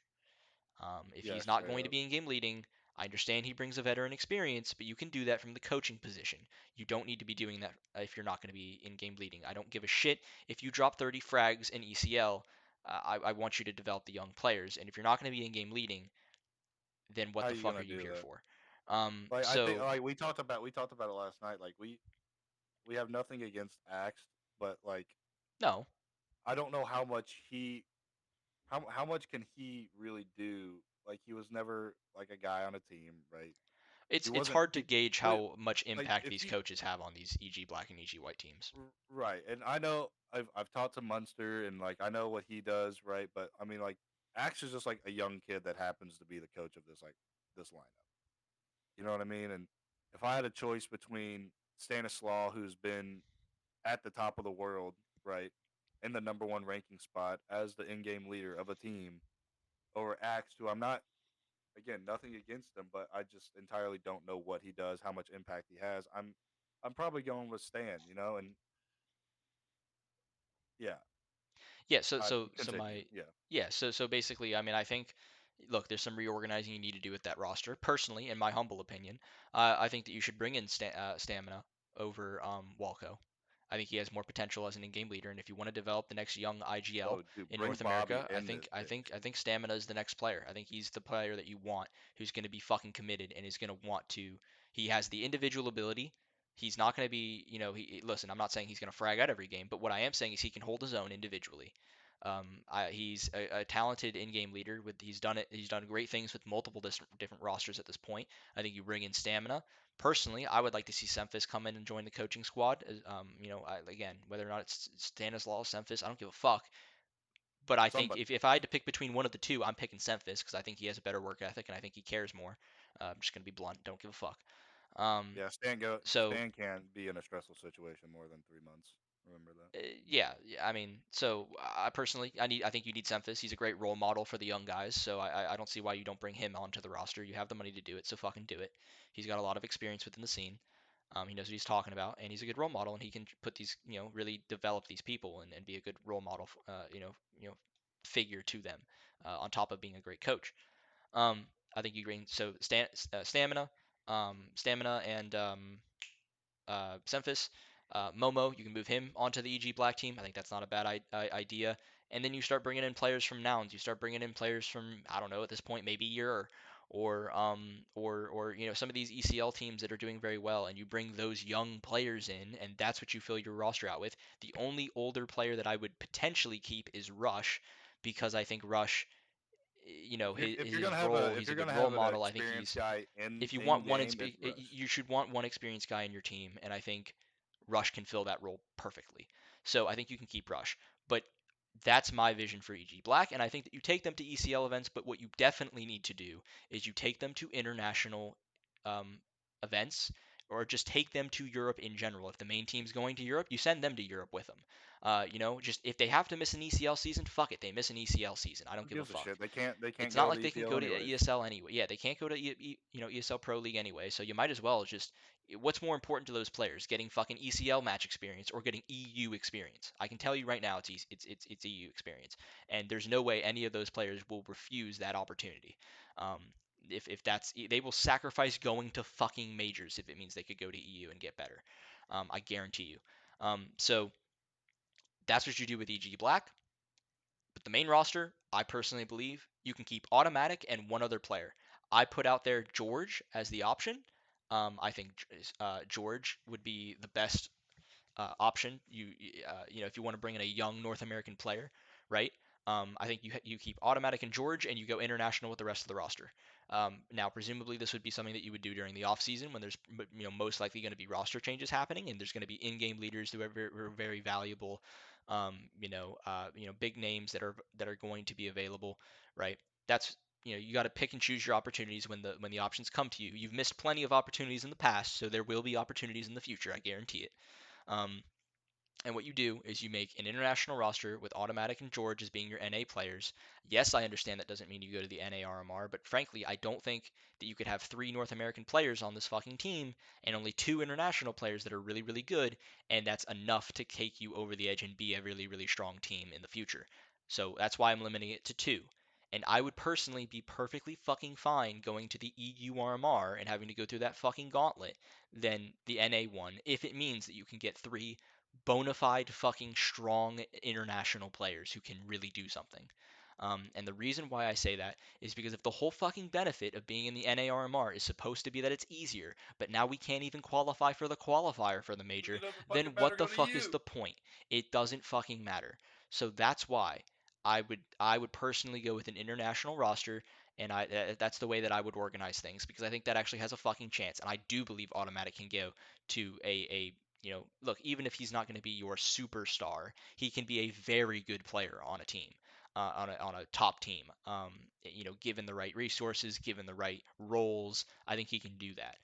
If Yeah, he's not straight going to up. be in game leading, I understand he brings a veteran experience, but you can do that from the coaching position. You don't need to be doing that if you're not going to be in game leading. I don't give a shit if you drop 30 frags in ECL. I want you to develop the young players, and if you're not going to be in game leading, then what How the you fuck are gonna you do here that? for? Like I think So like we talked about it last night. Like we have nothing against Axe, but like no, I don't know how much how much can he really do? Like he was never like a guy on a team, right? it's He it's wasn't hard to he gauge but how much like impact if these you coaches have on these EG Black and EG White teams. right, and I know I've talked to Munster and like I know what he does, right? But I mean like Axe is just like a young kid that happens to be the coach of this lineup. You know what I mean? And if I had a choice between Stanislaw, who's been at the top of the world, right, in the number one ranking spot as the in-game leader of a team, over Axe, who I'm not, again, nothing against him, but I just entirely don't know what he does, how much impact he has. I'm probably going with Stan, you know, and yeah, Yeah, so continue, yeah. basically, I mean, I think, look, there's some reorganizing you need to do with that roster. Personally, in my humble opinion, I think that you should bring in Stamina over Walco. I think he has more potential as an in-game leader, and if you want to develop the next young IGL Oh, dude, in bring North Bobby America, I in think this I think bitch. I think Stamina is the next player. I think he's the player that you want, who's going to be fucking committed and is going to want to. He has the individual ability. He's not going to be, listen, I'm not saying he's going to frag out every game, but what I am saying is he can hold his own individually. He's a talented in-game leader. He's done it. He's done great things with multiple different rosters at this point. I think you bring in stamina. Personally, I would like to see Semphis come in and join the coaching squad. Again, whether or not it's Stanislaw, Semphis, I don't give a fuck. But I think Somebody, if I had to pick between one of the two, I'm picking Semphis because I think he has a better work ethic and I think he cares more. I'm just gonna be blunt. Don't give a fuck. Um, yeah, so Stan can't be in a stressful situation more than 3 months. Remember that. yeah, I mean, so I personally, I think you need Semphis. He's a great role model for the young guys, so I don't see why you don't bring him onto the roster. You have the money to do it, so fucking do it. He's got a lot of experience within the scene. He knows what he's talking about, and he's a good role model, and he can put these, really develop these people and be a good role model, figure to them, on top of being a great coach. Um, I think you bring stamina, and Semphis. Momo, you can move him onto the EG Black team. I think that's not a bad idea. And then you start bringing in players from Nouns. You start bringing in players from, I don't know, at this point maybe Year or some of these ECL teams that are doing very well, and you bring those young players in, and that's what you fill your roster out with. The only older player that I would potentially keep is Rush, because I think Rush, If you're his gonna have role, a if he's a you're good gonna role have an model. I think experienced he's guy if you in want one game, it's Rush. you should want one experienced guy in your team, and I think Rush can fill that role perfectly. So I think you can keep Rush, but that's my vision for EG Black, and I think that you take them to ECL events, but what you definitely need to do is you take them to international um, events, or just take them to Europe in general. If the main team's going to Europe, you send them to Europe with them. Just if they have to miss an ECL season, fuck it, they miss an ECL season. I don't Who give a gives a fuck. shit? They can't It's not go to like they can EPL go to anyways. ESL anyway. Yeah, they can't go to ESL Pro League anyway. So you might as well just. What's more important to those players, getting fucking ECL match experience or getting EU experience? I can tell you right now, it's EU experience, and there's no way any of those players will refuse that opportunity. Um, if that's they will sacrifice going to fucking majors if it means they could go to EU and get better. I guarantee you. So that's what you do with EG Black. But the main roster, I personally believe you can keep automatic and one other player. I put out there George as the option. I think George would be the best option. If you want to bring in a young North American player, right? I think you keep automatic in George and you go international with the rest of the roster. Now, presumably, this would be something that you would do during the off season when there's most likely going to be roster changes happening and there's going to be in-game leaders who are very valuable. Big names that are going to be available, right? That's you got to pick and choose your opportunities when the options come to you. You've missed plenty of opportunities in the past, so there will be opportunities in the future. I guarantee it. Um, And what you do is you make an international roster with Automatic and George as being your NA players. Yes, I understand that doesn't mean you go to the NA RMR, but frankly, I don't think that you could have three North American players on this fucking team and only two international players that are really, really good, and that's enough to take you over the edge and be a really, really strong team in the future. So that's why I'm limiting it to two. And I would personally be perfectly fucking fine going to the EU RMR and having to go through that fucking gauntlet than the NA one if it means that you can get three bona fide fucking strong international players who can really do something. And the reason why I say that is because if the whole fucking benefit of being in the NARMR is supposed to be that it's easier, but now we can't even qualify for the qualifier for the Then major, it doesn't then fucking matter. what the Go to fuck is EU. the point? It doesn't fucking matter. So that's why I would personally go with an international roster, and that's the way that I would organize things because I think that actually has a fucking chance, and I do believe Automatic can go to a look, even if he's not going to be your superstar, he can be a very good player on a team, on a top team. Given the right resources, given the right roles, I think he can do that.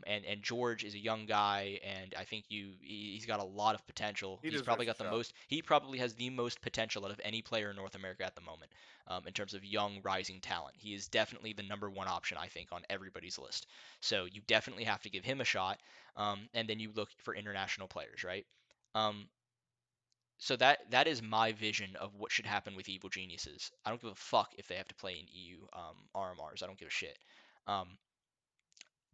And George is a young guy, and I think he's got a lot of potential. He He's probably deserves a got the shot. most. He probably has the most potential out of any player in North America at the moment, in terms of young rising talent. He is definitely the number one option, I think, on everybody's list. So you definitely have to give him a shot, and then you look for international players, right? Um, so that is my vision of what should happen with Evil Geniuses. I don't give a fuck if they have to play in EU RMRs. I don't give a shit. Um,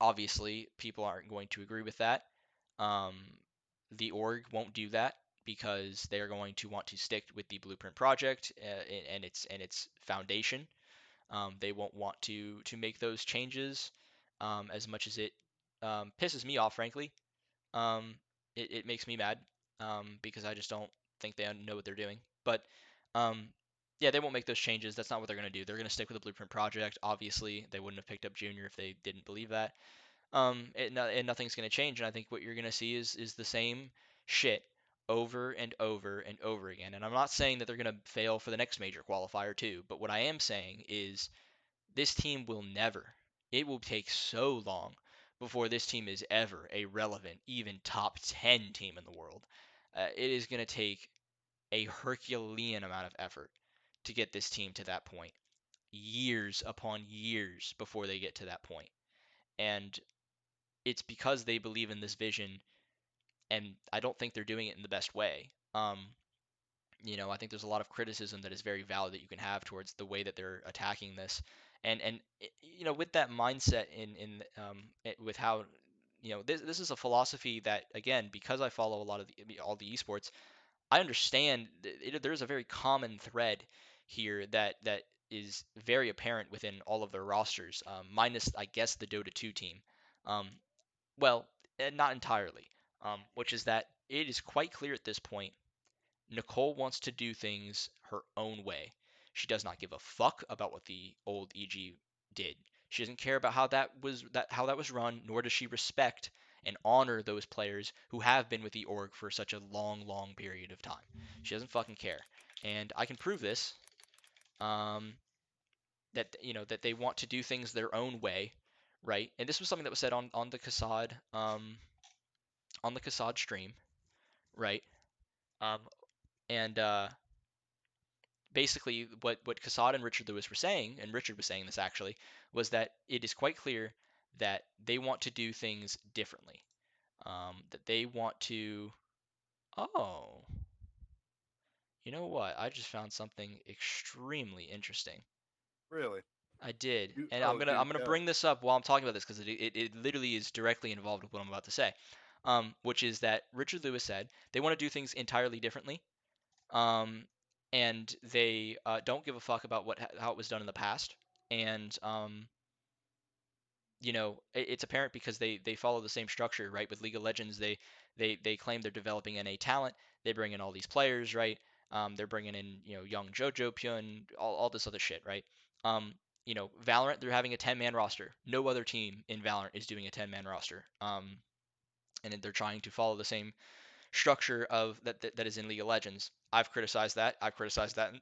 Obviously, people aren't going to agree with that. Um, the org won't do that because they're going to want to stick with the Blueprint project and its foundation. They won't want to make those changes, as much as it pisses me off, frankly. um, it makes me mad, because I just don't think they know what they're doing. But um, yeah, they won't make those changes. That's not what they're going to do. They're going to stick with the Blueprint project. Obviously, they wouldn't have picked up Junior if they didn't believe that. And nothing's going to change. And I think what you're going to see is the same shit over and over and over again. And I'm not saying that they're going to fail for the next major qualifier too. But what I am saying is this team will never, it will take so long before this team is ever a relevant, even top 10 team in the world. It is going to take a Herculean amount of effort to get this team to that point, years upon years before they get to that point. And it's because they believe in this vision, and I don't think they're doing it in the best way. I think there's a lot of criticism that is very valid that you can have towards the way that they're attacking this, and with that mindset with how this is a philosophy that, again, because I follow a lot of all the esports, I understand there's a very common thread here that is very apparent within all of their rosters, minus I guess the Dota 2 team. Um, well, not entirely, which is that it is quite clear at this point Nicole wants to do things her own way. She does not give a fuck about what the old EG did. She doesn't care about how that was run, nor does she respect and honor those players who have been with the org for such a long, long period of time. She doesn't fucking care, and I can prove this. Um, that they want to do things their own way, right? And this was something that was said on the Kassad stream, right? Um, and basically what Kassad and Richard Lewis were saying, and Richard was saying this actually, was that it is quite clear that they want to do things differently. That they want to. Oh, you know what? I just found something extremely interesting. Really? I did, You? and I'm Oh, gonna dude, I'm gonna yeah. bring this up while I'm talking about this because it literally is directly involved with what I'm about to say. Which is that Richard Lewis said they want to do things entirely differently, um, and they don't give a fuck about how it was done in the past. And it's apparent because they follow the same structure, right? With League of Legends, they claim they're developing NA talent. They bring in all these players, right? They're bringing in young JoJo Pyun, all this other shit, right? Valorant, they're having a 10-man roster. No other team in Valorant is doing a 10-man roster. And they're trying to follow the same structure of that is in League of Legends. I've criticized that. I've criticized that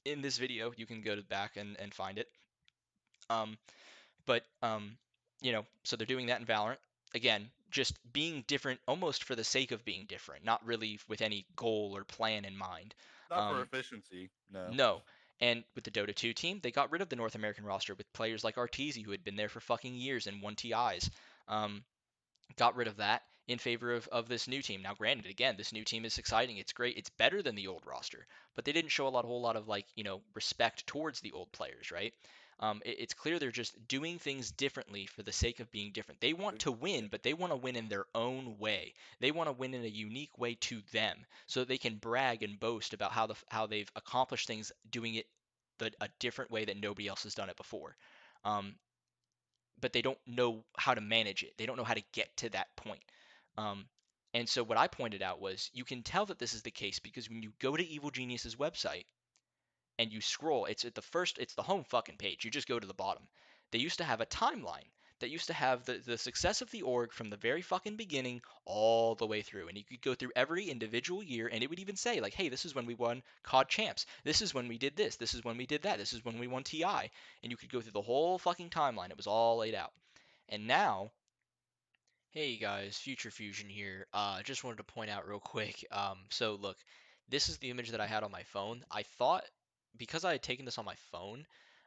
in this video. You can go to back and find it. Um, but so they're doing that in Valorant. again, just being different almost for the sake of being different, not really with any goal or plan in mind. Not for Um, efficiency, no. no. And with the Dota 2 team, they got rid of the North American roster with players like Arteezy, who had been there for fucking years and won TIs. Um, got rid of that in favor of this new team. Now, granted, again, this new team is exciting. It's great. It's better than the old roster, but they didn't show a whole lot of like respect towards the old players, right? It's clear they're just doing things differently for the sake of being different. They want to Yeah. win, but they want to win in their own way. They want to win in a unique way to them, so that they can brag and boast about how they've accomplished things doing it a different way that nobody else has done it before. Um, but they don't know how to manage it. They don't know how to get to that point. Um, and so what I pointed out was you can tell that this is the case because when you go to Evil Genius's website and you scroll, it's the home fucking page. You just go to the bottom. They used to have a timeline that used to have the success of the org from the very fucking beginning all the way through. And you could go through every individual year and it would even say, like, hey, this is when we won COD champs. This is when we did this. This is when we did that. This is when we won TI. And you could go through the whole fucking timeline. It was all laid out. And now, hey guys, Future Fusion here. Just wanted to point out real quick. So look, this is the image that I had on my phone. I thought because I had taken this on my phone,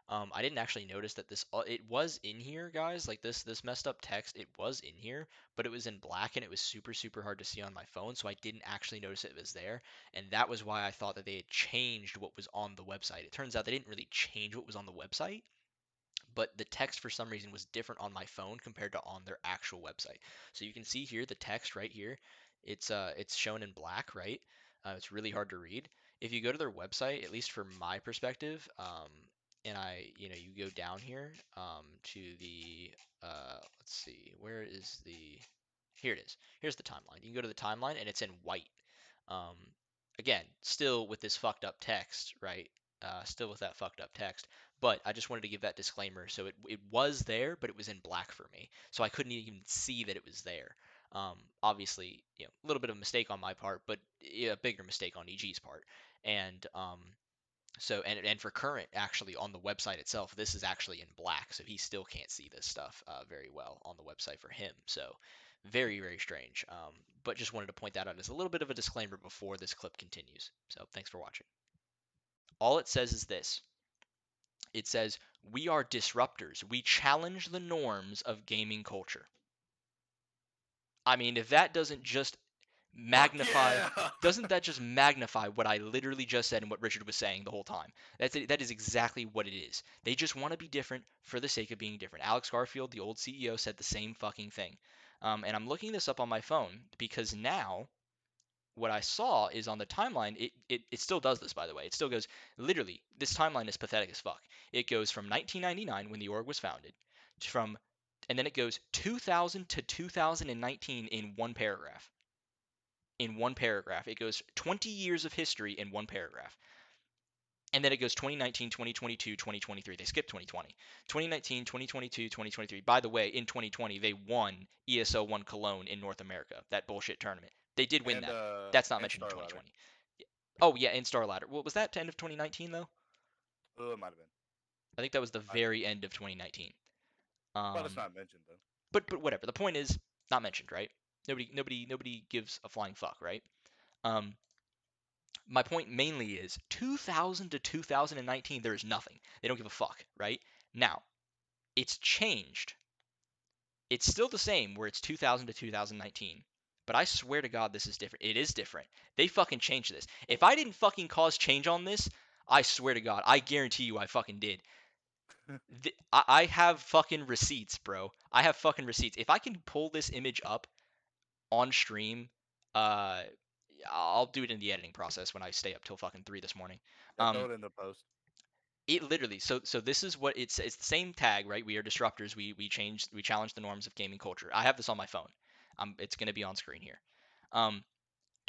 I didn't actually notice that it was in here, guys. Like this messed up text, it was in here, but it was in black and it was super hard to see on my phone, so I didn't actually notice it was there. And that was why I thought that they had changed what was on the website. It turns out they didn't really change what was on the website, but the text for some reason was different on my phone compared to on their actual website. So you can see here the text right here. It's shown in black, right? It's really hard to read. If you go to their website, at least from my perspective, and you go down here to the let's see, where is the here it is. Here's the timeline. You can go to the timeline and it's in white. Um, again, still with this fucked up text, right? Still with that fucked up text. But I just wanted to give that disclaimer. So it was there, but it was in black for me. So I couldn't even see that it was there. Obviously, a little bit of a mistake on my part, but a bigger mistake on EG's part. And and for Current, actually on the website itself, this is actually in black, so he still can't see this stuff very well on the website for him. So very strange. But just wanted to point that out as a little bit of a disclaimer before this clip continues. So thanks for watching. All it says is this. It says, "We are disruptors. We challenge the norms of gaming culture." I mean, if that doesn't just Fuck magnify yeah! doesn't that just magnify what I literally just said and what Richard was saying the whole time? That is exactly what it is. They just want to be different for the sake of being different. Alex Garfield, the old CEO, said the same fucking thing. And I'm looking this up on my phone because now what I saw is on the timeline, it still does this, by the way. It still goes, literally, this timeline is pathetic as fuck. It goes from 1999 when the org was founded, from, and then it goes 2000 to 2019 in one paragraph. In one paragraph. It goes 20 years of history in one paragraph. And then it goes 2019, 2022, 2023. They skipped 2020. 2019, 2022, 2023. By the way, in 2020, they won ESO 1 Cologne in North America, that bullshit tournament. They did win and that. That's not and mentioned in Star Ladder. 2020. Oh, yeah, in Star Ladder. What was that to end of 2019, though? Oh, it might have been. I think that was the I, very end of 2019. but it's Um, not mentioned though. but whatever. The point is, not mentioned, right? Nobody gives a flying fuck, right? Um, my point mainly is 2000 to 2019, there is nothing. They don't give a fuck, right? Now, it's changed. It's still the same where it's 2000 to 2019. But I swear to God, this is different. It is different. They fucking changed this. If I didn't fucking cause change on this, I swear to God, I guarantee you I fucking did. I have fucking receipts, bro. I have fucking receipts. If I can pull this image up on stream, uh, I'll do it in the editing process when I stay up till fucking 3 this morning. Yeah, throw Um, it in the post. It literally so this is what it's the same tag, right? We are disruptors. We challenge the norms of gaming culture. I have this on my phone. It's gonna be on screen here. Um,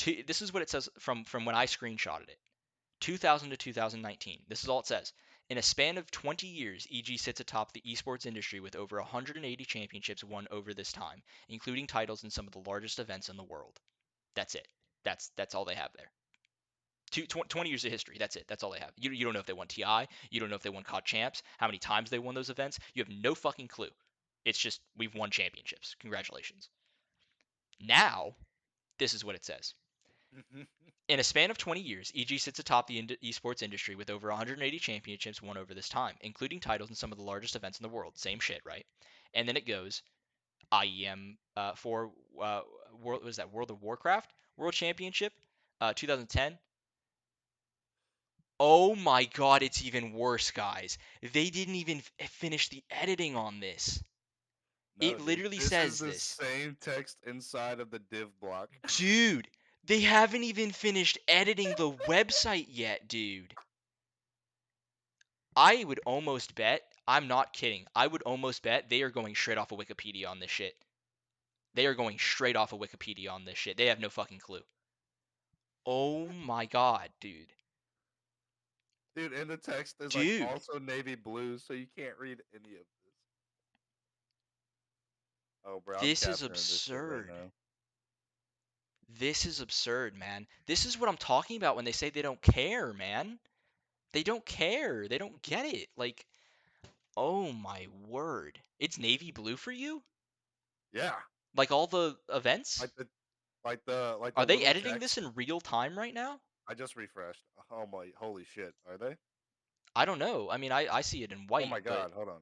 this is what it says from when I screenshotted it. 2000 to 2019. This is all it says. In a span of 20 years, EG sits atop the esports industry with over 180 championships won over this time, including titles in some of the largest events in the world. That's it. That's all they have there. 20 years of history. That's it. That's all they have. You don't know if they won TI. You don't know if they won COD champs, how many times they won those events. You have no fucking clue. It's just we've won championships. Congratulations. Now, this is what it says. In a span of 20 years, EG sits atop the esports industry with over 180 championships won over this time, including titles in some of the largest events in the world. Same shit, right? And then it goes IEM for World was that World of Warcraft World Championship 2010. Oh my god, it's even worse, guys. They didn't even finish the editing on this. It No, dude. literally This is says the this. same text inside of the div block. Dude, they haven't even finished editing the website yet, dude. I would almost bet, I'm not kidding, I would almost bet they are going straight off of Wikipedia on this shit. They are going straight off of Wikipedia on this shit. They have no fucking clue. Oh my god, dude. Dude, and the text is like Dude, also navy blue, so you can't read any of this. Oh, bro, I'm this is capturing this shit right absurd. now. This is absurd, man. This is what I'm talking about when they say they don't care, man. They don't care. They don't get it. Like, oh my word. It's navy blue for you? Yeah, Like all the events? like the like the Are they little editing this text. in real time right now? I just refreshed. Oh my, holy shit, are they? I don't know. I mean, I see it in Oh white, my but god, hold on.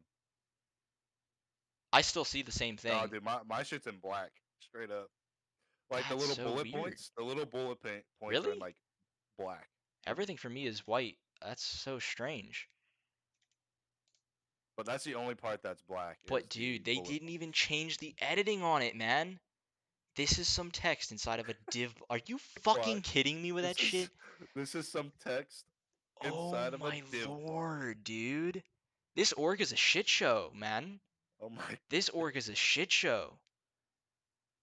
I still see the same No, thing. dude, my shit's in black, straight up. Like the That's little so bullet weird. points, the little bullet points are in Really? like black. Yep. Everything for me is white. That's so strange. But that's the only part that's black is But the dude, they bullet didn't even points. change the editing on it, man. This is some text inside of a div. Are you Block. fucking kidding me with This that is shit? this is some text Oh inside of a my div block. lord, dude. This org is a shit show, man. Oh my. This org is a shit show.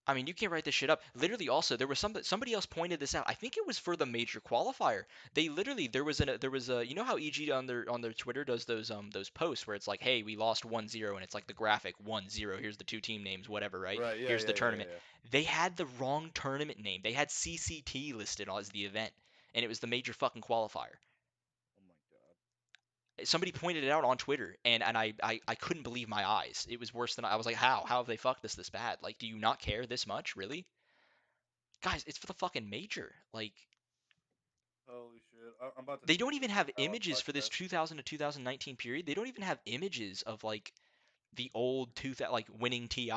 I mean, you can't write this shit up. Literally, also there was somebody else pointed this out. I think it was for the major qualifier. They literally there was a you know how EG on their Twitter does those posts where it's like, hey, we lost 1-0 and it's like the graphic 1-0. Here's the two team names, whatever, right? Right. Yeah. Here's the Yeah. Yeah. tournament. Yeah. They had the wrong tournament name. They had CCT listed as the event, and it was the major fucking qualifier. Oh my god. Somebody pointed it out on Twitter, and I couldn't believe my eyes. It was worse than I was like, how have they fucked this bad? Like, do you not care this much, really? Guys, it's for the fucking major. Like, Holy shit. I'm about to they tweet don't this even have right now on images for this podcast. 2000 to 2019 period. They don't even have images of like the old like winning TI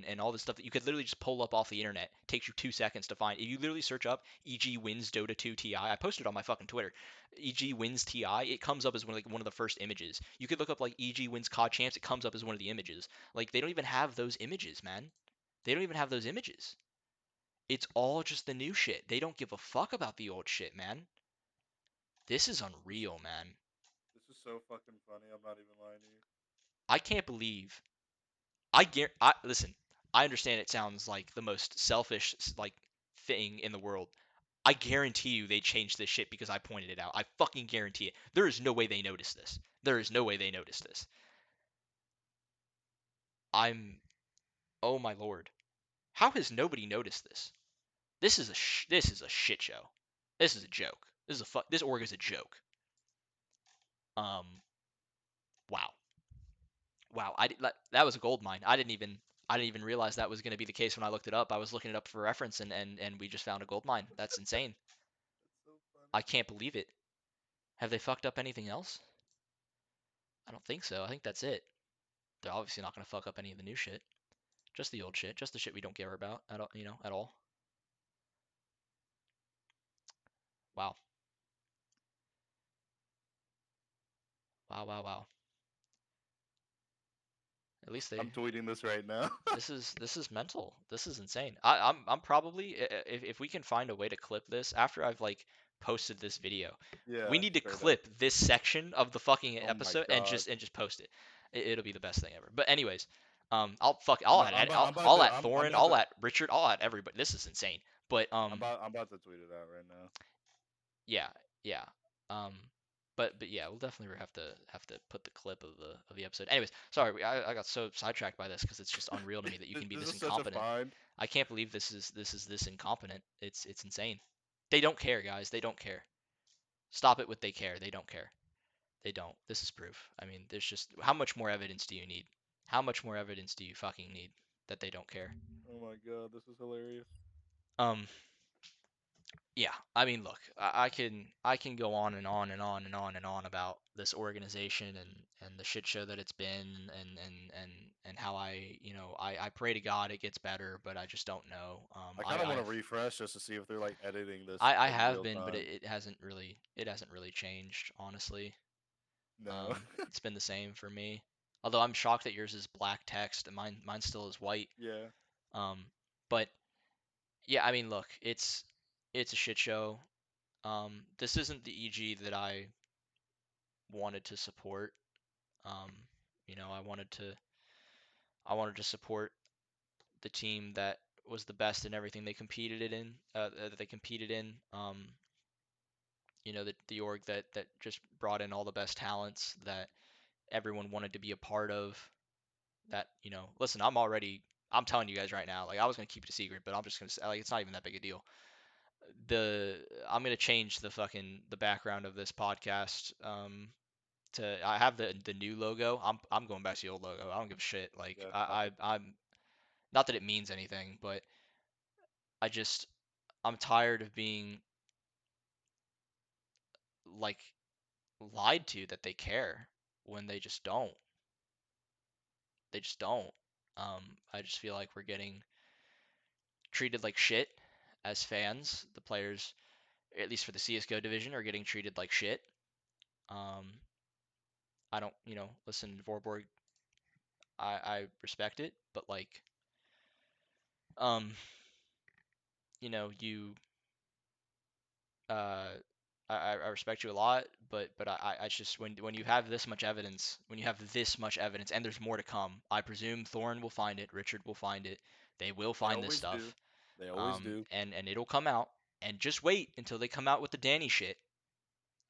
and all this stuff that you could literally just pull up off the internet. It takes you 2 seconds to find. If you literally search up EG wins Dota 2 TI, I posted it on my fucking Twitter. EG wins TI, it comes up as one of the first images. You could look up like EG wins COD champs, it comes up as one of the images. Like they don't even have those images, man. They don't even have those images. It's all just the new shit. They don't give a fuck about the old shit, man. This is This unreal, man. this is so fucking funny. I'm not even lying to you. I can't believe. Listen. I understand it sounds like the most selfish like thing in the world. I guarantee you they changed this shit because I pointed it out. I fucking guarantee it. There is no way they noticed this. There is no way they noticed this. I'm. Oh my lord. How has nobody noticed this? This is a shit show. This is a joke. This org is a joke. Um. Wow. Wow, that was a gold mine. I didn't even realize that was going to be the case when I looked it up. I was looking it up for reference, and we just found a gold mine. That's insane. That's so funny. I can't believe it. Have they fucked up anything else? I don't think so. I think that's it. They're obviously not going to fuck up any of the new shit. Just the old shit. Just the shit we don't care about at all. At all. Wow. Wow. Wow. Wow. At least I'm they. tweeting this right now. This is mental. This is insane. I'm probably if we can find a way to clip this after I've like posted this video, we Yeah, need to straight up. clip this section of the fucking Oh my episode and god. just post it. It'll be the best thing ever. But anyways, I'll I'm, add I'm Ed, about I'm about I'll to at I'm Thorin, about I'll to at Richard, I'll at everybody. This is insane. But I'm about to tweet it out right now. yeah, yeah. Um, but yeah, we'll definitely have to put the clip of the episode. Anyways, sorry, I got so sidetracked by this because it's just unreal to me that you can be This this is such a incompetent. find. I can't believe this is this incompetent. It's insane. They don't care, guys. They don't care. Stop it with they care. They don't care. They don't. This is proof. I mean, there's just how much more evidence do you need? How much more evidence do you fucking need that they don't care? Oh my god, this is hilarious. Um, yeah, I mean, look, I can go on and on and on and on and on about this organization and the shit show that it's been and how I pray to God it gets better, but I just don't know. I kind of want to refresh just to see if they're like editing this I in have real been, but time. it hasn't really changed, honestly. No. It's been the same for me. Although I'm shocked that yours is black text and mine still is white. Yeah. Um, but yeah, I mean, look, it's a shit show. This isn't the EG that I wanted to support. Um, I wanted to support the team that was the best in everything they competed in. That they competed in. The org that just brought in all the best talents that everyone wanted to be a part of. Listen, I'm telling you guys right now, like I was gonna keep it a secret, but I'm just gonna say, like, it's not even that big a deal. The I'm gonna change the background of this podcast. I have the new logo. I'm going back to the old logo. I don't give a shit. Like Yeah. Fuck I it. I'm not that it means anything, but I just I'm tired of being like lied to that they care when they just don't. They just don't. I just feel like we're getting treated like shit as fans. The players, at least for the CSGO division, are getting treated like shit. Um, I don't, listen, Vorborg, I respect it, but like, um, you, uh, I respect you a lot, but I just when you have this much evidence, and there's more to come. I presume Thorn will find it, Richard will find it, they will They find this always do. stuff, They always do. and it'll come out. And just wait until they come out with the Danny shit.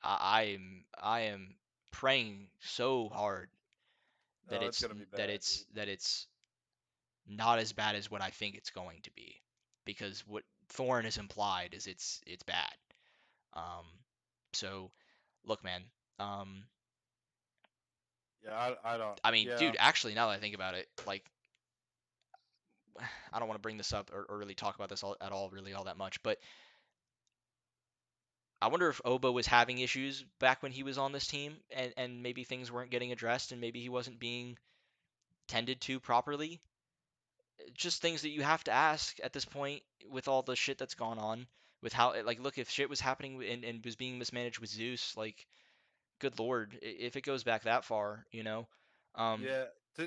I am praying so hard that No, it's it's gonna be that bad, it's dude. that it's not as bad as what I think it's going to be, because what Thorn has implied is it's bad. Um, so look, man. Um, Yeah, I don't. I mean, Yeah. dude, actually, now that I think about it, like, I don't want to bring this up or really talk about this at all, really, all that much, but I wonder if Oba was having issues back when he was on this team, and maybe things weren't getting addressed, and maybe he wasn't being tended to properly. Just things that you have to ask at this point with all the shit that's gone on. With how, like, look, if shit was happening and was being mismanaged with Zeus, like, good lord, if it goes back that far, um, Yeah.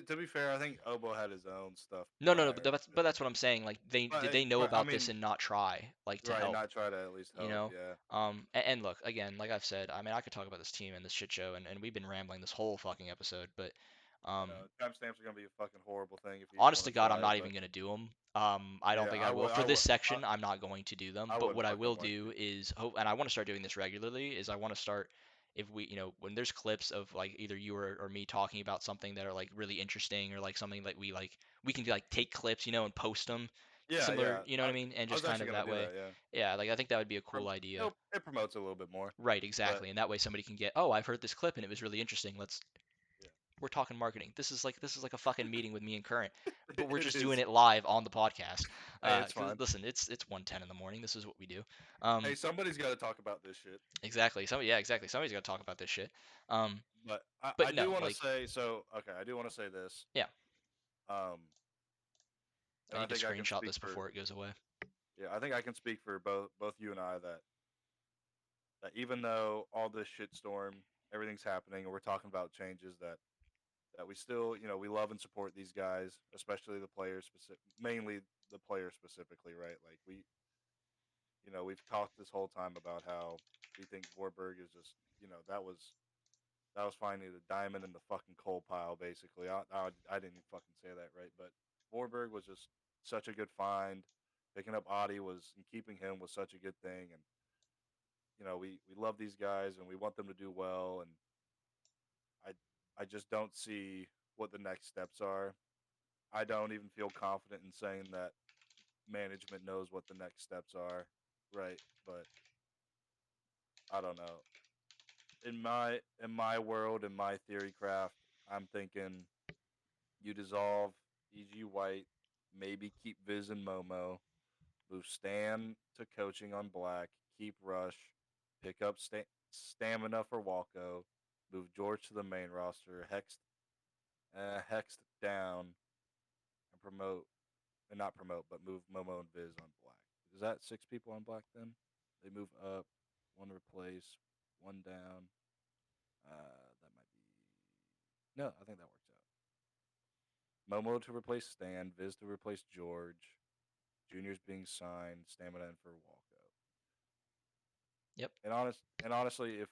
To be fair, I think Obo had his own stuff no, no, no, but prior that's to. but that's what I'm saying. Like, did they know But I about this mean, and not try, like, to right? help? Not try to at least you help. know Yeah. and look, again, like I've said, I mean, I could talk about this team and this shit show, and we've been rambling this whole fucking episode, but I um know timestamps are gonna be a fucking horrible thing if you even honest want to to God, try I'm it. not But even going to do them. I don't yeah, think I will for this section. I'm not going to do them, I but wouldn't what I fucking will want do to. is hope, and I want to start doing this regularly, is I want to start, if we, when there's clips of like either you or me talking about something that are like really interesting, or like something that we can like take clips, and post them Yeah, similar, yeah. you know what I mean, and I just was kind actually of gonna that do way. that. Yeah. Yeah, like I think that would be a cool idea. It promotes a little bit more. Right, But exactly. And that way somebody can get, oh, I've heard this clip and it was really interesting. yeah, We're talking marketing. This is like a fucking meeting with me and Current, but we're it just doing is. it live on the podcast. Hey, it's 'Cause fine. listen, it's 1:10 in the morning. This is what we do. Hey, Um, somebody's got to talk about this shit. exactly. Yeah, exactly. Somebody's got to talk about this shit. Um, But but I do no, want to like, say so. Okay, I do want to say this. yeah, Um, I and I need to think I can screenshot speak this for. before it goes away. Yeah, I think I can speak for both you and I that even though all this shitstorm, everything's happening, and we're talking about changes that we still, we love and support these guys, especially the players, mainly the players specifically, right? Like we've talked this whole time about how we think Warburg is just, that was finally the diamond in the fucking coal pile, basically. I didn't even fucking say that right, but Warburg was just such a good find. Picking up Adi was and keeping him was such a good thing, and we love these guys and we want them to do well, and I I just don't see what the next steps are. I don't even feel confident in saying that management knows what the next steps are, right? But I don't know. In my world, in my theory craft, I'm thinking You dissolve EG White, maybe keep Viz and Momo, move Stan to coaching on Black, keep Rush, pick up stamina for Walko, move George to the main roster, Hext down, and promote, and not promote, but move Momo and Viz on Black. Is that 6 people on Black then? They move up, one replace, one down. That might be. No, I think that works out. Momo to replace Stan, Viz to replace George, Junior's being signed, stamina in for Walko. Yep. And honestly, if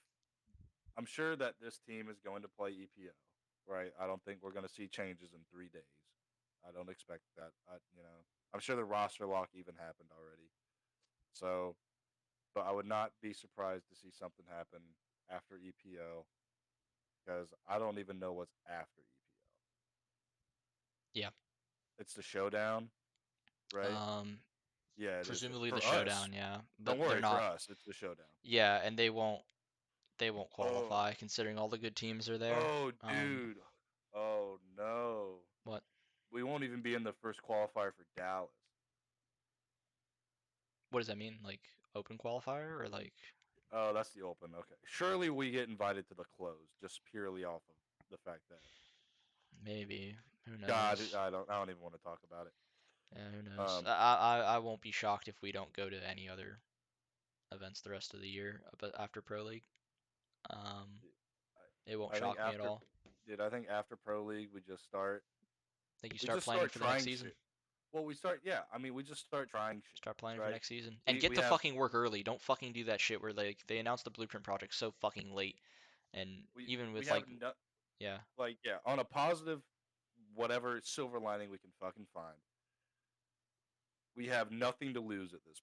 I'm sure that this team is going to play EPO, right? I don't think we're going to see changes in 3 days. I don't expect that. I'm sure the roster lock even happened already. So, but I would not be surprised to see something happen after EPO because I don't even know what's after EPO. Yeah. It's the showdown, right? Um, Yeah, it is Presumably the for us. showdown, yeah, but Don't they're worry, for not. us, it's the showdown. Yeah, and they won't Oh, qualify considering all the good teams are there. oh, dude. Oh no. What We won't even be in the first qualifier for Dallas. what does that mean? Like open qualifier or like Oh, that's the open. Okay. Surely we get invited to the close just purely off of the fact that maybe who God, knows? I don't even want to talk about it. Yeah, who knows? Um, I won't be shocked if we don't go to any other events the rest of the year, but after Pro League, um, it won't I think shock me at after, all. I think after Pro League I think you we start just planning start for the next trying season. shit. Well, yeah. I mean, we just start trying shit, Start planning for right? next season and We get we to have fucking work early. Don't fucking do that shit where they announce the blueprint project so fucking late, and even we with have like no, yeah, like yeah, on a positive, whatever silver lining we can fucking find. We have nothing to lose at this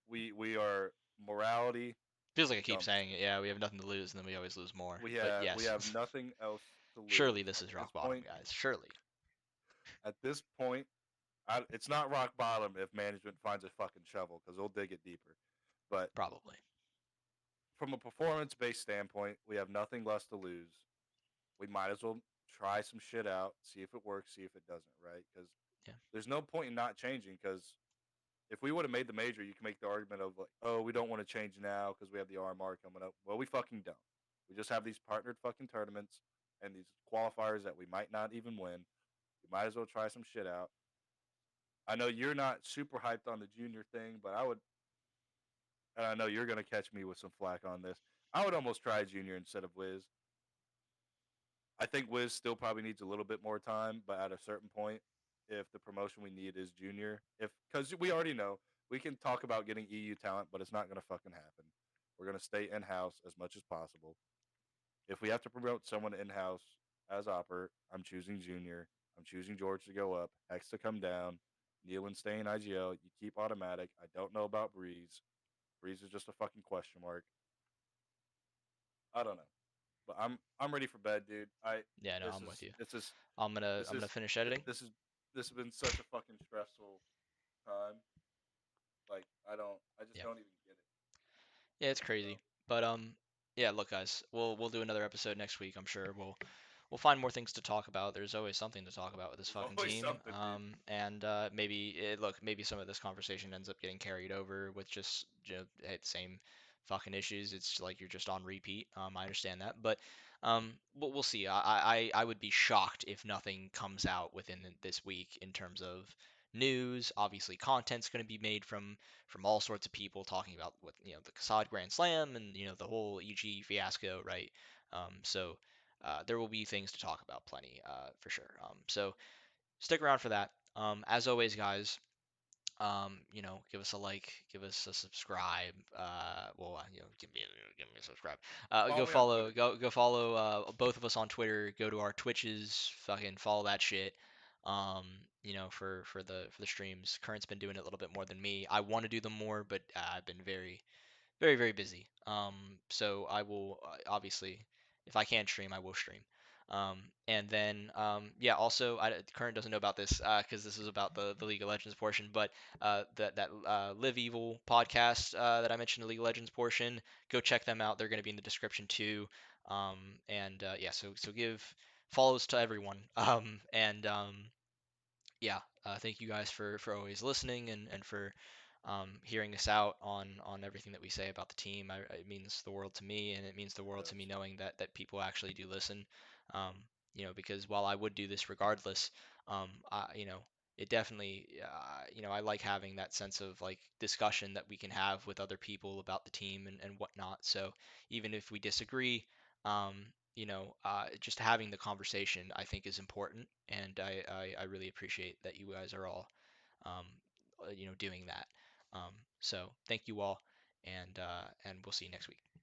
point. We are morality feels like I keep saying dumpster. it. Yeah, we have nothing to lose, and then we always lose more. But We yes, have nothing else to surely lose this at is this rock bottom, point. guys. Surely, At this point, it's not rock bottom if management finds a fucking shovel because they'll dig it deeper. But probably. from a performance-based standpoint, we have nothing less to lose. We might as well try some shit out, see if it works, see if it doesn't, right? Because Yeah, there's no point in not changing. Because if we would have made the major, you can make the argument of like, oh, we don't want to change now because we have the RMR coming up. Well, we fucking don't. We just have these partnered fucking tournaments and these qualifiers that we might not even win. You might as well try some shit out. I know you're not super hyped on the junior thing, but and I know you're gonna catch me with some flack on this. I would almost try junior instead of Wiz. I think Wiz still probably needs a little bit more time, but at a certain point, if the promotion we need is junior, if because we already know we can talk about getting EU talent, but it's not gonna fucking happen. We're gonna stay in house as much as possible. If we have to promote someone in house as Opper, I'm choosing junior. I'm choosing George to go up, Hex to come down, Neil and stay in IGL. You keep automatic. I don't know about Breeze. Breeze is just a fucking question mark. I don't know, but I'm ready for bed, dude. yeah, no, This I'm with you. this is I'm gonna this I'm gonna is finish editing. this is this has been such a fucking stressful time. Like I just Yeah, don't even get it. yeah, it's So crazy, but yeah, look, guys, we'll do another episode next week. I'm sure we'll find more things to talk about. There's always something to talk about with this there's fucking always team. something, dude. And look, maybe some of this conversation ends up getting carried over with just the same fucking issues. It's like you're just on repeat. I understand that, but we'll see. I would be shocked if nothing comes out within this week in terms of news. Obviously, content's going to be made from all sorts of people talking about what the Kasad Grand Slam and the whole EG fiasco, right? So there will be things to talk about plenty, for sure. So stick around for that. As always, guys, give us a like, give us a subscribe. Give me a subscribe. Go Follow me on follow, Twitter. go follow both of us on Twitter. Go to our Twitches, fucking follow that shit. Um, for the streams. Current's been doing it a little bit more than me. I want to do them more, but I've been very very very busy. So I will obviously, if I can stream, I will stream. And then yeah, also Current doesn't know about this because this is about the League of Legends portion, but that Live Evil podcast that I mentioned, the League of Legends portion, go check them out. They're going to be in the description too. And yeah, so give follows to everyone. And yeah, thank you guys for always listening and for hearing us out on everything that we say about the team. It means the world to me, and it means the world to me Yes. knowing that people actually do listen. Um, because while I would do this regardless, you know, it definitely, I like having that sense of like discussion that we can have with other people about the team and whatnot. So even if we disagree, just having the conversation I think is important, and I really appreciate that you guys are all, um, doing that. So thank you all, and we'll see you next week.